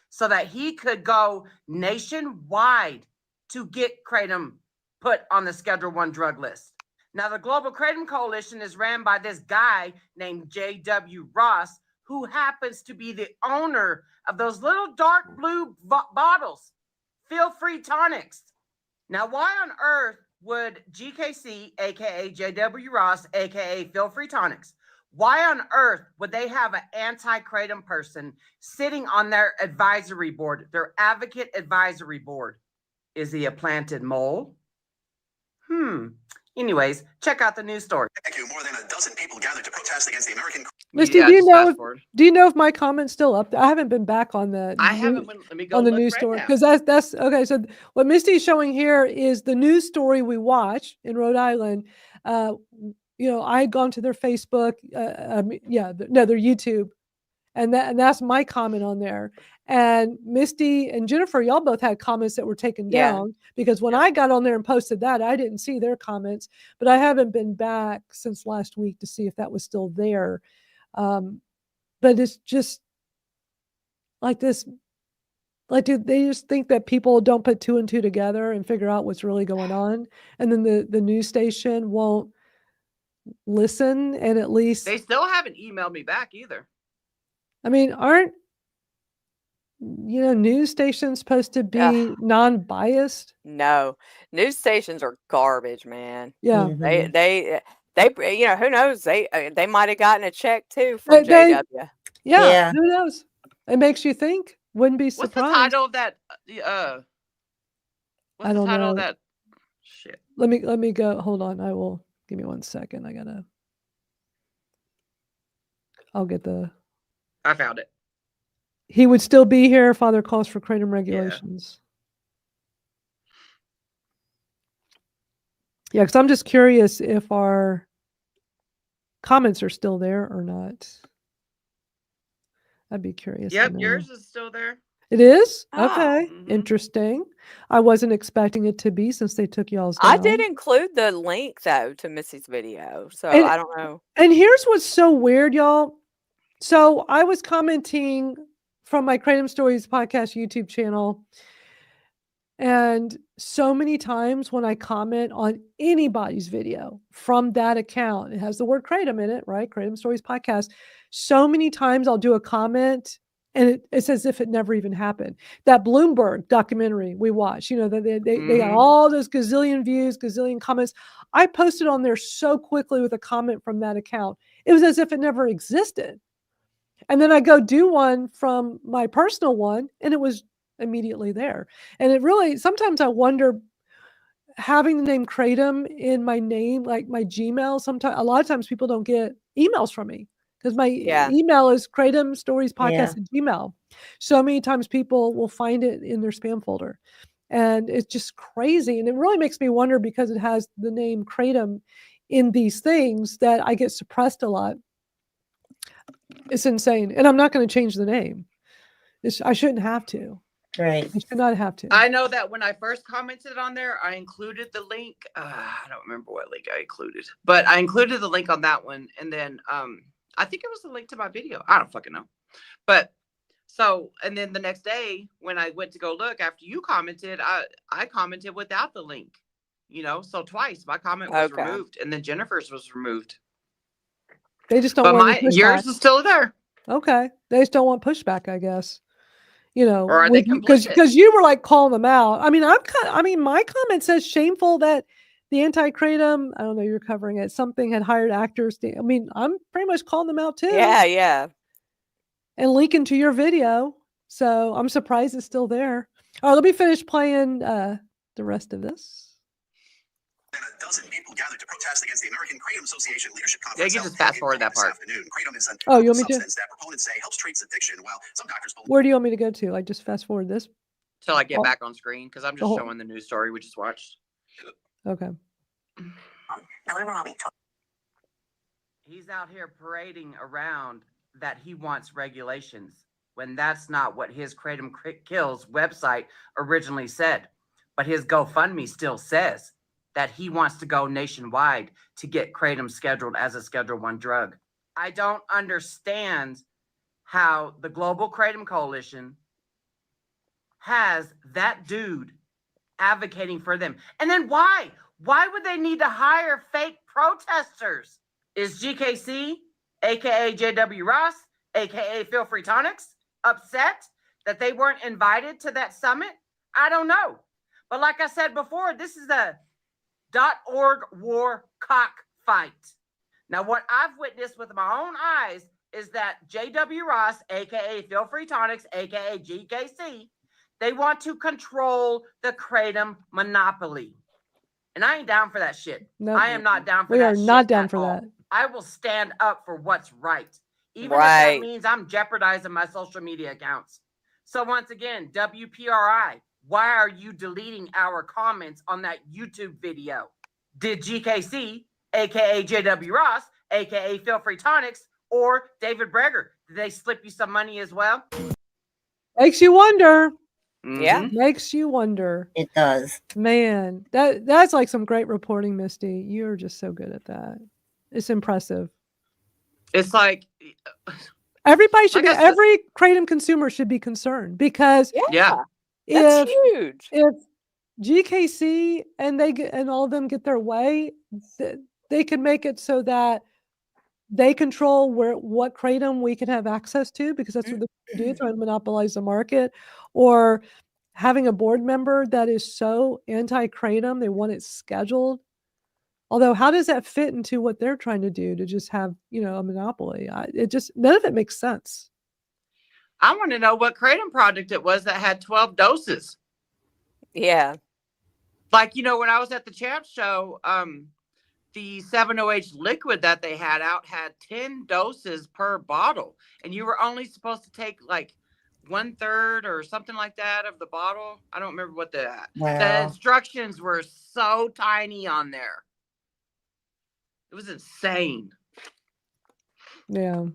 so that he could go nationwide to get kratom put on the Schedule 1 drug list. Now, the Global Kratom Coalition is ran by this guy named J.W. Ross, who happens to be the owner of those little dark blue bottles, feel-free tonics. Now, why on earth would GKC, aka J.W. Ross, aka feel-free tonics, why on earth would they have an anti-kratom person sitting on their advisory board, their advocate advisory board? Is he a planted mole? Anyways, check out the news story. Thank you. More than a dozen people gathered to protest against the American. Misty, do you know if my comment's still up there? I haven't been back on the news story because that's okay. So what Misty's showing here is the news story we watch in Rhode Island. I had gone to their Facebook, their YouTube, and that's my comment on there. And Misty and Jennifer, y'all both had comments that were taken down because when I got on there and posted that, I didn't see their comments, but I haven't been back since last week to see if that was still there. But it's just like this. Like, do they just think that people don't put two and two together and figure out what's really going on? And then the news station won't listen and at least they still haven't emailed me back either. I mean, aren't news stations supposed to be non-biased? No, news stations are garbage, man. Yeah, they who knows, they might have gotten a check too from JW. Yeah, who knows? It makes you think. Wouldn't be surprised. What's the title of that? I don't know. Of that? Shit. Let me go. Hold on. I will. Give me 1 second. I'll get I found it. He would still be here. Father calls for kratom regulations. Yeah, because I'm just curious if our comments are still there or not. I'd be curious. Yep, yours is still there. It is? Oh. Okay. Interesting. I wasn't expecting it to be since they took y'all's down. I did include the link though to Missy's video, so And- I don't know. And here's what's so weird, y'all. So I was commenting from my Kratom Stories Podcast YouTube channel. And so many times when I comment on anybody's video from that account, it has the word Kratom in it, right? Kratom Stories Podcast. So many times I'll do a comment and it's as if it never even happened. That Bloomberg documentary we watched, you know, they got all those gazillion views, gazillion comments. I posted on there so quickly with a comment from that account. It was as if it never existed. And then I go do one from my personal one and it was immediately there. And it really, sometimes I wonder, having the name Kratom in my name, like my Gmail, sometimes a lot of times people don't get emails from me because my email is Kratom Stories Podcast at Gmail. So many times people will find it in their spam folder. And it's just crazy. And it really makes me wonder, because it has the name Kratom in these things, that I get suppressed a lot. It's insane. And I'm not going to change the name. I shouldn't have to. Right. I should not have to. I know that when I first commented on there, I included the link. I don't remember what link I included, but I included the link on that one. And then I think it was the link to my video. I don't fucking know. But so, and then the next day when I went to go look after you commented, I commented without the link, you know, so twice my comment was removed and then Jennifer's was removed. They just don't But want yours is still there. Okay. They just don't want pushback, I guess. You know, or are they complicit? Because you were like calling them out. I mean, my comment says shameful that the anti-Kratom, I don't know, you're covering it, something had hired actors. I mean, I'm pretty much calling them out too. Yeah. And linking to your video. So I'm surprised it's still there. All right, let me finish playing the rest of this. A dozen people gathered to protest against the American Kratom Association leadership Yeah, conference. you can just fast forward that part. Kratom is an Oh, you want me to? substance that proponents say helps treat addiction, while some doctors believe. Where do you want me to go to? Like, just fast forward this? Till I get back on screen, because I'm just showing the news story we just watched. Okay. He's out here parading around that he wants regulations when that's not what his Kratom Kills website originally said. But his GoFundMe still says that he wants to go nationwide to get Kratom scheduled as a Schedule I drug. I don't understand how the Global Kratom Coalition has that dude advocating for them. And then why? Why would they need to hire fake protesters? Is GKC, aka JW Ross, aka Feel Free Tonics, upset that they weren't invited to that summit? I don't know. But like I said before, this is a .org war cockfight. Now, what I've witnessed with my own eyes is that JW Ross, aka Feel Free Tonics, aka GKC, they want to control the Kratom monopoly. And I ain't down for that shit. No, I am not down for we that are shit not down at for all. that. I will stand up for what's right. Even if Right. that means I'm jeopardizing my social media accounts. So once again, WPRI, why are you deleting our comments on that YouTube video? Did GKC, aka JW Ross, aka Feel Free Tonics, or David Breger, did they slip you some money as well? Makes you wonder. Yeah. Makes you wonder. It does. Man, that's like some great reporting, Misty. You're just so good at that. It's impressive. It's like Everybody should Like be, every Kratom consumer should be concerned, because yeah. That's huge. if GKC and all of them get their way, they can make it so that they control what Kratom we can have access to, because that's what they do, trying to monopolize the market. Or having a board member that is so anti-Kratom, they want it scheduled. Although, how does that fit into what they're trying to do, to just have, a monopoly? None of it makes sense. I want to know what Kratom product it was that had 12 doses. Yeah. Like, when I was at the Champ show, the 7OH liquid that they had out had 10 doses per bottle. And you were only supposed to take like 1/3 or something like that of the bottle. I don't remember what the instructions were, so tiny on there. It was insane. Yeah.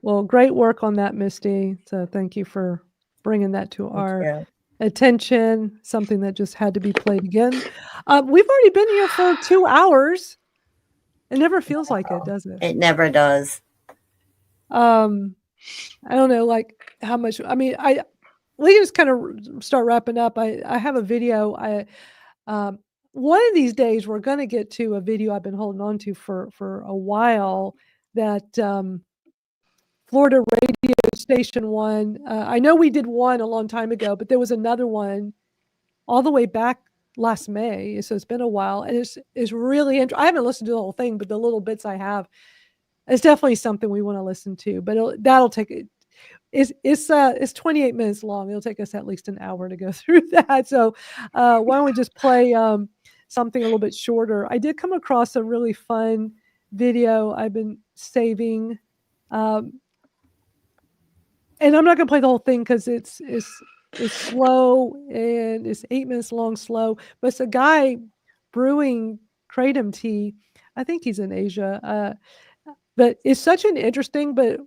Well, great work on that, Misty. So thank you for bringing that to our attention, something that just had to be played again. We've already been here for 2 hours. It never feels like it, does it? It never does. I don't know, like how much. I mean, we can just kind of start wrapping up. I have a video. One of these days we're going to get to a video I've been holding on to for a while that Florida radio station one. I know we did one a long time ago, but there was another one all the way back last May. So it's been a while, and it's really interesting. I haven't listened to the whole thing, but the little bits I have, it's definitely something we want to listen to. But that'll take it. It's 28 minutes long. It'll take us at least an hour to go through that. So why don't we just play something a little bit shorter? I did come across a really fun video I've been saving. And I'm not going to play the whole thing because it's slow and it's 8 minutes long, slow. But it's a guy brewing Kratom tea. I think he's in Asia. But it's such an interesting, but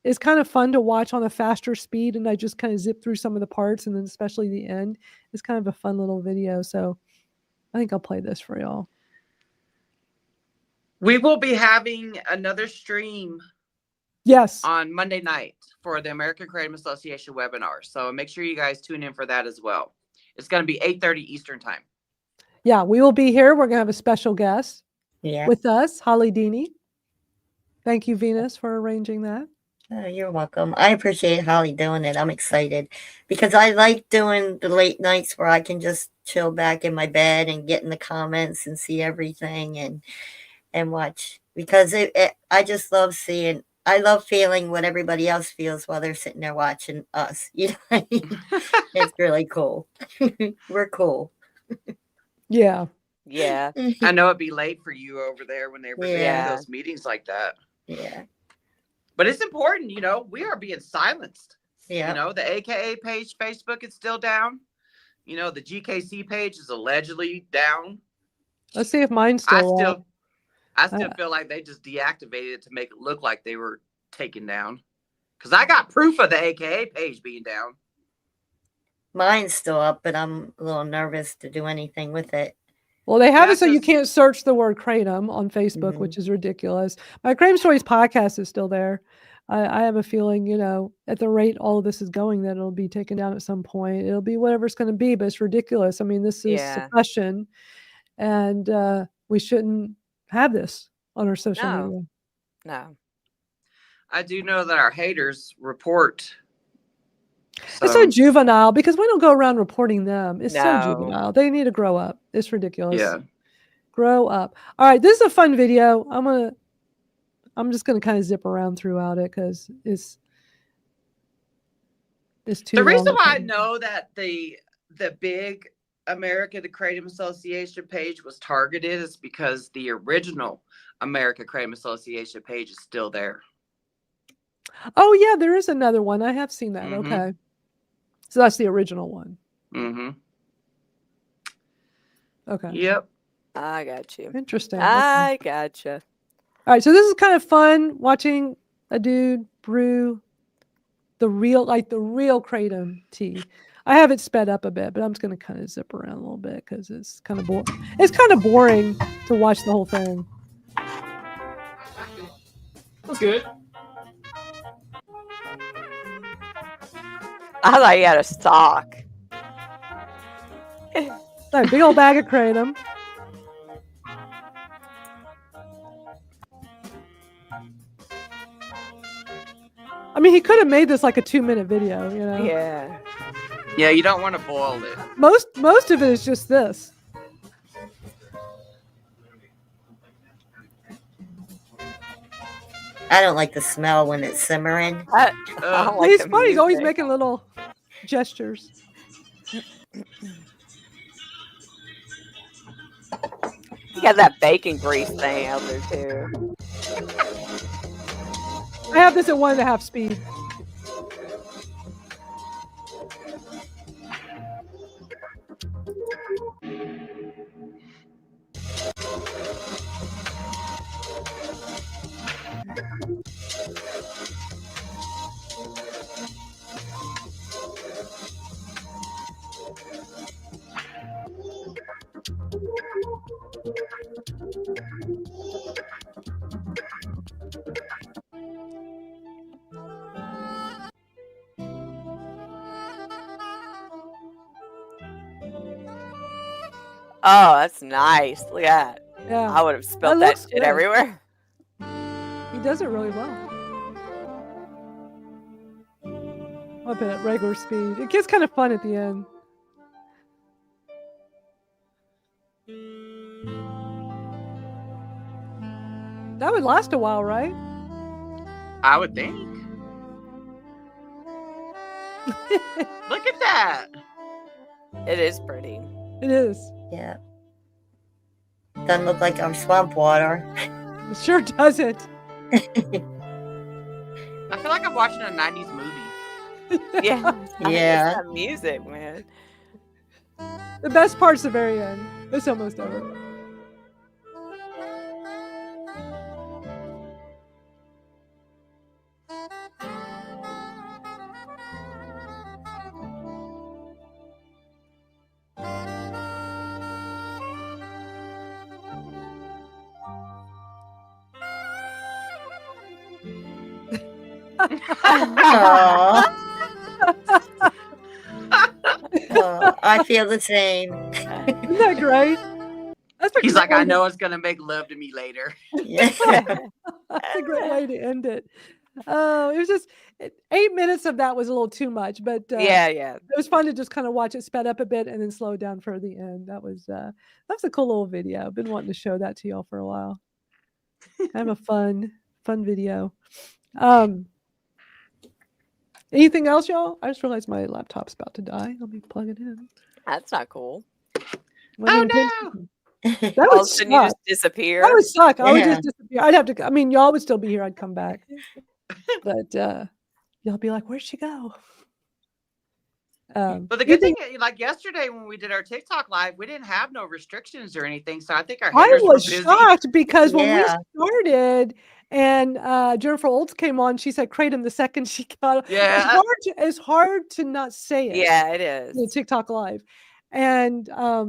it's kind of fun to watch on a faster speed. And I just kind of zip through some of the parts, and then especially the end. It's kind of a fun little video. So I think I'll play this for y'all. We will be having another stream. Yes. On Monday night for the American Kratom Association webinar. So make sure you guys tune in for that as well. It's going to be 8:30 Eastern time. Yeah, we will be here. We're going to have a special guest with us, Holly Deeney. Thank you, Venus, for arranging that. Oh, you're welcome. I appreciate Holly doing it. I'm excited because I like doing the late nights where I can just chill back in my bed and get in the comments and see everything and watch, because I just love seeing. I love feeling what everybody else feels while they're sitting there watching us. You know what I mean? It's really cool. We're cool. Yeah. I know it'd be late for you over there when they're presenting those meetings like that. Yeah. But it's important, you know, we are being silenced. Yeah. You know, the AKA page, Facebook is still down. You know, the GKC page is allegedly down. Let's see if mine's still up. I still feel like they just deactivated it to make it look like they were taken down. Because I got proof of the AKA page being down. Mine's still up, but I'm a little nervous to do anything with it. Well, they have it so you can't search the word Kratom on Facebook, which is ridiculous. My Kratom Stories podcast is still there. I have a feeling, you know, at the rate all of this is going, that it'll be taken down at some point. It'll be whatever it's going to be, but it's ridiculous. I mean, this is suppression, and we shouldn't have this on our social media. No. I do know that our haters report. It's so juvenile because we don't go around reporting them. It's so juvenile. They need to grow up. It's ridiculous. Yeah. Grow up. All right. This is a fun video. I'm just gonna kind of zip around throughout it because it's too The reason long. why I know that the big America the Kratom Association page was targeted is because the original America Kratom Association page is still there. Oh yeah, there is another one. I have seen that. Mhm. Okay. So that's the original one. Mm-hmm. Okay. Yep. I got you. Interesting. I gotcha. All right, so this is kind of fun watching a dude brew the real Kratom tea. I have it sped up a bit, but I'm just going to kind of zip around a little bit because it's kind of boring. It's kind of boring to watch the whole thing. That's good. I thought you had a sock. Like big old bag of Kratom. I mean, he could have made this like a 2-minute video, you know? Yeah. Yeah, you don't want to boil it. Most of it is just this. I don't like the smell when it's simmering. He's funny. He's always making little gestures. You got that bacon grease thing out there too. I have this at 1.5 speed. Oh, that's nice. Look at that. Yeah. I would have spilled that looks shit good. everywhere. He does it really well. Up at regular speed. It gets kind of fun at the end. That would last a while, right? I would think. Look at that. It is pretty. It is. Yeah. Doesn't look like our swamp water. It sure doesn't. I feel like I'm watching a 90s movie. Yeah. Yeah. It's that music, man. The best part's the very end. It's almost over. Oh, I feel the same. Isn't that great? He's like, I know it's gonna make love to me later. That's a great way to end it. Oh, it was just 8 minutes of that was a little too much, but yeah. it was fun to just kind of watch it sped up a bit and then slow down for the end. That was a cool little video. I've been wanting to show that to y'all for a while. Kind of a fun video. Anything else, y'all? I just realized my laptop's about to die. Let me plug it in. That's not cool. Oh no! That All of a would sudden you suck. just disappear. That would suck. I would Yeah. just disappear. I'd have to. I mean, y'all would still be here. I'd come back, but y'all be like, "Where'd she go?" But the good thing, like yesterday when we did our TikTok live, we didn't have no restrictions or anything. So I think our I haters were was busy. shocked because when Yeah. we started and Jennifer Olds came on, she said Kratom the second she got. Yeah. It's hard to not say it. Yeah, it in the is. TikTok live, and a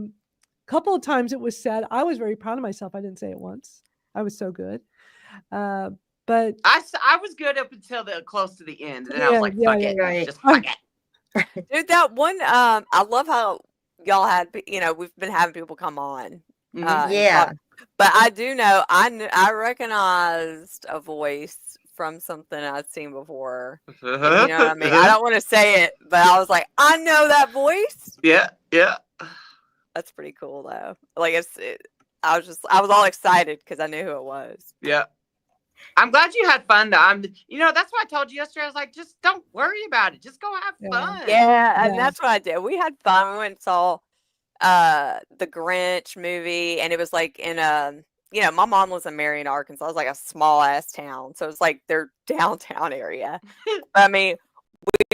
couple of times it was said. I was very proud of myself. I didn't say it once. I was so good. But I was good up until close to the end, and then I was like, fuck it, Right. just fuck it. Dude, that one, I love how y'all had, we've been having people come on. Mhm. and Yeah. talk. But I do know, I recognized a voice from something I'd seen before. You know what I mean? I don't want to say it, but I was like, I know that voice. Yeah, yeah. That's pretty cool, though. Like, I was all excited because I knew who it was. Yeah. I'm glad you had fun though. That's why I told you yesterday. I was like, just don't worry about it. Just go have fun. Yeah, and Yeah. that's what I did. We had fun. We went and saw the Grinch movie, and it was like in my mom lives in Marion, Arkansas. It was like a small ass town, so it's like their downtown area. I mean,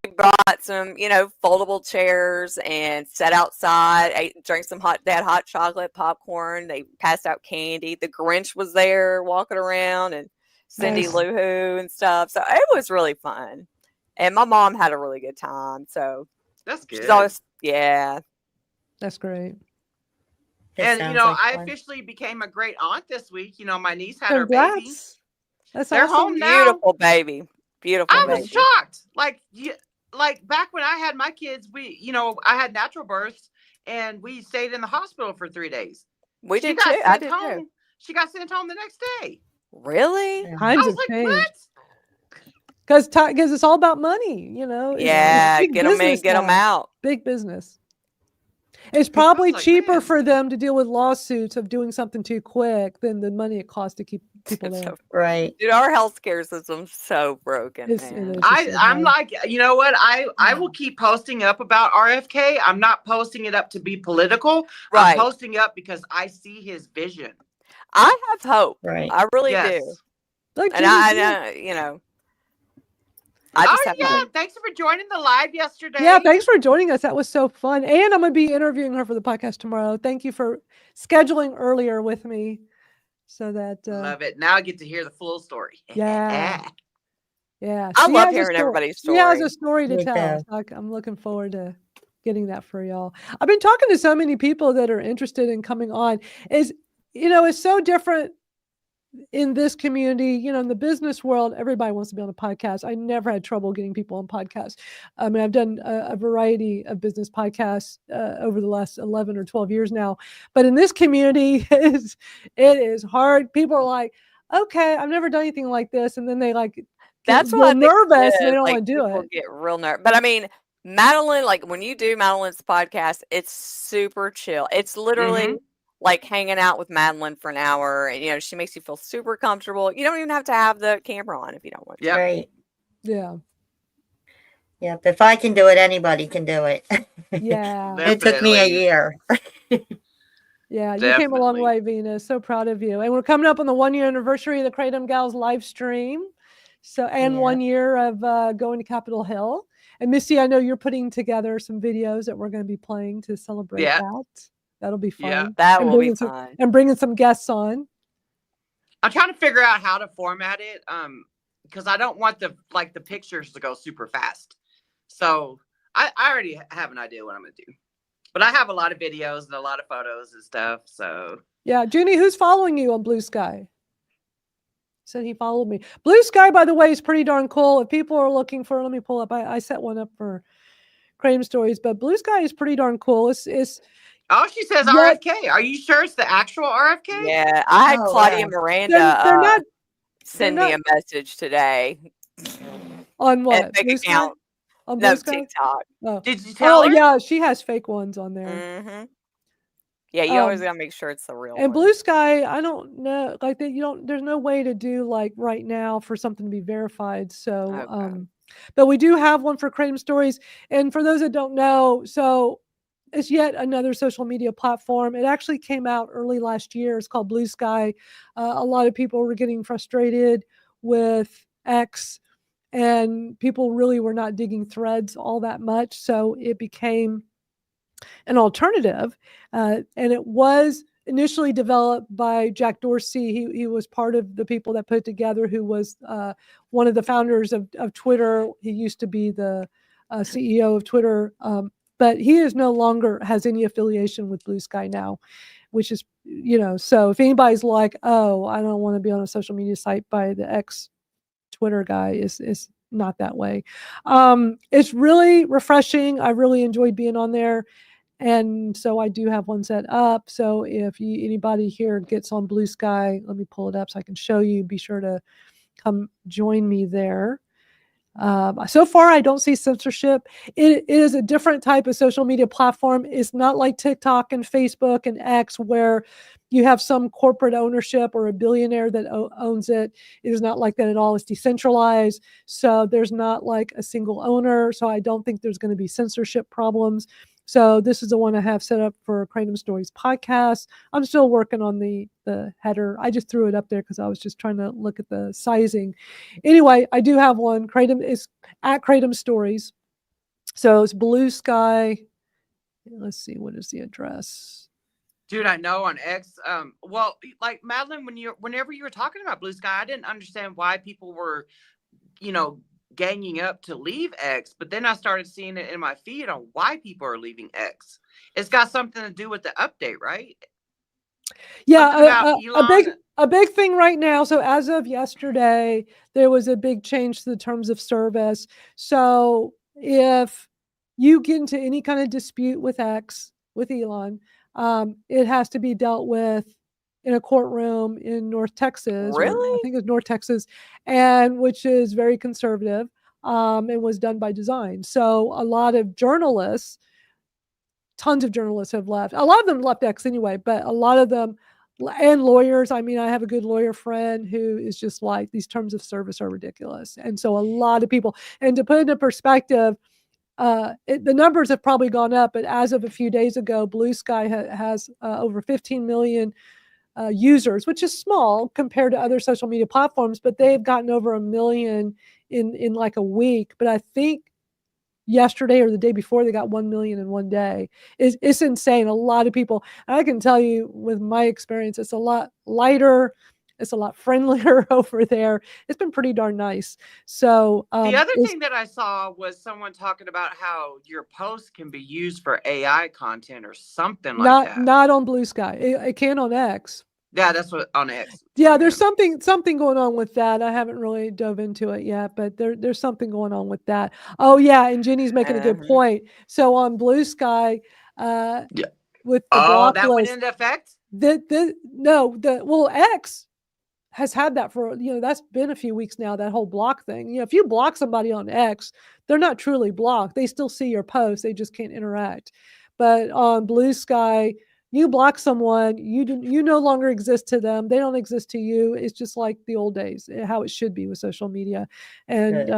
we brought some foldable chairs and sat outside, drank some they had hot chocolate, popcorn. They passed out candy. The Grinch was there walking around, and Cindy Nice. Lou Who and stuff. So it was really fun, and my mom had a really good time. So That's good. she's always That's great. That And sounds like I fun. officially became a great aunt this week. My niece had her baby. Congrats. That's They're awesome. home now. beautiful baby, beautiful I baby. was shocked. Like back when I had my kids, I had natural births and we stayed in the hospital for 3 days. We She did got too. I sent did home. too. She got sent home the next day. Really? I Times was have like, changed. what? Because it's all about money, It's Yeah, big get them in, business get them now. out. Big business. It's probably like, cheaper man. for them to deal with lawsuits of doing something too quick than the money it costs to keep people there. So- Right. Dude, our healthcare system's so broken, It's- man. it is. It's so I'm bad. like, you know what? I will keep posting up about RFK. I'm not posting it up to be political. Right. I'm posting up because I see his vision. I have hope. Right. I really Yes. do. Like And Jimmy I G. I just have yeah. hope. Thanks for joining the live yesterday. Yeah, thanks for joining us. That was so fun. And I'm going to be interviewing her for the podcast tomorrow. Thank you for scheduling earlier with me so that, Love it. Now I get to hear the full story. yeah. Yeah. I she love has a hearing everybody's She has story. a story to Me tell. too. So I'm looking forward to getting that for y'all. I've been talking to so many people that are interested in coming on. It's so different in this community, in the business world, everybody wants to be on a podcast. I never had trouble getting people on podcasts. I mean, I've done a variety of business podcasts over the last 11 or 12 years now. But in this community, it is hard. People are like, okay, I've never done anything like this. And then they That's get what real nervous and they is. don't Like, want to do people it. get real nervous. But I mean, Madeline, like when you do Madeline's podcast, it's super chill. It's literally like hanging out with Madeline for an hour. And, she makes you feel super comfortable. You don't even have to have the camera on if you don't want to. Right. Yeah. Yeah. If I can do it, anybody can do it. Yeah. It took me a year. Yeah, you came a long way, Venus. So proud of you. And we're coming up on the 1-year anniversary of the Kratom Gals live stream. So, and 1 year of going to Capitol Hill. And Missy, I know you're putting together some videos that we're going to be playing to celebrate that. That'll be fun. Yeah, that will be fun. And bringing some guests on. I'm trying to figure out how to format it, because I don't want the pictures to go super fast. So I already have an idea what I'm going to do. But I have a lot of videos and a lot of photos and stuff. So yeah, Junie, who's following you on Bluesky? Said he followed me. Bluesky, by the way, is pretty darn cool. If people are looking for, let me pull up. I set one up for Kratom Stories, but Bluesky is pretty darn cool. It's oh, she says RFK. Are you sure it's the actual RFK? Yeah, I had Claudia Miranda They're not send me a message today. On what? Fake account. On No, Bluesky? TikTok. Oh. Did you tell her? Yeah, she has fake ones on there. Yeah, you always gotta make sure it's the real And one. Bluesky, I don't know, there's no way to do right now for something to be verified. So, but we do have one for Kratom Stories. And for those that don't know, so it's yet another social media platform. It actually came out early last year. It's called Bluesky. A lot of people were getting frustrated with X, and people really were not digging threads all that much. So it became an alternative. And it was initially developed by Jack Dorsey. He was part of the people that put it together, who was one of the founders of Twitter. He used to be the CEO of Twitter. But he is no longer has any affiliation with Bluesky now, which is, so if anybody's like, oh, I don't want to be on a social media site by the ex-Twitter guy, is not that way. It's really refreshing. I really enjoyed being on there. And so I do have one set up. So if anybody here gets on Bluesky, let me pull it up so I can show you. Be sure to come join me there. So far, I don't see censorship. It is a different type of social media platform. It's not like TikTok and Facebook and X, where you have some corporate ownership or a billionaire that owns it. It is not like that at all. It's decentralized. So there's not like a single owner. So I don't think there's going to be censorship problems. So this is the one I have set up for Kratom Stories Podcast. I'm still working on the header. I just threw it up there because I was just trying to look at the sizing. Anyway, I do have one. Kratom is at Kratom Stories. So it's Bluesky. Let's see, what is the address? Dude, I know on X. Well, like Madeline, whenever you were talking about Bluesky, I didn't understand why people were, ganging up to leave X, but then I started seeing it in my feed on why people are leaving X. It's got something to do with the update, right? Yeah, a big thing right now. So as of yesterday, there was a big change to the terms of service. So if you get into any kind of dispute with X, with Elon, it has to be dealt with in a courtroom in North Texas. Really? I think it's North Texas, and which is very conservative, and was done by design. So a lot of journalists, tons of journalists have left. A lot of them left X anyway, but a lot of them, and lawyers. I mean, I have a good lawyer friend who is just like, these terms of service are ridiculous. And so a lot of people, and to put into perspective, the numbers have probably gone up, but as of a few days ago, Bluesky has over 15 million users, which is small compared to other social media platforms, but they've gotten over 1 million in like a week. But I think yesterday or the day before, they got 1 million in one day. It's insane. A lot of people, and I can tell you with my experience, it's a lot lighter. It's a lot friendlier over there. It's been pretty darn nice. So the other thing that I saw was someone talking about how your posts can be used for AI content or something like that. Not on Bluesky. It can on X. Yeah, that's what on X. Yeah, there's something going on with that. I haven't really dove into it yet, but there's something going on with that. Oh yeah, and Jenny's making a good point. So on Bluesky, with the block that list, went into effect. X has had that for, that's been a few weeks now, that whole block thing. If you block somebody on X, they're not truly blocked. They still see your posts. They just can't interact. But on Bluesky, you block someone, you no longer exist to them. They don't exist to you. It's just like the old days, how it should be with social media. And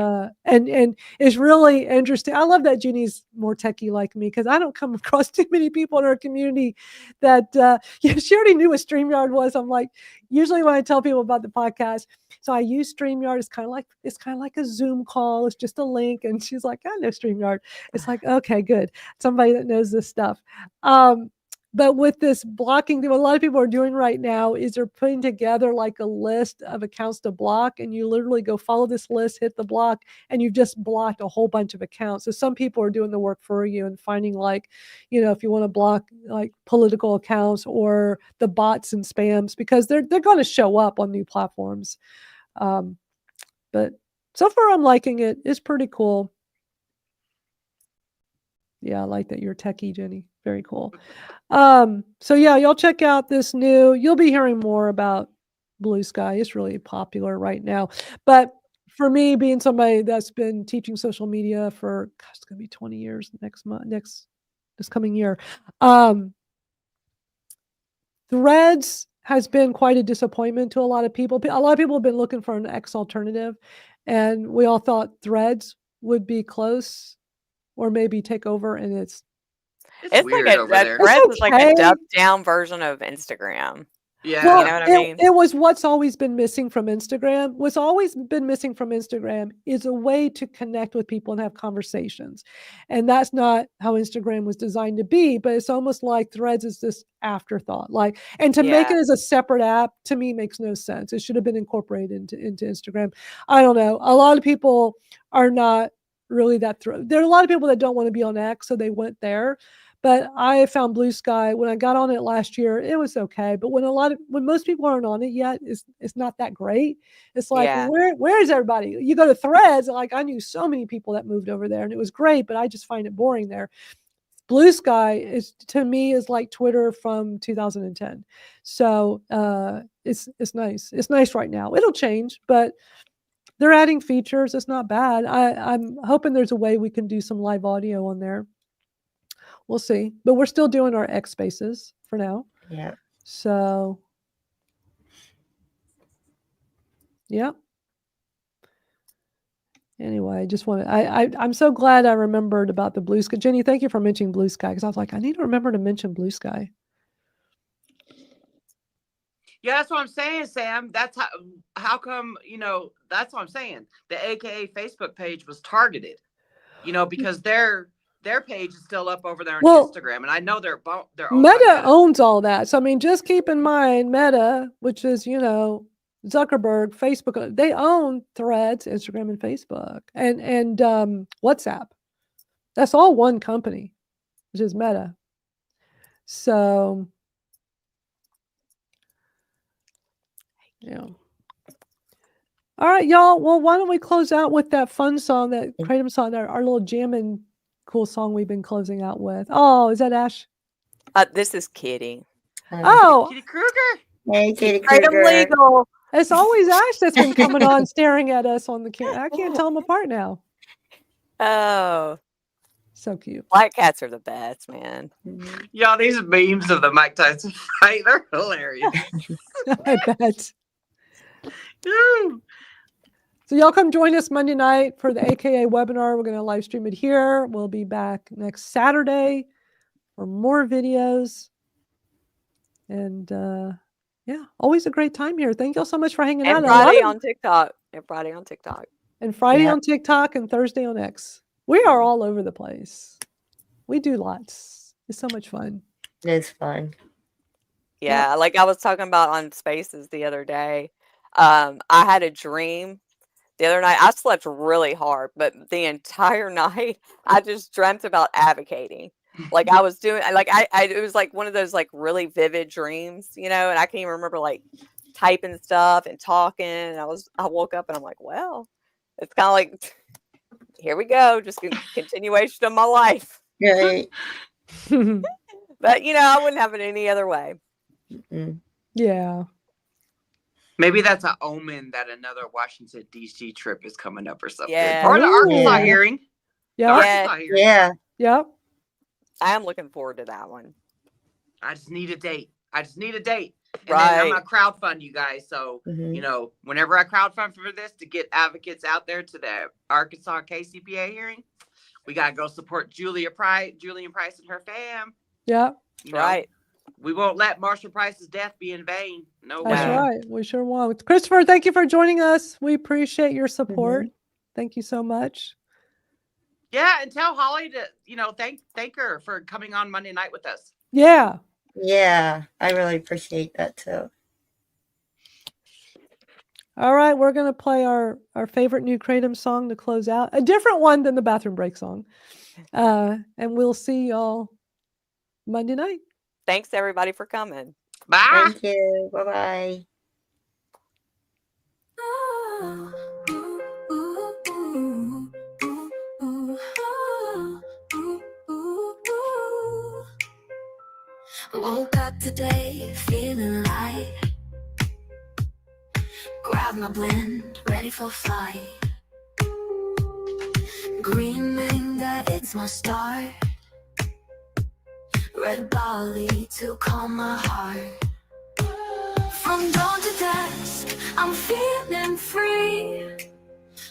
and it's really interesting. I love that Jenny's more techie like me, because I don't come across too many people in our community that she already knew what StreamYard was. I'm like, usually when I tell people about the podcast, so I use StreamYard. It's kind of like a Zoom call. It's just a link. And she's like, I know StreamYard. It's like, okay, good. Somebody that knows this stuff. But with this blocking thing, what a lot of people are doing right now is they're putting together like a list of accounts to block, and you literally go follow this list, hit the block, and you've just blocked a whole bunch of accounts. So some people are doing the work for you and finding, like, if you want to block like political accounts or the bots and spams, because they're going to show up on new platforms. But so far I'm liking it. It's pretty cool. Yeah, I like that you're techie, Jenny. Very cool. So yeah, y'all check out this you'll be hearing more about Bluesky. It's really popular right now. But for me, being somebody that's been teaching social media for, it's going to be 20 years this coming year. Threads has been quite a disappointment to a lot of people. A lot of people have been looking for an X alternative, and we all thought Threads would be close or maybe take over, and it's weird like over there. Threads is like a dubbed down version of Instagram. Yeah. Well, you know what I mean? It was what's always been missing from Instagram. What's always been missing from Instagram is a way to connect with people and have conversations. And that's not how Instagram was designed to be, but it's almost like Threads is this afterthought. And to make it as a separate app, to me, makes no sense. It should have been incorporated into Instagram. I don't know. A lot of people are not really that thrilled. There are a lot of people that don't want to be on X, so they went there. But I found Bluesky when I got on it last year. It was okay, but when most people aren't on it yet, it's not that great. It's like, where is everybody? You go to Threads, like I knew so many people that moved over there, and it was great, but I just find it boring there. Bluesky to me is like Twitter from 2010. So it's nice. It's nice right now. It'll change, but they're adding features. It's not bad. I'm hoping there's a way we can do some live audio on there. We'll see, but we're still doing our X Spaces for now. Yeah. So, yeah. Anyway, I just want to. I'm so glad I remembered about the Bluesky. Jenny, thank you for mentioning Bluesky, because I was like, I need to remember to mention Bluesky. Yeah, that's what I'm saying, Sam. That's how come, that's what I'm saying. The AKA Facebook page was targeted, because their page is still up over there on Instagram, and I know they're Meta owns all that. So I mean, just keep in mind Meta, which is Zuckerberg, Facebook. They own Threads, Instagram, and Facebook, and WhatsApp. That's all one company, which is Meta. So yeah. All right, y'all. Well, why don't we close out with that fun song, that Kratom song, our little jamming cool song we've been closing out with. Oh, is that Ash? This is Kitty. Oh, Kitty Kruger. Hey, Kitty Kratom Kruger. legal. It's always Ash that's been coming on staring at us on the camera. I can't tell them apart now. Oh, so cute. Black cats are the best, man. Y'all, these memes of the Mike Tyson fight, they're hilarious. I bet. So y'all come join us Monday night for the AKA webinar. We're going to live stream it here. We'll be back next Saturday for more videos. And yeah, always a great time here. Thank y'all so much for hanging out. And Friday on TikTok. And Friday on TikTok. And Friday on TikTok and Thursday on X. We are all over the place. We do lots. It's so much fun. It's fun. Yeah, like I was talking about on Spaces the other day. I had a dream the other night. I slept really hard, but the entire night I just dreamt about advocating. Like I was doing, like it was like one of those like really vivid dreams, you know, and I can't even remember like typing stuff and talking. And I woke up and I'm like, well, it's kind of like, here we go, just a continuation of my life. Right. But you know, I wouldn't have it any other way. Yeah. Maybe that's an omen that another Washington D.C. trip is coming up or something. Yeah. Or the Arkansas Yeah. hearing. The Yeah. Arkansas hearing. Yeah. Yep. I am looking forward to that one. I just need a date. And then I'm Right. going to crowdfund you guys. So, you know, whenever I crowdfund for this to get advocates out there to the Arkansas KCPA hearing, we got to go support Julian Price and her fam. Yep. You know, Right. we won't let Marshall Price's death be in vain. No That's way. right. We sure won't. Christopher, thank you for joining us. We appreciate your support. Thank you so much. Yeah, and tell Holly to, you know, thank her for coming on Monday night with us. Yeah. Yeah, I really appreciate that too. All right, we're going to play our favorite new Kratom song to close out. A different one than the bathroom break song. And we'll see y'all Monday night. Thanks everybody for coming. Bye. Thank you. Bye-bye. Woke up today feeling light. Grab my blend, ready for flight. Dreaming that it's my start. Red barley to calm my heart. From dawn to dusk, I'm feeling free.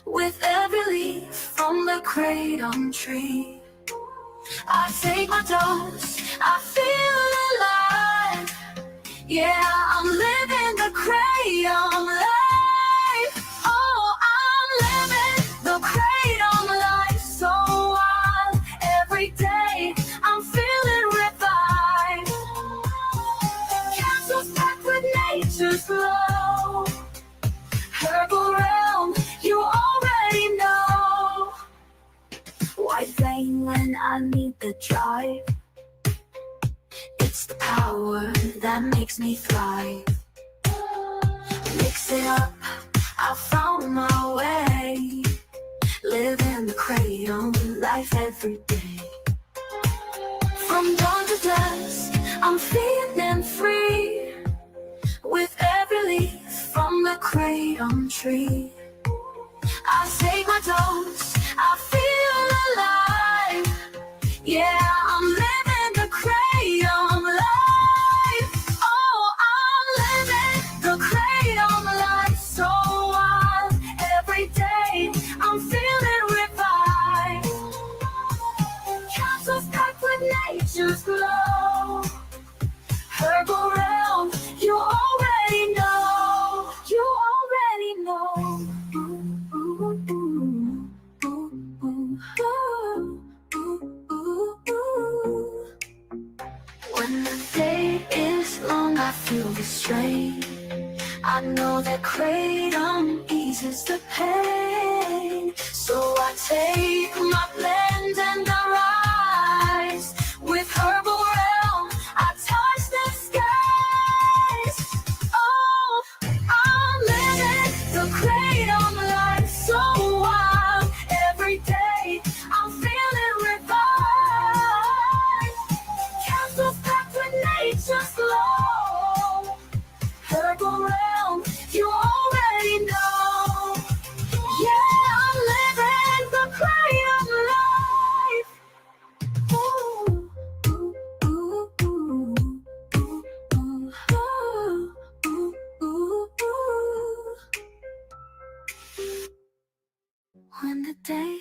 With every leaf from the kratom tree, I take my dose, I feel alive. Yeah, I'm living the kratom life. Oh, I'm living the kratom life so wild. Every day, I'm feeling revived. Capsules packed with nature's glow. Herbal realm, you already know. White flame when I need the drive. It's the power that makes me thrive. Mix it up, I found my way. Living the kratom life every day. From dawn to dusk, I'm feeling free. With every leaf from the kratom tree, I take my dose, I feel alive. Yeah, I'm living the kratom life. Oh, I'm living the kratom life so wild. Every day, I'm feeling revived. Capsules packed with nature's glow. Herbal realm, you already know. You already know. When the day is long, I feel the strain. I know that kratom eases the pain. So I take my blend and I rise. With herbal realm, I touch the skies. Oh, I'm living the kratom life so wild. Every day, I'm feeling revived. Capsules packed with nature's glow. Herbal realm, you already know. Yeah, I'm living the kratom life. Ooh, ooh, ooh, ooh, ooh, ooh, ooh, ooh. When the day